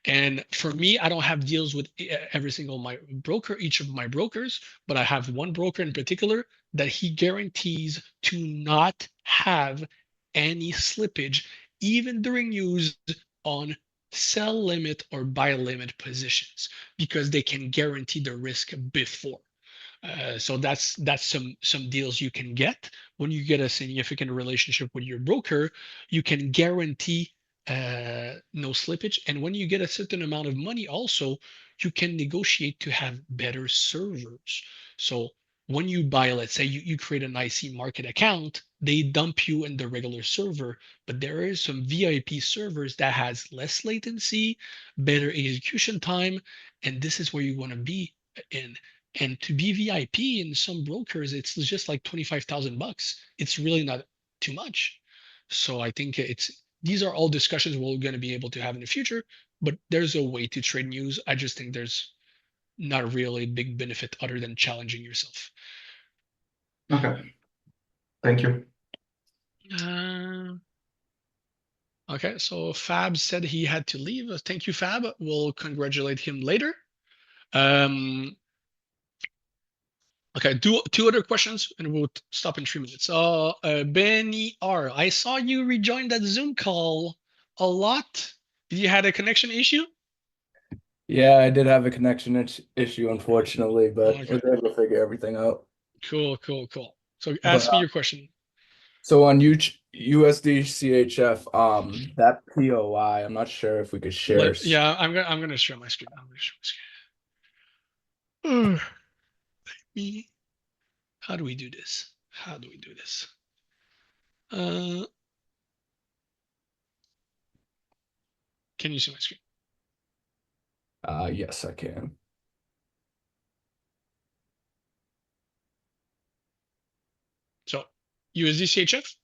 And for me, I don't have deals with every single my broker, each of my brokers, but I have one broker in particular that he guarantees to not have any slippage, even during news, on sell limit or buy limit positions, because they can guarantee the risk before. So that's some deals you can get when you get a significant relationship with your broker. You can guarantee no slippage, and when you get a certain amount of money, also you can negotiate to have better servers. So when you buy, let's say you create an IC market account, they dump you in the regular server, but there is some VIP servers that has less latency, better execution time, and this is where you want to be in. And to be VIP in some brokers, it's just like 25,000 bucks. It's really not too much. So I think these are all discussions we're going to be able to have in the future, but there's a way to trade news. I just think there's not really a big benefit other than challenging yourself. okay? Thank you. Okay, so Fab said he had to leave. Thank you, Fab. We'll congratulate him later. Um, Okay, two other questions and we'll stop in 3 minutes. Benny R, I saw you rejoin that Zoom call a lot. You had a connection issue? Yeah, I did have a connection issue, unfortunately, but Okay, was able to figure everything out. cool. So But ask me your question. so on USD CHF, that POI, I'm not sure if we could share. Yeah, I'm gonna share my screen. I'm gonna share my screen. Me. How do we do this? How do we do this? Can you see my screen? Yes, I can. So USD CHF?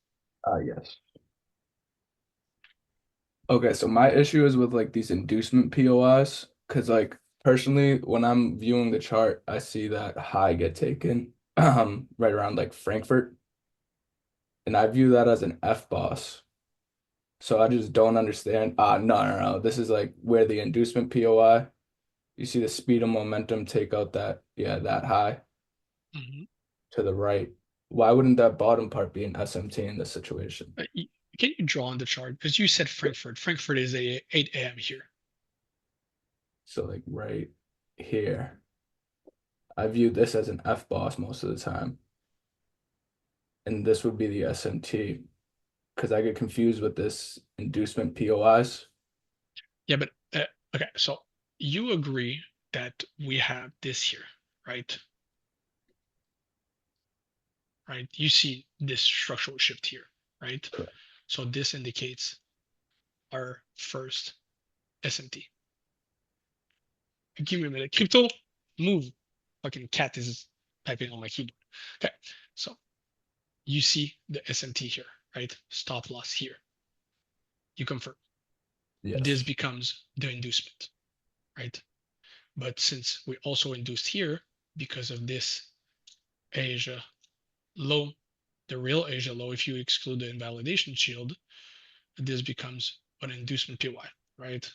Yes. Okay, so my issue is with like these inducement POIs, because like personally, when I'm viewing the chart, I see that high get taken right around like Frankfurt, and I view that as an F boss. So I just don't understand. No. This is like where the inducement POI, you see the speed and momentum take out that, yeah, that high to the right. Why wouldn't that bottom part be an SMT in this situation? Can you draw on the chart? Because you said Frankfurt. Frankfurt is a 8 a.m. here. So like right here, I view this as an F boss most of the time. And this would be the SMT because I get confused with this inducement POIs. Yeah, but okay, so you agree that we have this here, right? Right? You see this structural shift here, right? Correct. So this indicates our first SMT. Give me a minute. Crypto, move. Fucking cat is typing on my keyboard. Okay, so you see the SMT here, right? Stop loss here. You confirm. Yes. This becomes the inducement, right? But since we also induced here because of this Asia low, the real Asia low, if you exclude the invalidation shield, this becomes an inducement PY, right?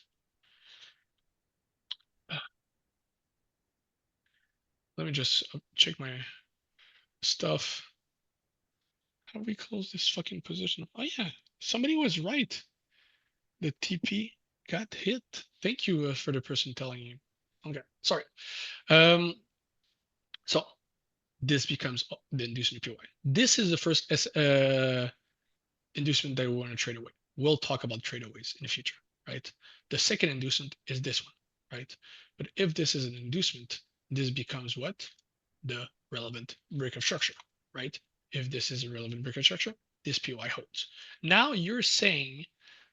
Let me just check my stuff. How do we close this fucking position? Oh yeah, somebody was right. The TP got hit. Thank you for the person telling you. Okay, sorry. So this becomes the inducement PY. This is the first inducement that we want to trade away. We'll talk about tradeaways in the future, right? The second inducement is this one, right? But if this is an inducement, this becomes what? The relevant breakup structure, right? If this is a relevant breakup structure, this PY holds. Now you're saying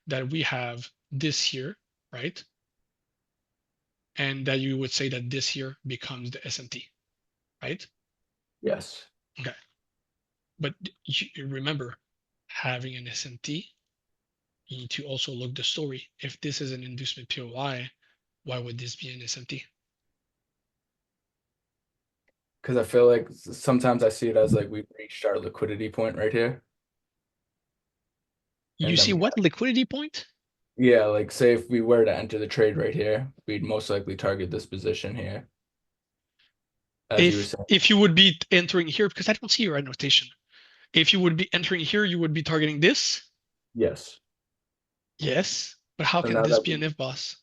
that we have this here, right? And that you would say that this here becomes the SMT, right? Yes. Okay. But you remember, having an SMT, you need to also look the story. If this is an inducement POI, why would this be an SMT? Because I feel like sometimes I see it as like we've reached our liquidity point right here. You see what liquidity point? Yeah, like say if we were to enter the trade right here, we'd most likely target this position here. As you were saying. If you would be entering here, because I don't see your annotation. If you would be entering here, you would be targeting this? Yes. Yes, but how can this be an FBOSS?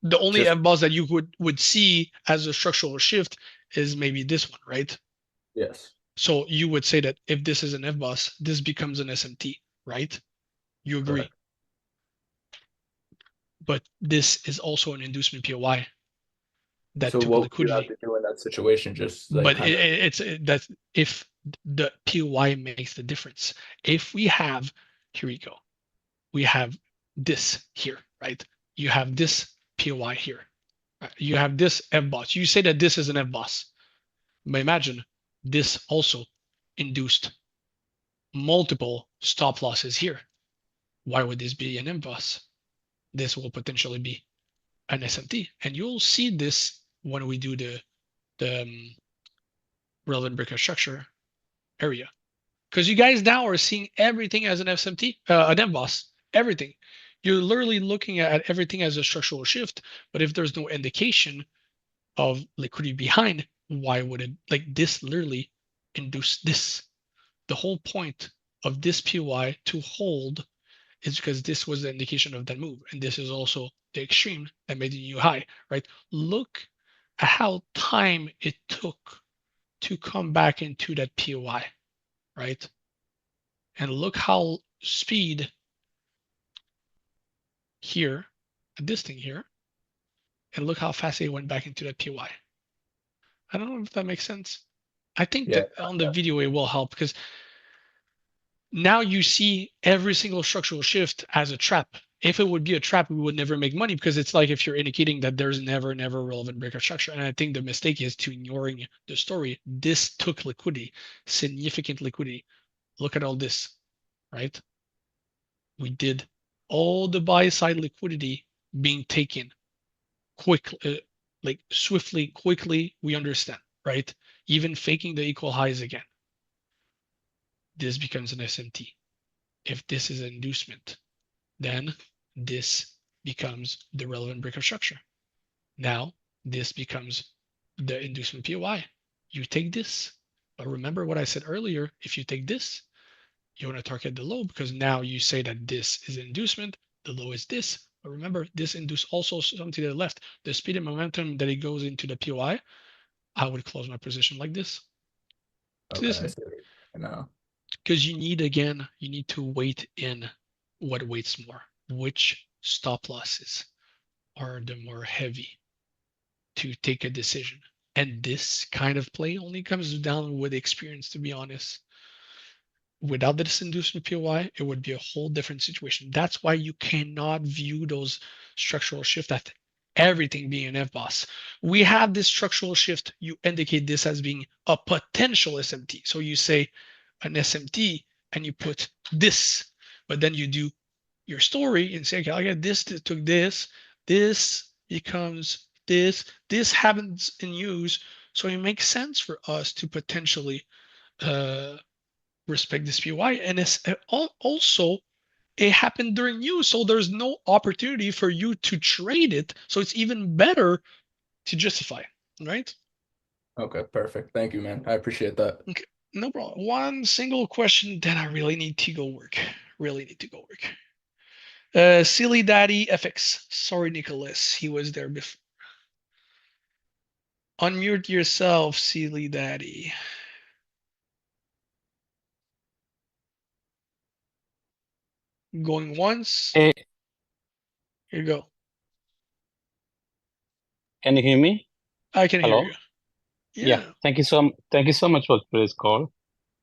The only Just- FBOSS that you would see as a structural shift is maybe this one, right? Yes. So you would say that if this is an FBOSS, this becomes an SMT, right? You agree? Correct. But this is also an inducement POI that So took what would you liquidity. have to do in that situation? Just like But kind of it's that if the POI makes the difference. If we have, here we go, we have this here, right? You have this POI here. You have this FBOSS. You say that this is an FBOSS. But imagine this also induced multiple stop losses here. Why would this be an FBOSS? This will potentially be an SMT. And you'll see this when we do the relevant breakout structure area. Because you guys now are seeing everything as an SMT, an FBOSS, everything. You're literally looking at everything as a structural shift, but if there's no indication of liquidity behind, why would it, like this literally induce this? The whole point of this PY to hold is because this was the indication of that move. And this is also the extreme that made the new high, right? Look at how time it took to come back into that POI, right? And look how speed here, this thing here, and look how fast it went back into that POI. I don't know if that makes sense. I think that on the video it will help because now you see every single structural shift as a trap. If it would be a trap, we would never make money because it's like if you're indicating that there's never relevant breakout structure. And I think the mistake is to ignoring the story. This took liquidity, significant liquidity. Look at all this, right? We did all the buy side liquidity being taken quickly, like swiftly, quickly. We understand, right? Even faking the equal highs again. This becomes an SMT. If this is an inducement, then this becomes the relevant breakup structure. Now this becomes the inducement POI. You take this, but remember what I said earlier, if you take this, you want to target the low because now you say that this is an inducement, the low is this, but remember this induce also something to the left. The speed and momentum that it goes into the POI, I would close my position like this. Okay, I see. Now. Because you need, again, you need to weight in what weights more, which stop losses are the more heavy to take a decision. And this kind of play only comes down with experience, to be honest. without this inducement POI, it would be a whole different situation. That's why you cannot view those structural shift at everything being an FBOS. We have this structural shift. You indicate this as being a potential SMT. So you say an SMT and you put this, but then you do your story and say, okay, I get this took this becomes this happens in use. So it makes sense for us to potentially respect this POI. And it's also it happened during use, so there's no opportunity for you to trade it. So it's even better to justify, right? Okay, perfect. Thank you, man. I appreciate that. Okay, no problem. One single question, then I really need to go work. Really need to go work. Silly Daddy FX. Sorry, Nicholas. He was there before. Unmute yourself, Silly Daddy. Going once. Hey, Here you go. can you hear me? I can Hello? hear you. Yeah. Thank you so much for today's call.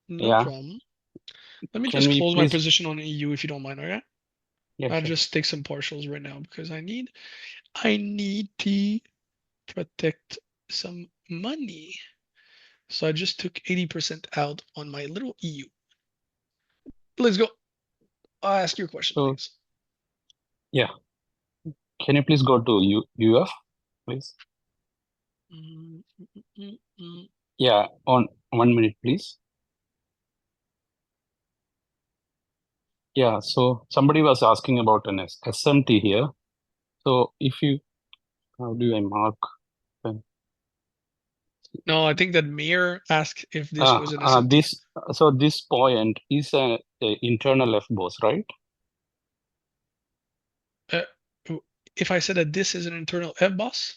No problem. Let me Can just we close my please? position on EU if you don't mind, okay? Yeah, I'll sure. just take some partials right now because I need to protect some money. So I just took 80% out on my little EU. Let's go. I'll ask your question, So, please. yeah. Can you please go to UF, please? Yeah, on 1 minute, please. Yeah, so somebody was asking about an SMT here. So if you, how do I mark? No, I think that Mir asked if this was an SMT. This point is a internal FBOS, right? If I said that this is an internal FBOS?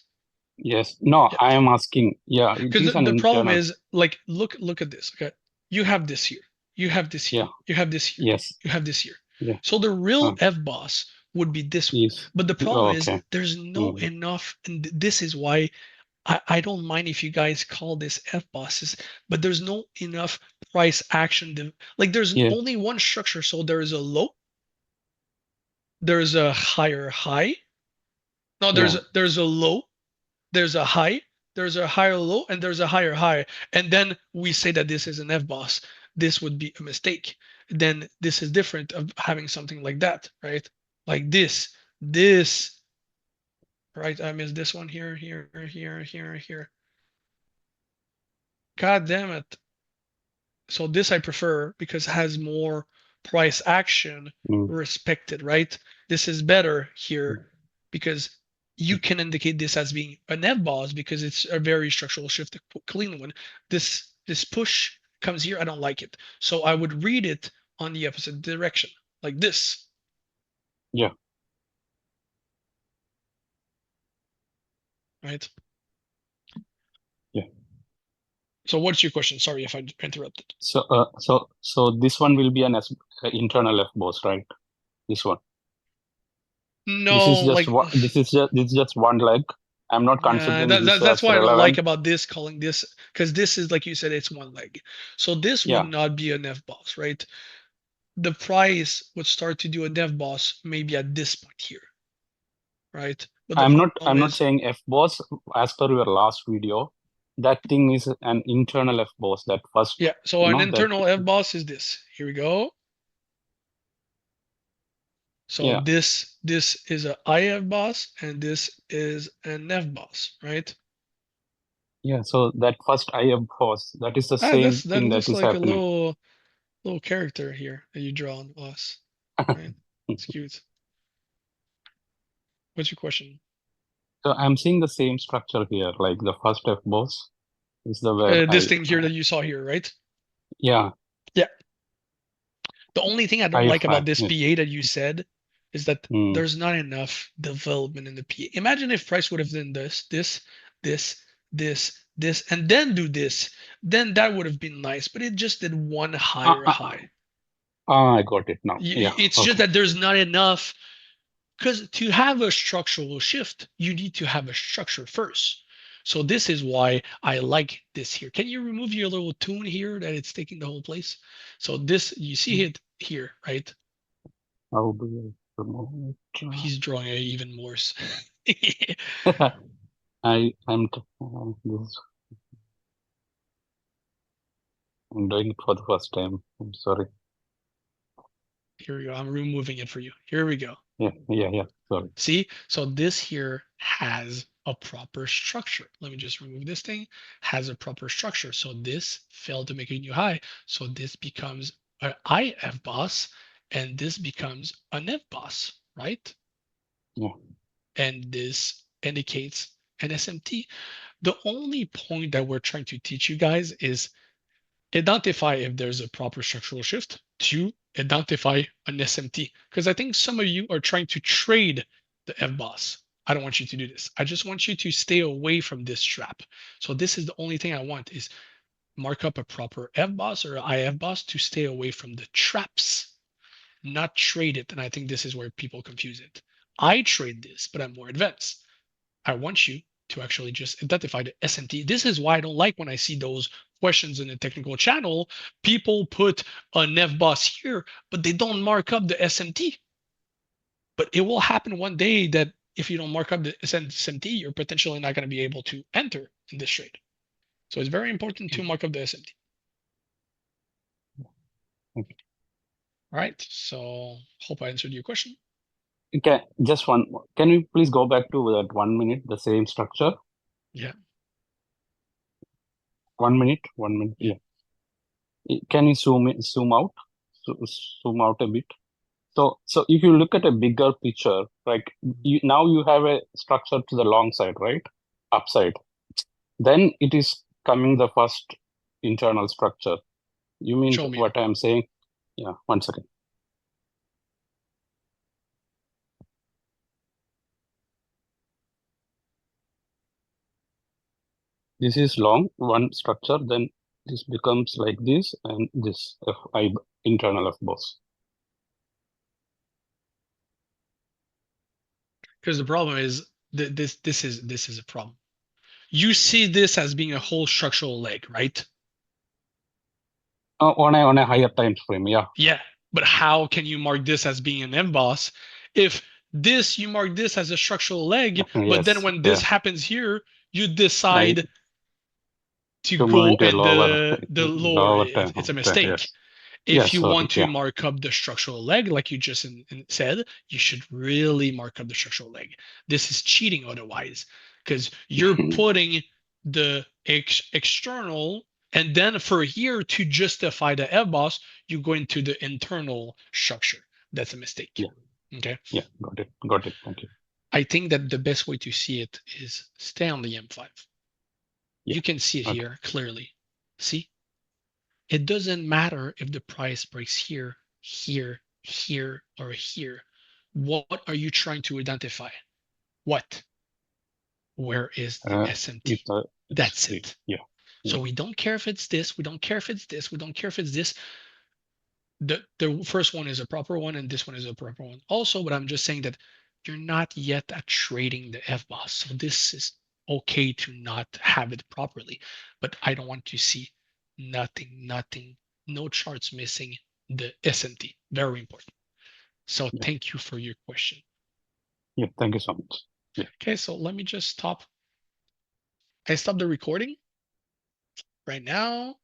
Yes. No, Yeah. I am asking. Yeah, it Because is an the problem internal. is, like, look at this. Okay, you have this here. You have this here. Yeah. You have this here. Yes. You have this here. Yeah. So the real FBOS would be this one. Yes. But the problem is Okay. there's no enough, and this is why I don't mind if you guys call this FBOSs, but there's no enough price action. Like there's only one structure. So there is a low, there's a higher high. No, there's a low, there's a high, there's a higher low, and there's a higher high. And then we say that this is an FBOS. This would be a mistake. Then this is different of having something like that, right? Like this, right? I missed this one here. God damn it. So this I prefer because it has more price action respected, right? This is better here because you can indicate this as being a FBOS because it's a very structural shift, clean one. This push comes here, I don't like it. So I would read it on the opposite direction, like this. Yeah. Right? Yeah. So what's your question? Sorry if I interrupted. So this one will be an internal FBOS, right? This one. No, this is just like one, this is just one leg. I'm not considering this that's as what I don't relevant. like about this, calling this, because this is, like you said, it's one leg. So this would not be an FBOS, right? The price would start to do a FBOS maybe at this point here, right? But I'm not saying FBOS as per your last video. That thing is an internal FBOS. That first. Yeah. So an internal FBOS is this. Here we go. So this is a IFBOS and this is an FBOS, right? Yeah. So that first IFBOS, that is the same thing that is like happening. A little character here that you draw on us. Right? It's cute. What's your question? So I'm seeing the same structure here, like the first FBOS is the where this thing here that you saw here, right? Yeah. Yeah. The only thing I don't like about this PA that you said is that there's not enough development in the PA. Imagine if price would have done this, and then do this. Then that would have been nice, but it just did one higher high. I got it now. It's just that there's not enough, because to have a structural shift, you need to have a structure first. So this is why I like this here. Can you remove your little tune here that it's taking the whole place? So this, you see it here, right? How do you remove it? He's drawing it even worse. I'm doing it for the first time. I'm sorry. Here we go. I'm removing it for you. Here we go. Yeah. Sorry. See, so this here has a proper structure. Let me just remove this thing. Has a proper structure. So this failed to make a new high. So this becomes an IF boss, and this becomes an F boss, right? Yeah. And this indicates an SMT. The only point that we're trying to teach you guys is identify if there's a proper structural shift. Two, identify an SMT. Because I think some of you are trying to trade the FBOSS. I don't want you to do this. I just want you to stay away from this trap. So this is the only thing I want is mark up a proper FBOSS or IF boss to stay away from the traps, not trade it. And I think this is where people confuse it. I trade this, but I'm more advanced. I want you to actually just identify the SMT. This is why I don't like when I see those questions in the technical channel. People put a Nev boss here, but they don't mark up the SMT. But it will happen one day that if you don't mark up the SMT, you're potentially not going to be able to enter in this trade. So it's very important to mark up the SMT. Okay. All right. So hope I answered your question. Okay, just one more. Can you please go back to that 1 minute, the same structure? Yeah. 1 minute, 1 minute. Yeah. Can you zoom out, zoom out a bit? So if you look at a bigger picture, like now you have a structure to the long side, right? Upside. Then it is coming the first internal structure. You mean what I'm saying? Yeah, 1 second. This is long, one structure, then this becomes like this, and this Fi internal F boss. Because the problem is this is a problem. You see this as being a whole structural leg, right? On a higher time frame, yeah. Yeah, but how can you mark this as being an MBOS if this you mark this as a structural leg, but then when this happens here, you decide to go and the lower it's a mistake. Yes. If you want to mark up the structural leg, like you just said, you should really mark up the structural leg. This is cheating otherwise, because you're putting the external, and then for here to justify the FBOSS, you go into the internal structure. That's a mistake. Yeah. Okay. Yeah, got it. Thank you. I think that the best way to see it is stay on the M5. Yeah. You can see it here clearly. See? It doesn't matter if the price breaks here, here, here, or here. What are you trying to identify? What? Where is the SMT? That's it. Yeah. So we don't care if it's this, we don't care if it's this, we don't care if it's this. The first one is a proper one, and this one is a proper one also, but I'm just saying that you're not yet at trading the FBOSS. So this is okay to not have it properly, but I don't want to see nothing, no charts missing the SMT. Very important. So thank you for your question. Yeah, thank you so much. Yeah. Okay, so let me just stop. I stopped the recording right now.